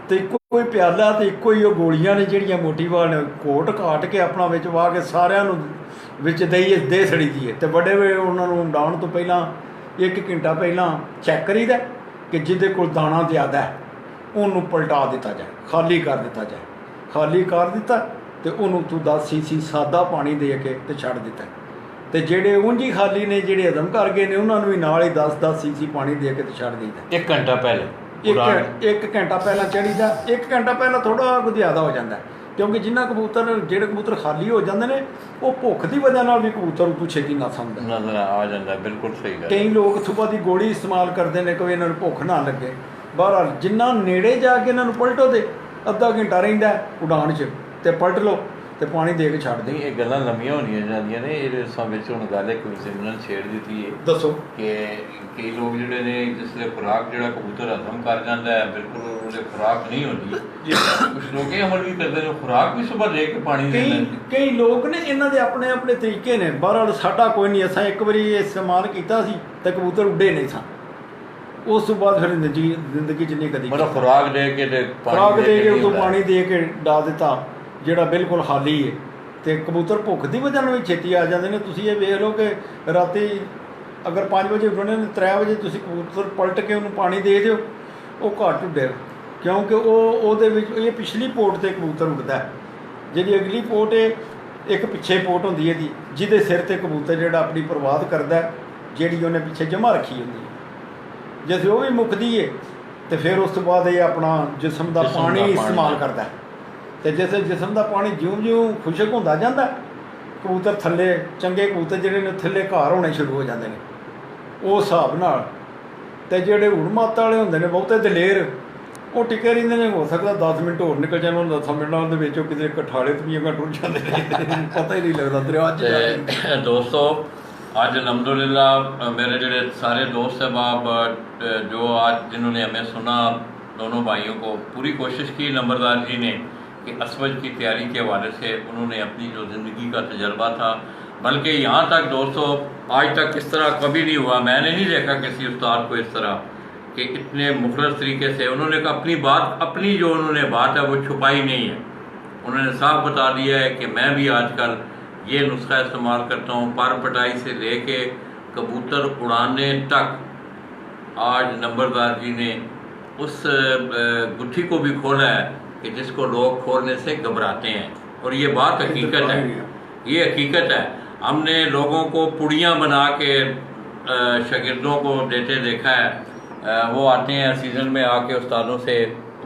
ਅਤੇ ਇੱਕੋ ਹੀ ਪਿਆਲਾ ਅਤੇ ਇੱਕੋ ਹੀ ਉਹ ਗੋਲੀਆਂ ਨੇ ਜਿਹੜੀਆਂ ਮੋਟੀਵਾਲ ਨੇ ਕੋਟ ਕਾਟ ਕੇ ਆਪਣਾ ਵਿੱਚ ਵਾਹ ਕੇ ਸਾਰਿਆਂ ਨੂੰ ਵਿੱਚ ਦੇ ਛੜੀ ਦੀ ਹੈ। ਅਤੇ ਵੱਡੇ ਉਹਨਾਂ ਨੂੰ ਉਡਾਉਣ ਤੋਂ ਪਹਿਲਾਂ 1 ਘੰਟਾ ਪਹਿਲਾਂ ਚੈੱਕ ਕਰੀਦਾ ਕਿ ਜਿਹਦੇ ਕੋਲ ਦਾਣਾ ਜ਼ਿਆਦਾ ਹੈ ਉਹਨੂੰ ਪਲਟਾ ਦਿੱਤਾ ਜਾਏ, ਖਾਲੀ ਕਰ ਦਿੱਤਾ ਜਾਏ। ਖਾਲੀ ਕਰ ਦਿੱਤਾ ਅਤੇ ਉਹਨੂੰ ਤੂੰ 10 ਸੀਸੀ ਸਾਦਾ ਪਾਣੀ ਦੇ ਕੇ ਅਤੇ ਛੱਡ ਦਿੱਤਾ। ਅਤੇ ਜਿਹੜੇ ਉਂਝ ਹੀ ਖਾਲੀ ਨੇ, ਜਿਹੜੇ ਹਜ਼ਮ ਕਰ ਗਏ ਨੇ, ਉਹਨਾਂ ਨੂੰ ਵੀ ਨਾਲ ਹੀ 10-10 ਸੀਸੀ ਪਾਣੀ ਦੇ ਕੇ ਅਤੇ ਛੱਡ ਦਿੱਤਾ। 1 ਘੰਟਾ ਪਹਿਲੇ? 1 ਘੰਟਾ ਪਹਿਲਾਂ ਚੜ੍ਹੀਦਾ। 1 ਘੰਟਾ ਪਹਿਲਾਂ ਥੋੜ੍ਹਾ ਕੁ ਜ਼ਿਆਦਾ ਹੋ ਜਾਂਦਾ, ਕਿਉਂਕਿ ਜਿਹੜੇ ਕਬੂਤਰ ਖਾਲੀ ਹੋ ਜਾਂਦੇ ਨੇ ਉਹ ਭੁੱਖ ਦੀ ਵਜ੍ਹਾ ਨਾਲ ਵੀ ਕਬੂਤਰ ਨੂੰ ਛੇਤੀ ਨਜ਼ਰ ਆ ਜਾਂਦਾ। ਬਿਲਕੁਲ ਸਹੀ ਗੱਲ। ਕਈ ਲੋਕ ਸੁਬਾਹ ਦੀ ਗੋਲੀ ਇਸਤੇਮਾਲ ਕਰਦੇ ਨੇ ਕੋਈ ਇਹਨਾਂ ਨੂੰ ਭੁੱਖ ਨਾ ਲੱਗੇ। ਬਹਰਹਾਲ ਜਿੰਨਾ ਨੇੜੇ ਜਾ ਕੇ ਇਹਨਾਂ ਨੂੰ ਪਲਟੋ ਦੇ ਅੱਧਾ ਘੰਟਾ ਰਹਿੰਦਾ ਉਡਾਣ 'ਚ, ਅਤੇ ਪਲਟ ਲਓ ਤੇ ਪਾਣੀ ਦੇ ਕੇ ਛੱਡ ਨਹੀਂ ਦੇ। ਇਹ ਗੱਲਾਂ ਲੰਮੀਆਂ ਹੋਣੀਆਂ ਜਾਂਦੀਆਂ ਨੇ, ਇਹਦੇ ਵਿੱਚ ਹੁਣ ਗੱਲ ਇੱਕ ਸਿਮਰਨ ਛੇੜ ਦਿੱਤੀ ਹੈ ਦੱਸੋ। ਕਿ ਕਈ ਲੋਕ ਜਿਹੜੇ ਨੇ ਜਿਸਲੇ ਖੁਰਾਕ ਜਿਹੜਾ ਕਬੂਤਰ ਹਜ਼ਮ ਕਰ ਜਾਂਦਾ ਹੈ ਬਿਲਕੁਲ ਉਹਦੇ ਖੁਰਾਕ ਨਹੀਂ ਹੁੰਦੀ, ਕੁਝ ਲੋਕ ਇਹ ਅਮਲ ਵੀ ਕਰਦੇ ਨੇ, ਖੁਰਾਕ ਵੀ ਸੁਬਹ ਦੇ ਕੇ ਪਾਣੀ ਦੇ ਦਿੰਦੇ ਨੇ। ਕਈ ਲੋਕ ਨੇ ਇਹਨਾਂ ਦੇ ਆਪਣੇ ਆਪਣੇ ਤਰੀਕੇ ਨੇ। ਬਹਰਹਾਲ ਸਾਡਾ ਕੋਈ ਨਹੀਂ, ਅਸਾਂ ਇੱਕ ਵਾਰੀ ਇਹ ਇਸਤੇਮਾਲ ਕੀਤਾ ਸੀ ਤੇ ਕਬੂਤਰ ਉੱਡੇ ਨਹੀਂ ਸਨ। ਉਸ ਤੋਂ ਬਾਅਦ ਫਿਰ ਜ਼ਿੰਦਗੀ 'ਚ ਨਹੀਂ ਕਦੀ ਮਤਲਬ ਖੁਰਾਕ ਦੇ ਕੇ ਤੇ ਖੁਰਾਕ ਦੇ ਕੇ ਨਹੀਂ ਉਦੋਂ ਹੁੰਦਾ। ਪਾਣੀ ਦੇ ਕੇ ਡਾ ਦਿੱਤਾ ਜਿਹੜਾ ਬਿਲਕੁਲ ਖਾਲੀ ਹੈ, ਤੇ ਕਬੂਤਰ ਭੁੱਖ ਦੀ ਵਜ੍ਹਾ ਨਾਲ ਵੀ ਛੇਤੀ ਆ ਜਾਂਦੇ ਨੇ। ਤੁਸੀਂ ਇਹ ਵੇਖ ਲਓ ਕਿ ਰਾਤੀ ਅਗਰ 5 ਵਜੇ ਉੱਠਣੇ ਨੇ 3 ਵਜੇ ਤੁਸੀਂ ਕਬੂਤਰ ਪਲਟ ਕੇ ਉਹਨੂੰ ਪਾਣੀ ਦੇ ਦਿਓ, ਉਹ ਘੱਟ ਉੱਡੇ, ਕਿਉਂਕਿ ਉਹਦੇ ਵਿੱਚ ਇਹ ਪਿਛਲੀ ਪੋਟ 'ਤੇ ਕਬੂਤਰ ਉੱਡਦਾ ਹੈ। ਜਿਹੜੀ ਅਗਲੀ ਪੋਟ ਹੈ ਇੱਕ ਪਿੱਛੇ ਪੋਟ ਹੁੰਦੀ ਹੈ ਦੀ, ਜਿਹਦੇ ਸਿਰ 'ਤੇ ਕਬੂਤਰ ਜਿਹੜਾ ਆਪਣੀ ਪ੍ਰਵਾਦ ਕਰਦਾ, ਜਿਹੜੀ ਉਹਨੇ ਪਿੱਛੇ ਜਮ੍ਹਾਂ ਰੱਖੀ ਹੁੰਦੀ ਹੈ। ਜੇ ਉਹ ਵੀ ਮੁੱਕਦੀ ਹੈ ਤੇ ਫਿਰ ਉਸ ਤੋਂ ਬਾਅਦ ਇਹ ਆਪਣਾ ਜਿਸਮ ਦਾ ਪਾਣੀ ਇਸਤੇਮਾਲ ਕਰਦਾ, ਤੇ ਜਿਸ ਜਿਸਮ ਦਾ ਪਾਣੀ ਜਿਉਂ-ਜਿਉਂ ਖੁਸ਼ਕ ਹੁੰਦਾ ਜਾਂਦਾ, ਕਬੂਤਰ ਥੱਲੇ ਚੰਗੇ ਕਬੂਤਰ ਜਿਹੜੇ ਨੇ ਥੱਲੇ ਘਰ ਹੋਣੇ ਸ਼ੁਰੂ ਹੋ ਜਾਂਦੇ ਨੇ ਉਸ ਹਿਸਾਬ ਨਾਲ। ਤੇ ਜਿਹੜੇ ਉੜ ਮਾਤਾ ਵਾਲੇ ਹੁੰਦੇ ਨੇ ਬਹੁਤੇ ਦਲੇਰ, ਉਹ ਟਿਕੇ ਰਹਿੰਦੇ ਨੇ। ਹੋ ਸਕਦਾ 10 ਮਿੰਟ ਹੋਰ ਨਿਕਲ ਜਾਣ, ਉਹਨਾਂ 10 ਮਿੰਟਾਂ ਦੇ ਵਿੱਚ ਉਹ ਕਿਤੇ ਕਠਾਲੇ ਤਵੀਆਂ ਟੁੱਟ ਜਾਂਦੇ ਨੇ, ਪਤਾ ਹੀ ਨਹੀਂ ਲੱਗਦਾ ਦਰਿਆ 'ਚ ਜਾ ਕੇ। ਦੋਸਤੋ आज अल्हम्दुलिल्लाह मेरे जो सारे दोस्त अहबाब जो आज जिन्होंने हमें सुना, दोनों भाइयों को पूरी कोशिश की नंबरदार जी ने कि असवज की तैयारी के हवाले से उन्होंने अपनी जो ज़िंदगी का तजर्बा था, बल्कि यहाँ तक दोस्तों आज तक इस तरह कभी नहीं हुआ, मैंने नहीं देखा किसी उस्ताद को इस तरह कि इतने मुखलस तरीके से उन्होंने अपनी बात, अपनी जो उन्होंने बात है वो छुपाई नहीं है। उन्होंने साफ बता दिया है कि मैं भी आजकल ये नुस्खा इस्तेमाल करता हूँ, पर पटाई से लेके कबूतर उड़ाने तक। आज नंबरदार जी ने उस गुत्थी को भी खोला है कि जिसको लोग खोलने से घबराते हैं, और ये बात हकीकत है, ये हकीकत है। हमने लोगों को पुड़ियाँ बना के शागिर्दों को देते देखा है, वो आते हैं सीज़न में आके उस्तादों से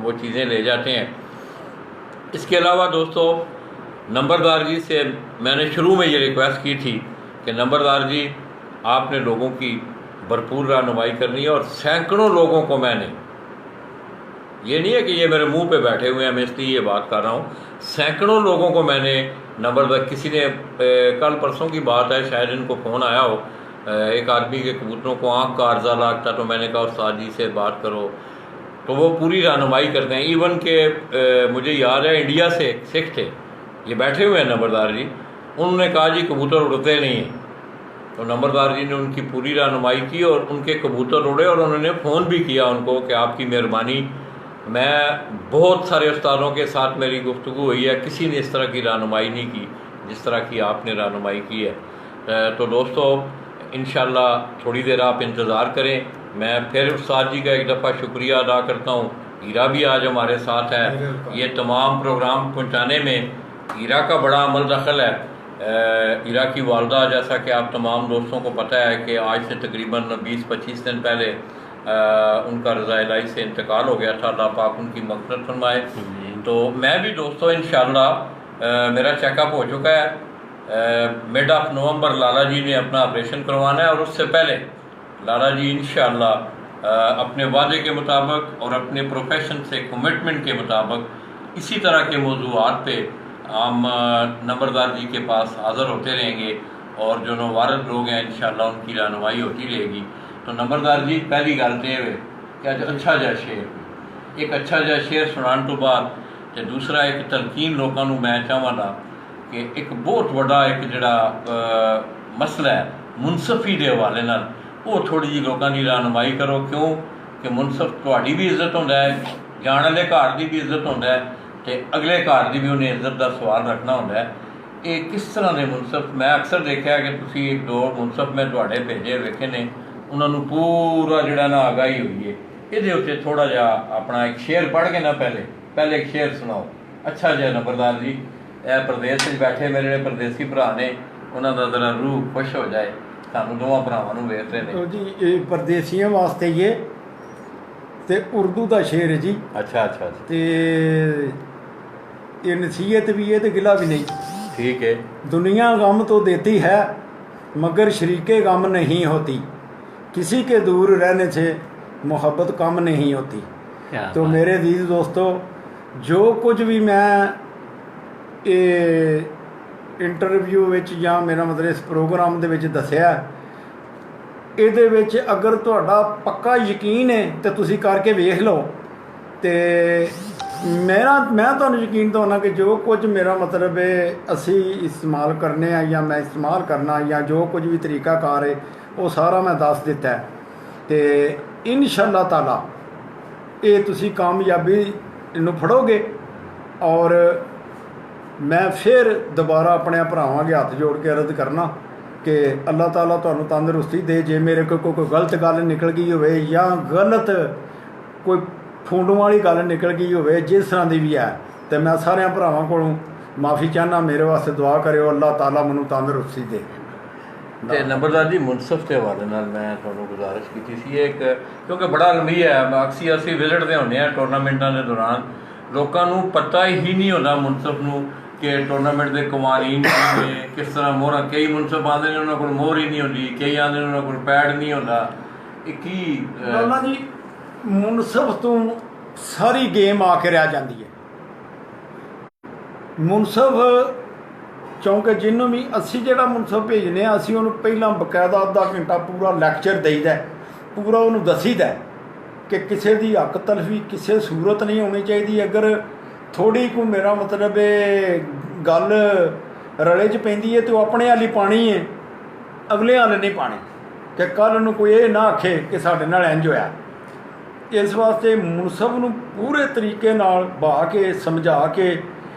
वो चीज़ें ले जाते हैं। इसके अलावा दोस्तों नंबरदार जी से मैंने शुरू में ये रिक्वेस्ट की थी कि नंबरदार जी आपने लोगों की भरपूर रहनुमाई करनी है, और सैकड़ों लोगों को मैंने, ये नहीं है कि ये मेरे मुंह पे बैठे हुए हैं मैं इसलिए ये बात कर रहा हूँ, सैकड़ों लोगों को मैंने नंबरदार, किसी ने कल परसों की बात है शायद इनको फ़ोन आया हो, एक आदमी के कबूतरों को आँख का अर्जा लगता, तो मैंने कहा उस्ताद जी से बात करो, तो वो पूरी रहनुमाई करते हैं। इवन के मुझे याद है इंडिया से एक सिख थे, ये बैठे हुए हैं नंबरदार जी, उन्होंने कहा जी कबूतर उड़ते नहीं हैं, तो नंबरदार जी ने उनकी पूरी रहनुमाई की और उनके कबूतर उड़े, और उन्होंने फ़ोन भी किया उनको कि आपकी मेहरबानी। मैं बहुत सारे उस्तादों के साथ मेरी गुफ्तगू हुई है, किसी ने इस तरह की रहनुमाई नहीं की जिस तरह की आपने रहनुमाई की है। तो दोस्तों इंशाल्लाह थोड़ी देर आप इंतज़ार करें, मैं फिर उस्ताद जी का एक दफ़ा शुक्रिया अदा करता हूँ। हीरा भी आज हमारे साथ है, ये तमाम प्रोग्राम पहुँचाने में हीरा का बड़ा अमल दखल है। हीरा की वालदा, जैसा कि आप तमाम दोस्तों को पता है कि आज से तकरीबन 20-25 दिन पहले उनका रज़ा इलाही से इंतकाल हो गया था, अल्लाह पाक उनकी मग़फ़िरत फरमाए। तो मैं भी दोस्तों इंशाअल्लाह मेरा चेकअप हो चुका है, मिड ऑफ नवंबर लाला जी ने अपना ऑपरेशन करवाना है, और उससे पहले लाला जी इंशाअल्लाह अपने वादे के मुताबिक और अपने प्रोफेशन से कमिटमेंट के मुताबिक इसी तरह के मौज़ूआत पे हम नंबरदार जी के पास हाज़िर होते रहेंगे, और जो नौवारद लोग हैं इंशाअल्लाह उनकी रहनुमाई होती रहेगी। तो नंबरदार जी पहली गल तो ये कि अज अच्छा जहा शेर, एक अच्छा जहा शेर सुनाने तो बाद, तो दूसरा एक तलकीन लोगों को मैं चाहवागा कि एक बहुत बड़ा एक जड़ा मसला है मुनसफी के हवाले नाल, वो थोड़ी जी लोगों की रहनुमाई करो। क्यों कि मुनसफ तुहाडी भी इज्जत होंदा है, जाने वाले घर की भी इज्जत होंदा है, तो अगले घर की भी उन्हें इज्जत का सवाल रखना होंदा है। ये किस तरह के मुनसफ, मैं अक्सर देखा कि तुसी एक दो मुनसफ मैं तुहाडे भेजे वेखे ने, उन्होंने पूरा जड़ा ना आगाही हुई है। ये उत्ते थोड़ा जा अपना एक शेर पढ़ के ना पहले एक शेर सुनाओ अच्छा जहा नंबरदार जी। यह प्रदेश में बैठे मेरे ਜਿਹੜੇ परदेसी भरा ने, उन्हों का जरा रूह खुश हो जाए, सानू दोवां भरावां नूं वेख रहे ने जी। ये परदेसियों वास्ते ये ते उर्दू का शेर है जी। अच्छा अच्छा अच्छा, ते ये नसीहत भी है तो गिला भी नहीं। ठीक है। दुनिया गम तो देती है मगर शरीके गम नहीं होती, किसी के दूर रहने से मोहब्बत कम नहीं होती। तो मेरे अजीज दोस्तों, जो कुछ भी मैं ਇਹ ਇੰਟਰਵਿਊ ਵਿੱਚ ਜਾਂ ਮੇਰਾ ਮਤਲਬ ਇਸ ਪ੍ਰੋਗਰਾਮ ਦੇ ਵਿੱਚ ਦੱਸਿਆ। ਇਹਦੇ ਵਿੱਚ ਅਗਰ ਤੁਹਾਡਾ ਪੱਕਾ ਯਕੀਨ ਹੈ ਤਾਂ ਤੁਸੀਂ ਕਰਕੇ ਵੇਖ ਲਓ। ਅਤੇ ਮੈਂ ਤੁਹਾਨੂੰ ਯਕੀਨ ਦਿਵਾਉਣਾ ਕਿ ਜੋ ਕੁਝ ਮੇਰਾ ਮਤਲਬ ਹੈ ਅਸੀਂ ਇਸਤੇਮਾਲ ਕਰਨੇ ਆ ਜਾਂ ਮੈਂ ਇਸਤੇਮਾਲ ਕਰਨਾ ਜਾਂ ਜੋ ਕੁਝ ਵੀ ਤਰੀਕਾਕਾਰ ਹੈ ਉਹ ਸਾਰਾ ਮੈਂ ਦੱਸ ਦਿੱਤਾ। ਅਤੇ ਇਨਸ਼ਾ ਅੱਲਾਹ ਤਾਲਾ ਇਹ ਤੁਸੀਂ ਕਾਮਯਾਬੀ ਨੂੰ ਫੜੋਗੇ। ਔਰ ਮੈਂ ਫਿਰ ਦੁਬਾਰਾ ਆਪਣੇ ਭਰਾਵਾਂ ਅੱਗੇ ਹੱਥ ਜੋੜ ਕੇ ਅਰਜ਼ ਕਰਨਾ ਕਿ ਅੱਲਾਹ ਤਾਲਾ ਤੁਹਾਨੂੰ ਤੰਦਰੁਸਤੀ ਦੇ। ਜੇ ਮੇਰੇ ਕੋਲ ਕੋਈ ਗਲਤ ਗੱਲ ਨਿਕਲ ਗਈ ਹੋਵੇ ਜਾਂ ਗਲਤ ਕੋਈ ਫੋਂਡੂ ਵਾਲੀ ਗੱਲ ਨਿਕਲ ਗਈ ਹੋਵੇ, ਜਿਸ ਤਰ੍ਹਾਂ ਦੀ ਵੀ ਹੈ, ਅਤੇ ਮੈਂ ਸਾਰਿਆਂ ਭਰਾਵਾਂ ਕੋਲੋਂ ਮਾफ़ੀ ਚਾਹੁੰਦਾ। ਮੇਰੇ ਵਾਸਤੇ ਦੁਆ ਕਰਿਓ, ਅੱਲਾਹ ਤਾਲਾ ਮੈਨੂੰ ਤੰਦਰੁਸਤੀ ਦੇ। ਅਤੇ ਨੰਬਰਦਾਰ ਜੀ, ਮੁਨਸਫ ਦੇ ਹਵਾਲੇ ਨਾਲ ਮੈਂ ਤੁਹਾਨੂੰ ਗੁਜ਼ਾਰਿਸ਼ ਕੀਤੀ ਸੀ ਇੱਕ, ਕਿਉਂਕਿ ਬੜਾ ਲੰਬੀ ਹੈ, ਅਕਸਰ ਅਸੀਂ ਵਿਜ਼ਿਟ 'ਤੇ ਹੁੰਦੇ ਹਾਂ ਟੂਰਨਾਮੈਂਟਾਂ ਦੇ ਦੌਰਾਨ, ਲੋਕਾਂ ਨੂੰ ਪਤਾ ਹੀ ਨਹੀਂ ਹੁੰਦਾ ਮੁਨਸਫ ਨੂੰ ਕਿ ਟੂਰਨਾਮੈਂਟ ਦੇ ਕਵਾਨੀਨ ਕੀ ਨੇ, ਕਿਸ ਤਰ੍ਹਾਂ ਮੋਹਰਾਂ। ਕਈ ਮੁਨਸਫ ਆਉਂਦੇ ਨੇ ਉਹਨਾਂ ਕੋਲ ਮੋਹਰ ਹੀ ਨਹੀਂ ਹੁੰਦੀ, ਕਈ ਆਉਂਦੇ ਨੇ ਉਹਨਾਂ ਕੋਲ ਪੈਡ ਨਹੀਂ ਹੁੰਦਾ। ਇਹ ਕੀ ਗੱਲਾਂ ਜੀ, ਮੁਨਸਫ ਤੋਂ ਸਾਰੀ ਗੇਮ ਆ ਕੇ ਰਹਿ ਜਾਂਦੀ ਹੈ। ਮੁਨਸਫ ਕਿਉਂਕਿ ਜਿਹਨੂੰ ਵੀ ਅਸੀਂ ਜਿਹੜਾ ਮੁਨਸਫ ਭੇਜਦੇ ਹਾਂ, ਅਸੀਂ ਉਹਨੂੰ ਪਹਿਲਾਂ ਬਕਾਇਦਾ ਅੱਧਾ ਘੰਟਾ ਪੂਰਾ ਲੈਕਚਰ ਦੇਈਦਾ, ਪੂਰਾ ਉਹਨੂੰ ਦੱਸੀਦਾ ਕਿ ਕਿਸੇ ਦੀ ਹੱਕ ਤਲਫੀ ਕਿਸੇ ਸੂਰਤ ਨਹੀਂ ਹੋਣੀ ਚਾਹੀਦੀ। ਅਗਰ ਥੋੜ੍ਹੀ ਕੋਈ ਮੇਰਾ ਮਤਲਬ ਗੱਲ ਰਲੇ 'ਚ ਪੈਂਦੀ ਹੈ ਤਾਂ ਉਹ ਆਪਣੇ ਵਾਲੀ ਪਾਣੀ ਹੈ, ਅਗਲੇ ਵਾਲੇ ਨਹੀਂ ਪਾਣੀ, ਕਿ ਕੱਲ੍ਹ ਨੂੰ ਕੋਈ ਇਹ ਨਾ ਆਖੇ ਕਿ ਸਾਡੇ ਨਾਲ ਇੰਝ ਹੋਇਆ। ਇਸ ਵਾਸਤੇ ਮੁਨਸਫ ਨੂੰ ਪੂਰੇ ਤਰੀਕੇ ਨਾਲ ਬਹਾ ਕੇ ਸਮਝਾ ਕੇ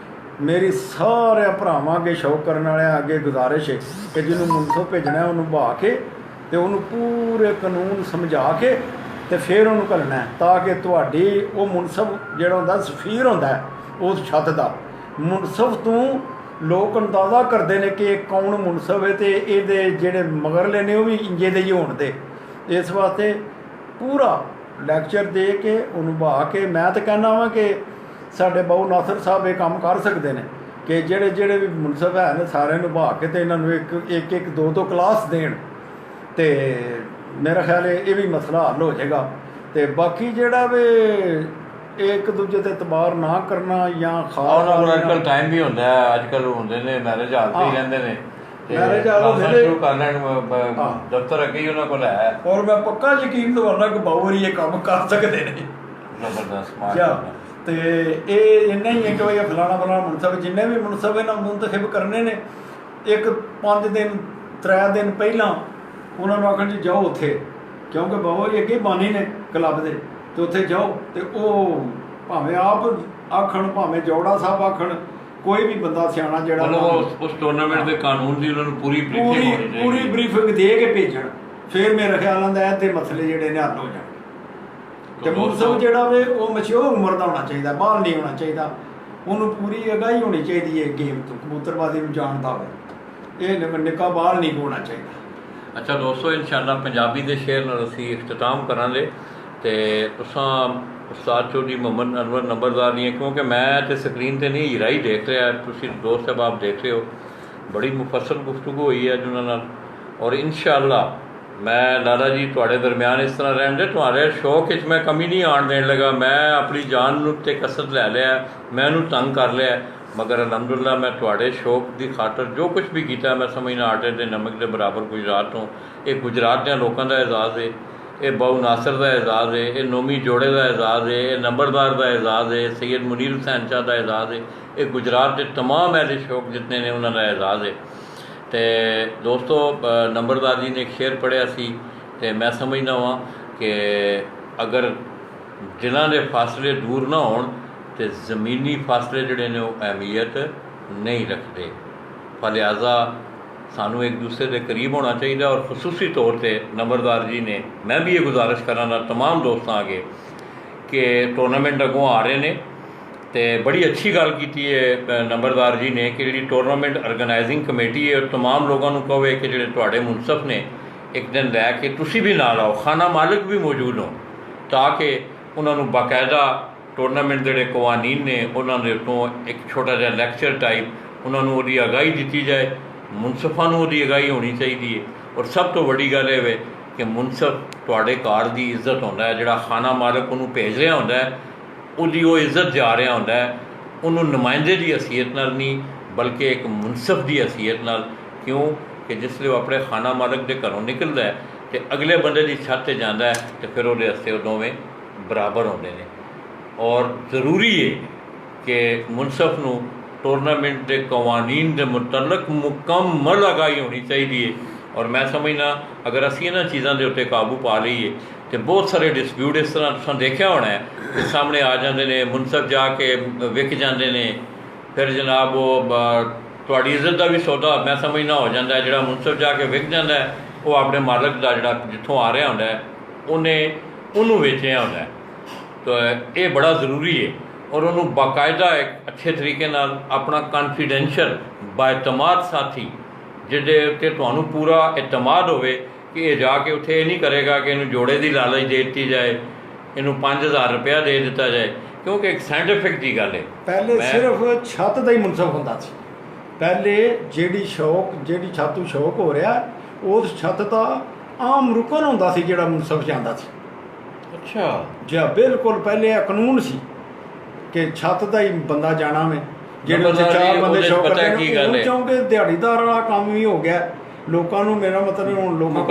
ਮੇਰੀ ਸਾਰਿਆਂ ਭਰਾਵਾਂ ਅੱਗੇ ਸ਼ੌਕ ਕਰਨ ਵਾਲਿਆਂ ਅੱਗੇ ਗੁਜ਼ਾਰਿਸ਼ ਹੈ ਕਿ ਜਿਹਨੂੰ ਮੁਨਸਫ ਭੇਜਣਾ ਉਹਨੂੰ ਬਹਾ ਕੇ ਅਤੇ ਉਹਨੂੰ ਪੂਰੇ ਕਾਨੂੰਨ ਸਮਝਾ ਕੇ ਅਤੇ ਫਿਰ ਉਹਨੂੰ ਘੱਲਣਾ, ਤਾਂ ਕਿ ਤੁਹਾਡੀ ਉਹ ਮੁਨਸਫ ਜਿਹੜਾ ਹੁੰਦਾ ਸਫੀਰ ਹੁੰਦਾ ਉਸ ਛੱਤ ਦਾ। ਮੁਨਸਫ ਤੋਂ ਲੋਕ ਅੰਦਾਜ਼ਾ ਕਰਦੇ ਨੇ ਕਿ ਕੌਣ ਮੁਨਸਫ ਹੈ ਅਤੇ ਇਹਦੇ ਜਿਹੜੇ ਮਗਰਲੇ ਨੇ ਉਹ ਵੀ ਇੰਜੇ ਦੇ ਹੀ ਹੋਣ ਦੇ। ਇਸ ਵਾਸਤੇ ਪੂਰਾ ਲੈਕਚਰ ਦੇ ਕੇ ਉਹਨੂੰ ਬਹਾ ਕੇ, ਮੈਂ ਤਾਂ ਕਹਿੰਦਾ ਵਾਂ ਕਿ ਸਾਡੇ ਬਾਊ ਨਾਸਰ ਸਾਹਿਬ ਇਹ ਕੰਮ ਕਰ ਸਕਦੇ ਨੇ ਕਿ ਜਿਹੜੇ ਵੀ ਮੁਨਸਫ ਹੈ ਨੇ ਸਾਰਿਆਂ ਨੂੰ ਬਹਾ ਕੇ ਅਤੇ ਇਹਨਾਂ ਨੂੰ ਇੱਕ ਦੋ ਕਲਾਸ ਦੇਣ, ਅਤੇ ਮੇਰਾ ਖਿਆਲ ਹੈ ਇਹ ਵੀ ਮਸਲਾ ਹੱਲ ਹੋ ਜਾਏਗਾ। ਅਤੇ ਬਾਕੀ ਜਿਹੜਾ ਵੀ ਇੱਕ ਦੂਜੇ 'ਤੇ ਇਤਬਾਰ ਨਾ ਕਰਨਾ ਜਾਂ ਖਾਸ ਅੱਜ ਕੱਲ੍ਹ ਟਾਈਮ ਵੀ ਹੁੰਦਾ ਹੈ, ਅੱਜ ਕੱਲ੍ਹ ਹੁੰਦੇ ਨੇ ਮੈਰਿਜ ਹਾਲ 'ਤੇ ਹੀ ਰਹਿੰਦੇ ਨੇ, ਸ਼ੁਰੂ ਕਰ ਲੈਣ ਦਫ਼ਤਰ ਅੱਗੇ ਹੀ ਉਹਨਾਂ ਕੋਲ ਹੈ। ਔਰ ਮੈਂ ਪੱਕਾ ਯਕੀਨ ਦਵਾਉਂਦਾ ਕਿ ਬਾਊ ਇਹ ਕੰਮ ਕਰ ਸਕਦੇ ਨੇ। ਜ਼ਬਰਦਸਤ। ਅਤੇ ਇਹ ਇੰਨਾ ਹੀ ਹੈ ਕਿ ਬਈ ਫਲਾਣਾ ਮੁਨਸਫ, ਜਿੰਨੇ ਵੀ ਮੁਨਸਫ ਇਹਨਾਂ ਮੁੰਤਖਬ ਕਰਨੇ ਨੇ, ਇੱਕ 5 ਦਿਨ 3 ਦਿਨ ਪਹਿਲਾਂ ਉਹਨਾਂ ਨੂੰ ਆਖਣ ਜੀ ਜਾਓ ਉੱਥੇ, ਕਿਉਂਕਿ ਬਾਬਾ ਜੀ ਅੱਗੇ ਬਾਨੀ ਨੇ ਕਲੱਬ ਦੇ, ਅਤੇ ਉੱਥੇ ਜਾਓ ਅਤੇ ਉਹ ਭਾਵੇਂ ਆਪ ਆਖਣ ਭਾਵੇਂ ਜੋੜਾ ਸਾਹਿਬ ਆਖਣ, ਕੋਈ ਵੀ ਬੰਦਾ ਸਿਆਣਾ ਜਿਹੜਾ ਉਸ ਟੂਰਨਾਮੈਂਟ ਦੇ ਕਾਨੂੰਨ ਦੀ ਉਹਨਾਂ ਨੂੰ ਪੂਰੀ ਬਰੀਫਿੰਗ ਦੇ ਕੇ ਭੇਜਣ, ਫਿਰ ਮੇਰੇ ਖਿਆਲ ਨਾਲ ਇਹ ਤੇ ਮਸਲੇ ਜਿਹੜੇ ਨੇ ਹੱਲ ਹੋ ਜਾਣ। ਅਤੇ ਮੁਨਸਫ ਜਿਹੜਾ ਵੇ ਉਹ ਮਸ਼ਹੂਰ ਉਮਰ ਦਾ ਹੋਣਾ ਚਾਹੀਦਾ, ਬਾਹਰ ਨਹੀਂ ਹੋਣਾ ਚਾਹੀਦਾ, ਉਹਨੂੰ ਪੂਰੀ ਅਗਾਹੀ ਹੋਣੀ ਚਾਹੀਦੀ ਹੈ ਗੇਮ ਤੋਂ, ਕਬੂਤਰਬਾਜ਼ੀ ਨੂੰ ਜਾਣਦਾ ਹੋਵੇ, ਇਹ ਨਿੱਕਾ ਬਾਹਰ ਨਹੀਂ ਹੋਣਾ ਚਾਹੀਦਾ। ਅੱਛਾ ਦੋਸਤੋ, ਇਨਸ਼ਾਅੱਲਾ ਪੰਜਾਬੀ ਦੇ ਸ਼ੇਰ ਨਾਲ ਅਸੀਂ ਇਖਤਤਾਮ ਕਰਾਂਗੇ। ਅਤੇ ਤੁਸਾਂ ਉਸਤਾਦ ਚੌਧਰੀ ਮੁਹੰਮਦ ਅਨਵਰ ਨੰਬਰਦਾਰ ਨਹੀਂ ਹੈ, ਕਿਉਂਕਿ ਮੈਂ ਤਾਂ ਸਕਰੀਨ 'ਤੇ ਨਹੀਂ ਹੀਰਾ ਹੀ ਦੇਖ ਰਿਹਾ, ਤੁਸੀਂ ਦੋਸਤ ਸਾਹਿਬਾਬ ਦੇਖ ਰਹੇ ਹੋ। ਬੜੀ ਮੁਫੱਸਲ ਗੁਫ਼ਤਗੂ ਹੋਈ ਹੈ ਉਹਨਾਂ ਨਾਲ, ਔਰ ਇਨਸ਼ਾਅੱਲਾ ਮੈਂ ਲਾਲਾ ਜੀ ਤੁਹਾਡੇ ਦਰਮਿਆਨ ਇਸ ਤਰ੍ਹਾਂ ਰਹਿਣਗੇ, ਤੁਹਾਡੇ ਸ਼ੌਕ ਵਿੱਚ ਮੈਂ ਕਮੀ ਨਹੀਂ ਆਉਣ ਦੇਣ ਲੱਗਾ। ਮੈਂ ਆਪਣੀ ਜਾਨ ਨੂੰ ਤੇ ਕਸਰ ਲੈ ਲਿਆ, ਮੈਂ ਉਹਨੂੰ ਤੰਗ ਕਰ ਲਿਆ, ਮਗਰ ਅਲਹਮਦੁਲਿਲਾ ਮੈਂ ਤੁਹਾਡੇ ਸ਼ੌਕ ਦੀ ਖਾਤਰ ਜੋ ਕੁਛ ਵੀ ਕੀਤਾ, ਮੈਂ ਸਮਝਣਾ ਆਟੇ ਦੇ ਨਮਕ ਦੇ ਬਰਾਬਰ ਗੁਜਰਾਤ ਤੋਂ। ਇਹ ਗੁਜਰਾਤ ਦੇ ਲੋਕਾਂ ਦਾ ਐਜ਼ਾਜ਼ ਹੈ, ਇਹ ਬਾਊ ਨਾਸਰ ਦਾ ਐਜ਼ਾਜ਼ ਹੈ, ਇਹ ਨੋਮੀ ਜੋੜੇ ਦਾ ਐਜ਼ਾਜ਼ ਹੈ, ਇਹ ਨੰਬਰਦਾਰ ਦਾ ਐਜ਼ਾਜ਼ ਹੈ, ਸੈਯਦ ਮੁਨੀਰ ਹੁਸੈਨ ਸ਼ਾਹ ਦਾ ਐਜ਼ਾਜ਼ ਹੈ, ਇਹ ਗੁਜਰਾਤ ਦੇ ਤਮਾਮ ਐਸੇ ਸ਼ੌਕ ਜਿਤਨੇ ਨੇ ਉਹਨਾਂ ਦਾ ਐਜ਼ਾਜ਼ ਹੈ। ਅਤੇ ਦੋਸਤੋ, ਨੰਬਰਦਾਰ ਜੀ ਨੇ ਇੱਕ ਸ਼ੇਰ ਪੜ੍ਹਿਆ ਸੀ, ਅਤੇ ਮੈਂ ਸਮਝਦਾ ਹਾਂ ਕਿ ਅਗਰ ਦਿਲਾਂ ਦੇ ਫਾਸਲੇ ਦੂਰ ਨਾ ਹੋਣ ਅਤੇ ਜ਼ਮੀਨੀ ਫਾਸਲੇ ਜਿਹੜੇ ਨੇ ਉਹ ਅਹਿਮੀਅਤ ਨਹੀਂ ਰੱਖਦੇ। ਫਲਿਆਜ਼ਾ ਸਾਨੂੰ ਇੱਕ ਦੂਸਰੇ ਦੇ ਕਰੀਬ ਹੋਣਾ ਚਾਹੀਦਾ। ਔਰ ਖਸੂਸੀ ਤੌਰ 'ਤੇ ਨੰਬਰਦਾਰ ਜੀ ਨੇ, ਮੈਂ ਵੀ ਇਹ ਗੁਜ਼ਾਰਿਸ਼ ਕਰਾਂਗਾ ਤਮਾਮ ਦੋਸਤਾਂ ਅੱਗੇ ਕਿ ਟੂਰਨਾਮੈਂਟ ਅੱਗੋਂ ਆ ਰਹੇ ਨੇ, ਅਤੇ ਬੜੀ ਅੱਛੀ ਗੱਲ ਕੀਤੀ ਹੈ ਨੰਬਰਦਾਰ ਜੀ ਨੇ ਕਿ ਜਿਹੜੀ ਟੂਰਨਾਮੈਂਟ ਆਰਗੇਨਾਈਜ਼ਿੰਗ ਕਮੇਟੀ ਹੈ ਉਹ ਤਮਾਮ ਲੋਕਾਂ ਨੂੰ ਕਹੇ ਕਿ ਜਿਹੜੇ ਤੁਹਾਡੇ ਮੁਨਸਫ ਨੇ ਇੱਕ ਦਿਨ ਲੈ ਕੇ ਤੁਸੀਂ ਵੀ ਨਾਲ ਆਓ, ਖਾਨਾ ਮਾਲਿਕ ਵੀ ਮੌਜੂਦ ਹੋ, ਤਾਂ ਕਿ ਉਹਨਾਂ ਨੂੰ ਬਾਕਾਇਦਾ ਟੂਰਨਾਮੈਂਟ ਦੇ ਜਿਹੜੇ ਕਵਾਨੀਨ ਨੇ ਉਹਨਾਂ ਦੇ ਉੱਤੋਂ ਇੱਕ ਛੋਟਾ ਜਿਹਾ ਲੈਕਚਰ ਟਾਈਪ ਉਹਨਾਂ ਨੂੰ ਉਹਦੀ ਅਗਾਹੀ ਦਿੱਤੀ ਜਾਏ। ਮੁਨਸਫਾਂ ਨੂੰ ਉਹਦੀ ਅਗਾਹੀ ਹੋਣੀ ਚਾਹੀਦੀ ਹੈ। ਔਰ ਸਭ ਤੋਂ ਵੱਡੀ ਗੱਲ ਇਹ ਵੇ ਕਿ ਮੁਨਸਫ ਤੁਹਾਡੇ ਘਰ ਦੀ ਇੱਜ਼ਤ ਹੁੰਦਾ ਹੈ, ਜਿਹੜਾ ਖਾਨਾ ਮਾਲਿਕ ਉਹਨੂੰ ਭੇਜ ਰਿਹਾ ਹੁੰਦਾ ਹੈ ਉਹਦੀ ਉਹ ਇੱਜ਼ਤ ਜਾ ਰਿਹਾ ਹੁੰਦਾ ਹੈ, ਉਹਨੂੰ ਨੁਮਾਇੰਦੇ ਦੀ ਹਸੀਅਤ ਨਾਲ ਨਹੀਂ بلکہ ایک منصف دی حیثیت نال، کیوں کہ جس لئے وہ اپنے خانہ مالک دے گھروں نکلتا ہے تو اگلے بندے دی چھت تے جاندا ہے تو پھر وہ راستے وہ دونوں برابر ہوندے نے. اور ضروری ہے کہ منصف نو ٹورنامنٹ دے قوانین دے متعلق مکمل آگاہی ہونی چاہیے. اور میں سمجھنا اگر اسی انہاں چیزاں دے اتنے قابو پا لئیے تو بہت سارے ڈسپیوٹ اس طرح تساں دیکھا ہونا ہے کہ سامنے آ جاندے نے، منصف جا کے وک جاندے نے، پھر جناب وہ تہاڈی عزت دا بھی سودا میں سمجھنا ہو جاتا ہے. جڑا منصف جا کے وک جاتا ہے وہ اپنے مالک دا جڑا جتوں آ رہا ہوتا ہے انہوں ویچیا ہوتا ہے. تو یہ بڑا ضروری ہے. اور انہوں باقاعدہ ایک اچھے طریقے نال اپنا کانفیڈینشیل باعتماد ساتھی جہدے اتنے تمہیں پورا اعتماد ہوئے کہ یہ جا کے اتنے یہ نہیں کرے گا کہ انہوں جوڑے دی لالچ دے دیتی جائے، انہوں 5000 روپیہ دے دیتا جائے، کیونکہ ایک سائنٹیفک دی گل ہے. پہلے صرف چھت دا ہی منصف ہوتا سی. پہلے جیڑی چھت تو شوق ہو رہا اس چھت دا عام رکن ہوتا سی جڑا منصف جانا سی. اچھا جی بالکل پہلے یہ قانون سی کہ چھت دا ہی بندہ جانا میں جہاں چار بندے شوق کرتے ہیں کیونکہ دیہڑی دار والا کام بھی ہو گیا لوگوں کو. میرا مطلب ہوں لوگوں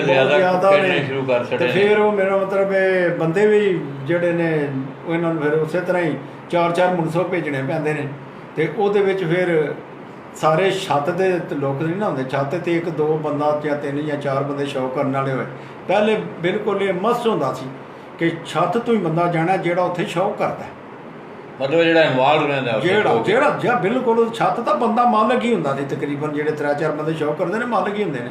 زیادہ نے تو پھر وہ میرا مطلب بندے بھی جڑے نے انہوں نے پھر اسی طرح ہی 4 منصف بھیجنے پیندے نے. تو وہ پھر سارے چھت دے لوگ نہیں نہ ہوندے، چھت تے 1-2 بندہ یا 3 یا 4 بندے شوق کرنے والے ہوئے. پہلے بالکل یہ مست ہوتا سی کہ چھت تو ہی بندہ جانا جہاں اتنے شوق کرتا ہے، مطلب جڑا انوالو رہندا ہے جہاں جی بالکل چھت کا بندہ مالک ہی ہوتا سی. تقریباً جہے 3-4 بندے شوق کرتے ہیں مالک ہی ہوندے نے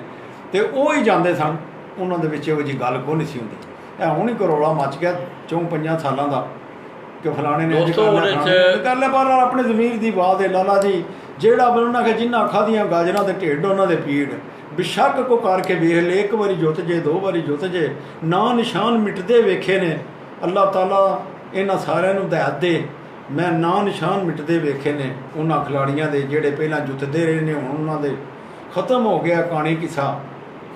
تو وہ ہی جاندے سن. انہوں دے وچ یہ گل کوئی نہیں سی ہوندی. ہوں ہی کروڑا مچ گیا 4-5 سالوں کا کہ فلانے نے کر لیا. پر اپنے ضمیر دی بات ہے لالا جی جہاں بننا کہ جنہیں کھادیاں گاجراں دے ٹھڈ انہوں دے پیڑ بشک کو کر کے ویخ لے. 1 واری جت جے 2 واری جت جے نا نشان مٹتے ویکھے نے. اللہ تعالیٰ یہاں ساروں ہدایت دے. میں نا نشان مٹتے ویکھے نے انہاں کھلاڑیاں دے جہے پہلے جتتے رہے نے ہوں انہوں دے ختم ہو گیا کہانی قصہ.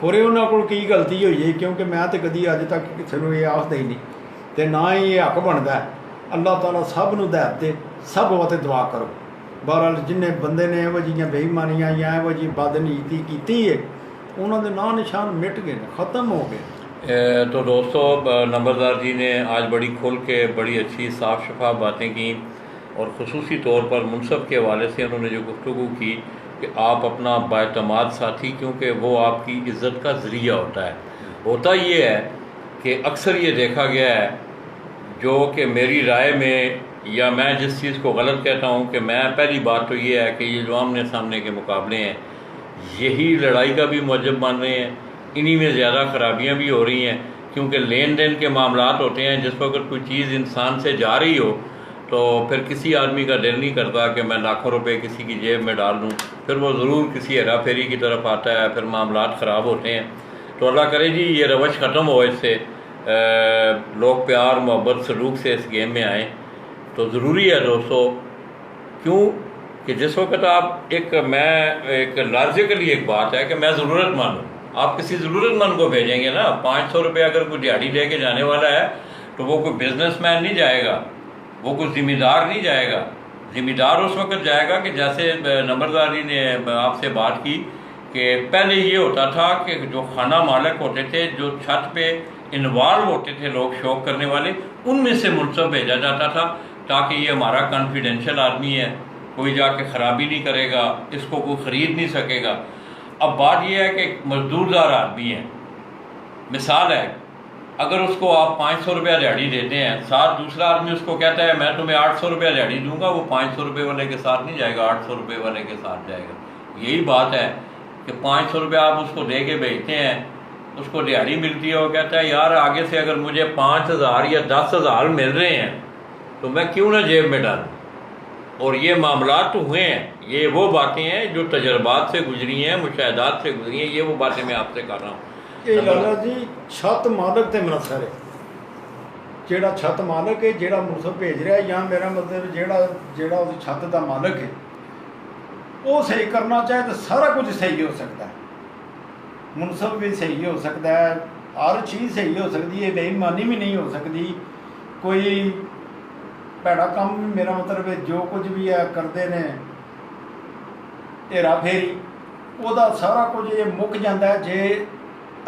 خورے انہوں کو کی غلطی ہوئی ہے کیونکہ میں تو کدی اج تک کسی کو یہ آخد ہی نہیں تو نہ ہی یہ حق بنتا ہے. اللہ تعالیٰ سب نو ہدایت دے. سب واسطے دعا کرو. بہرحال جن بندے نے یہو جہاں بےایمانیاں یا یہو جی بدنیتی کی ہے انہوں نے نا نشان مٹ گئے ختم ہو گئے. تو دوستو نمبردار جی نے آج بڑی کھل کے بڑی اچھی صاف شفاف باتیں کی اور خصوصی طور پر منصف کے حوالے سے انہوں نے جو گفتگو کی کہ آپ اپنا باعتماد ساتھی، کیونکہ وہ آپ کی عزت کا ذریعہ ہوتا ہے. ہوتا یہ ہے کہ اکثر یہ دیکھا گیا ہے جو کہ میری رائے میں یا میں جس چیز کو غلط کہتا ہوں کہ میں پہلی بات تو یہ ہے کہ یہ جو آمنے سامنے کے مقابلے ہیں یہی لڑائی کا بھی موجب مان رہے ہیں. انہی میں زیادہ خرابیاں بھی ہو رہی ہیں کیونکہ لین دین کے معاملات ہوتے ہیں. جس وقت کوئی چیز انسان سے جا رہی ہو تو پھر کسی آدمی کا دل نہیں کرتا کہ میں لاکھوں روپے کسی کی جیب میں ڈال دوں، پھر وہ ضرور کسی ہیرا پھیری کی طرف آتا ہے، پھر معاملات خراب ہوتے ہیں. تو اللہ کرے جی یہ روش ختم ہو، اس سے لوگ پیار محبت سلوک سے اس گیم میں آئیں. تو ضروری ہے دوستو، کیوں کہ جس وقت آپ میں ایک لاجیکلی ایک بات ہے کہ میں ضرورت مند ہوں. آپ کسی ضرورت مند کو بھیجیں گے نا. 500 روپے اگر کوئی دیہڑی لے کے جانے والا ہے تو وہ کوئی بزنس مین نہیں جائے گا، وہ کوئی ذمہ دار نہیں جائے گا. ذمہ دار اس وقت جائے گا کہ جیسے نمبرداری نے آپ سے بات کی کہ پہلے یہ ہوتا تھا کہ جو خانہ مالک ہوتے تھے، جو چھت پہ انوالو ہوتے تھے لوگ شوق کرنے والے، ان میں سے منصف بھیجا جاتا تھا تاکہ یہ ہمارا کانفیڈینشیل آدمی ہے، کوئی جا کے خرابی نہیں کرے گا، اس کو کوئی خرید نہیں سکے گا. اب بات یہ ہے کہ ایک مزدور دار آدمی ہے، مثال ہے، اگر اس کو آپ 500 روپیہ دیہڑی دیتے ہیں، ساتھ دوسرا آدمی اس کو کہتا ہے میں تمہیں 800 روپیہ دیہڑی دوں گا، وہ 500 روپے والے کے ساتھ نہیں جائے گا، 800 روپے والے کے ساتھ جائے گا. یہی بات ہے کہ 500 روپیہ آپ اس کو دے کے بھیجتے ہیں، اس کو دیہڑی ملتی ہے، وہ کہتا ہے یار آگے سے اگر مجھے 5000 یا 10,000 مل رہے ہیں تو میں کیوں نہ جیب میں ڈالوں. اور یہ معاملات تو ہوئے ہیں، یہ وہ باتیں ہیں جو تجربات سے گزری ہیں، مشاہدات سے گزری ہیں، یہ وہ باتیں میں آپ سے کر رہا ہوں. یہ لالا جی چھت مالک تے منحصر ہے. جیڑا چھت مالک ہے، جیڑا منصف بھیج رہا ہے، یا میرا مطلب جیڑا اس چھت دا مالک ہے وہ صحیح کرنا چاہے تو سارا کچھ صحیح ہو سکتا ہے. منصف بھی صحیح ہو سکتا ہے، ہر چیز صحیح ہو سکتی ہے، بے ایمانی بھی نہیں ہو سکتی. کوئی پیڑا کام بھی میرا مطلب ہے جو کچھ بھی ہے کرتے ہیں ਹੇਰਾ ਫੇਰੀ ਉਹਦਾ ਸਾਰਾ ਕੁਝ ਇਹ ਮੁੱਕ ਜਾਂਦਾ ਜੇ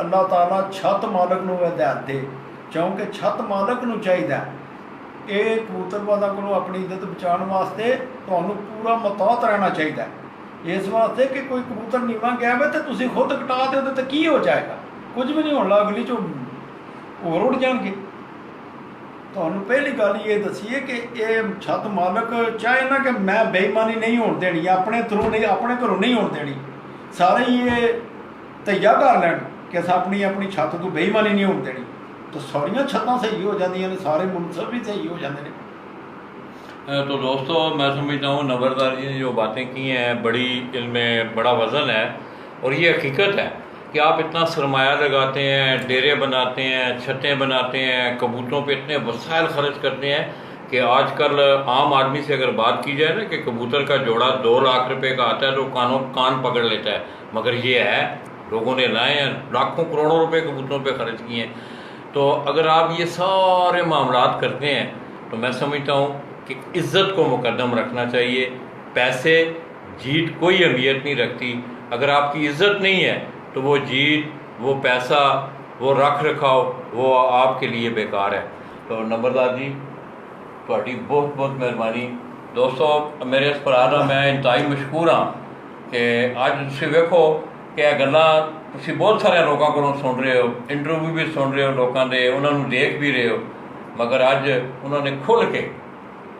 ਅੱਲਾਹ ਤਾਲਾ ਛੱਤ ਮਾਲਕ ਨੂੰ ਹਦਾਇਤ ਦੇ, ਕਿਉਂਕਿ ਛੱਤ ਮਾਲਕ ਨੂੰ ਚਾਹੀਦਾ ਇਹ ਕਬੂਤਰਬਾਜ਼ਾਂ ਕੋਲੋਂ ਆਪਣੀ ਇੱਜ਼ਤ ਬਚਾਉਣ ਵਾਸਤੇ ਤੁਹਾਨੂੰ ਪੂਰਾ ਮੁਤਾਹਤ ਰਹਿਣਾ ਚਾਹੀਦਾ, ਇਸ ਵਾਸਤੇ ਕਿ ਕੋਈ ਕਬੂਤਰ ਨੀਵਾਂ ਗਿਆ ਵੇ ਤੇ ਤੁਸੀਂ ਖੁਦ ਕਟਾ ਦਿਓ ਤੇ ਕੀ ਹੋ ਜਾਏਗਾ, ਕੁਝ ਵੀ ਨਹੀਂ ਹੋਣ ਲੱਗਾ, ਅਗਲੀ 'ਚੋਂ ਹੋਰ ਉੱਡ ਜਾਣਗੇ। ਤੁਹਾਨੂੰ ਪਹਿਲੀ ਗੱਲ ਇਹ ਦੱਸੀਏ ਕਿ ਇਹ ਛੱਤ ਮਾਲਕ ਚਾਹੇ ਨਾ ਕਿ ਮੈਂ ਬੇਈਮਾਨੀ ਨਹੀਂ ਹੋਣ ਦੇਣੀ, ਆਪਣੇ ਥਰੂ ਨਹੀਂ, ਆਪਣੇ ਘਰੋਂ ਨਹੀਂ ਹੋਣ ਦੇਣੀ, ਸਾਰੇ ਹੀ ਇਹ ਤਈਆ ਕਰ ਲੈਣ ਕਿ ਆਪਣੀ ਛੱਤ ਤੋਂ ਬੇਈਮਾਨੀ ਨਹੀਂ ਹੋਣ ਦੇਣੀ, ਤਾਂ ਸਾਰੀਆਂ ਛੱਤਾਂ ਸਹੀ ਹੋ ਜਾਂਦੀਆਂ ਨੇ, ਸਾਰੇ ਮੁਨਸਬ भी सही हो जाते हैं। तो दोस्तों मैं समझता हूँ नंबरदार जी ने जो बातें की हैं बड़ी इनमें बड़ा वज़न है, और ये हकीकत है कि आप इतना सरमाया लगाते हैं, डेरे बनाते हैं, छतें बनाते हैं, कबूतरों पे इतने वसाइल खर्च करते हैं कि आजकल आम आदमी से अगर बात की जाए ना कि कबूतर का जोड़ा 2 लाख रुपए का आता है तो कान पकड़ लेता है, मगर ये है लोगों ने लाए हैं, लाखों करोड़ों रुपए कबूतरों पे खर्च किए हैं। तो अगर आप ये सारे मामलात करते हैं तो मैं समझता हूँ कि इज़्ज़त को मुकद्दम रखना चाहिए, पैसे जीत कोई अहमियत नहीं रखती, अगर आपकी इज़्ज़त नहीं है तो वो जीत, वो पैसा, वो रख रखाव वो आपके लिए बेकार है। तो नंबरदार जी ਤੁਹਾਡੀ बहुत बहुत मेहरबानी। दोस्तों मेरे इस भरा ਦਾ मैं इंतहाई मशहूर हाँ कि ਅੱਜ ਤੁਸੀਂ ਵੇਖੋ ਕਿ ਇਹ ਗੱਲਾਂ ਤੁਸੀਂ ਬਹੁਤ ਸਾਰੇ ਲੋਕਾਂ ਕੋਲੋਂ ਸੁਣ ਰਹੇ ਹੋ, ਇੰਟਰਵਿਊ ਵੀ ਸੁਣ ਰਹੇ ਹੋ ਲੋਕਾਂ ਦੇ, ਉਹਨਾਂ ਨੂੰ ਦੇਖ ਵੀ ਰਹੇ ਹੋ, ਮਗਰ ਅੱਜ ਉਹਨਾਂ ਨੇ ਖੁੱਲ੍ਹ ਕੇ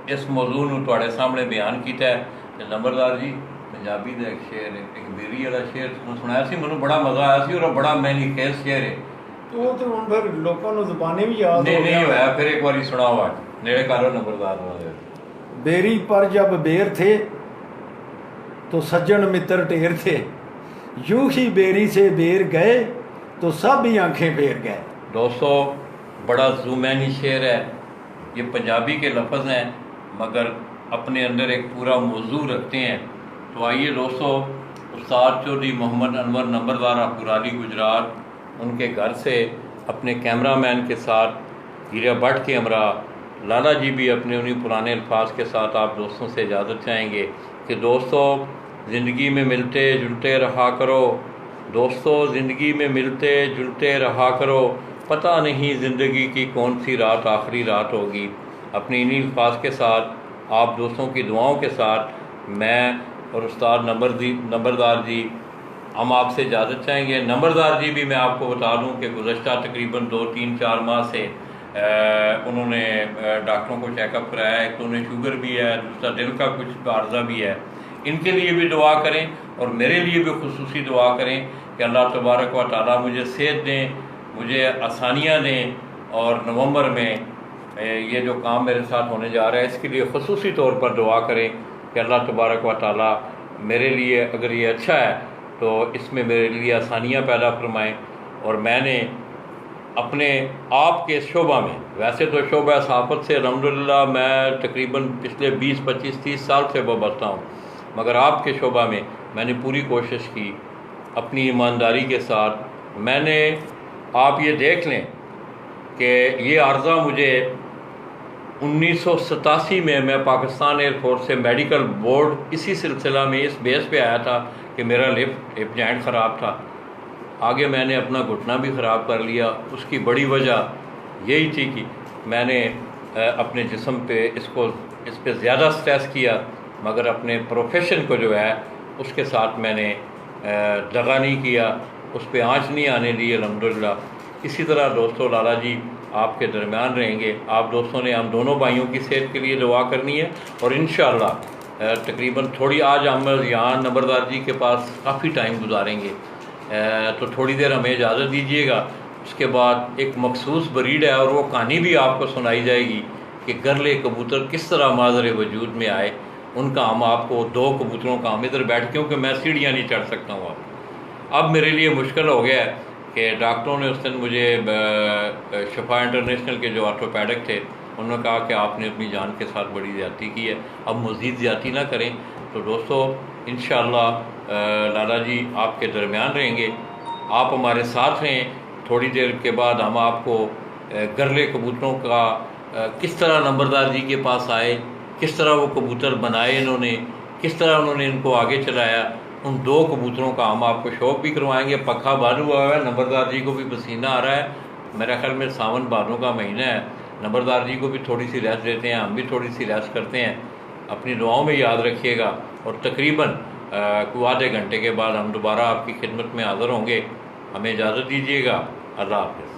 ਇਸ ਮੌਜੂ ਨੂੰ ਤੁਹਾਡੇ ਸਾਹਮਣੇ ਬਿਆਨ ਕੀਤਾ ਹੈ। ਤੇ ਨੰਬਰਦਾਰ ਜੀ ਪੰਜਾਬੀ ਦਾ ਇੱਕ ਸ਼ੇਰ ਹੈ, ਇੱਕ ਬੇਰੀ ਵਾਲਾ ਸ਼ੇਰ ਸੁਣਾਇਆ ਸੀ, ਮੈਨੂੰ ਬੜਾ ਮਜ਼ਾ ਆਇਆ ਸੀ, ਔਰ ਬੜਾ ਮੈਨੀ ਖੇਸ ਸ਼ੇਰ ਹੈ। ਉਹ ਤੇ ਹੁਣ ਫਿਰ ਲੋਕਾਂ ਨੂੰ ਜ਼ੁਬਾਨੀ ਵੀ ਯਾਦ ਨਹੀਂ ਹੋਇਆ, ਫਿਰ ਇੱਕ ਵਾਰੀ ਸੁਣਾਓ ਅੱਜ ਨੇੜੇ ਕਰੋ ਨੰਬਰਦਾਰ ਵਾਲੇ। बेरी पर जब बेर थे तो सज्जन मित्र ढेर थे, यूं ही बेरी से बेर गए तो सब ही आंखें फेर गए। दोस्तों बड़ा ज़ुमैनी शेर है, ये पंजाबी के लफ्ज़ हैं मगर अपने अंदर एक पूरा मौजू रखते हैं। तो आइए दोस्तों उस्ताद चौधरी मोहम्मद अनवर नंबरदार पुरानी गुजरात, उनके घर से अपने कैमरामैन के साथ हीरा भट्ट के हमरा लाला जी भी अपने उन्हीं पुराने अल्फाज के साथ आप दोस्तों से इजाज़त चाहेंगे कि दोस्तों ज़िंदगी में मिलते जुलते रहा करो, दोस्तों ज़िंदगी में मिलते जुलते रहा करो, पता नहीं ज़िंदगी की कौन सी रात आखिरी रात होगी। अपने इन्हीं अल्फाज के साथ आप दोस्तों की दुआओं के साथ मैं और उस्ताद नंबरदार जी हम आपसे इजाज़त चाहेंगे। नंबरदार जी भी मैं आपको बता दूं कि गुज़श्ता तकरीबन 2-3-4 माह से उन्होंने डॉक्टरों को चेकअप कराया है, तो उन्हें शुगर भी है, दूसरा दिल का कुछ आर्जा भी है। इनके लिए भी दुआ करें और मेरे लिए भी खुसूसी दुआ करें कि अल्लाह तबारक व तआला मुझे सेहत दें, मुझे आसानियाँ दें, और नवंबर में ये जो काम मेरे साथ होने जा रहा है इसके लिए खुसूसी तौर पर दुआ करें कि अल्लाह तबारक व तआला मेरे लिए अगर ये अच्छा है तो इसमें मेरे लिए आसानियाँ पैदा फरमाएँ। और मैंने अपने आप के शोबा में, वैसे तो शोबा सहाफ़त से अल्हम्दुलिल्लाह मैं तकरीबन पिछले 20-25-30 साल से वाबस्ता हूँ, मगर आपके शोबा में मैंने पूरी कोशिश की अपनी ईमानदारी के साथ। मैंने आप ये देख लें कि ये अर्ज़ा मुझे 1987 में मैं पाकिस्तान एयरफोर्स से मेडिकल बोर्ड इसी सिलसिला में इस बेस पे आया था कि मेरा हिप जॉइंट ख़राब था, आगे मैंने अपना घुटना भी ख़राब कर लिया। उसकी बड़ी वजह यही थी कि मैंने अपने जिस्म पे इस पे ज़्यादा स्ट्रेस किया, मगर अपने प्रोफेशन को जो है उसके साथ मैंने दगा नहीं किया, उस पे आँच नहीं आने दी अल्हम्दुलिल्लाह। इसी तरह दोस्तों लाला जी आपके दरमियान रहेंगे, आप दोस्तों ने हम दोनों भाइयों की सेहत के लिए दुआ करनी है, और इंशाअल्लाह तकरीबन थोड़ी आज हम यहाँ नंबरदार जी के पास काफ़ी टाइम गुजारेंगे, तो थोड़ी देर हमें इजाज़त दीजिएगा। उसके बाद एक मखसूस ब्रीड है और वो कहानी भी आपको सुनाई जाएगी कि गरले कबूतर किस तरह माजर वजूद में आए। उनका हम आपको 2 कबूतरों का हम इधर बैठ, क्योंकि मैं सीढ़ियाँ नहीं चढ़ सकता हूँ अब मेरे लिए मुश्किल हो गया है कि डॉक्टरों ने उस दिन मुझे शफा इंटरनेशनल के जो ऑर्थोपेडिक थे उन्होंने कहा कि आपने अपनी जान के साथ बड़ी ज़्यादती की है, अब मज़ीद ज़्यादती ना करें। तो दोस्तों इंशाअल्लाह लाला जी आपके दरमियान रहेंगे, आप हमारे साथ रहें। थोड़ी देर के बाद हम आपको गरले कबूतरों का किस तरह नंबरदार जी के पास आए, किस तरह वो कबूतर बनाए इन्होंने, किस तरह उन्होंने इनको आगे चलाया, ان 2 کبوتروں کا ہم آپ کو شوق بھی کروائیں گے. پکھا بند ہوا ہے, نمبردار جی کو بھی پسینہ آ رہا ہے. میرا خیال میں ساون بھادوں کا مہینہ ہے, نمبردار جی کو بھی تھوڑی سی ریسٹ دیتے ہیں, ہم بھی تھوڑی سی ریسٹ کرتے ہیں. اپنی دعاؤں میں یاد رکھیے گا, اور تقریباً کوئی آدھے گھنٹے کے بعد ہم دوبارہ آپ کی خدمت میں حاضر ہوں گے. ہمیں اجازت دیجیے گا. اللہ حافظ.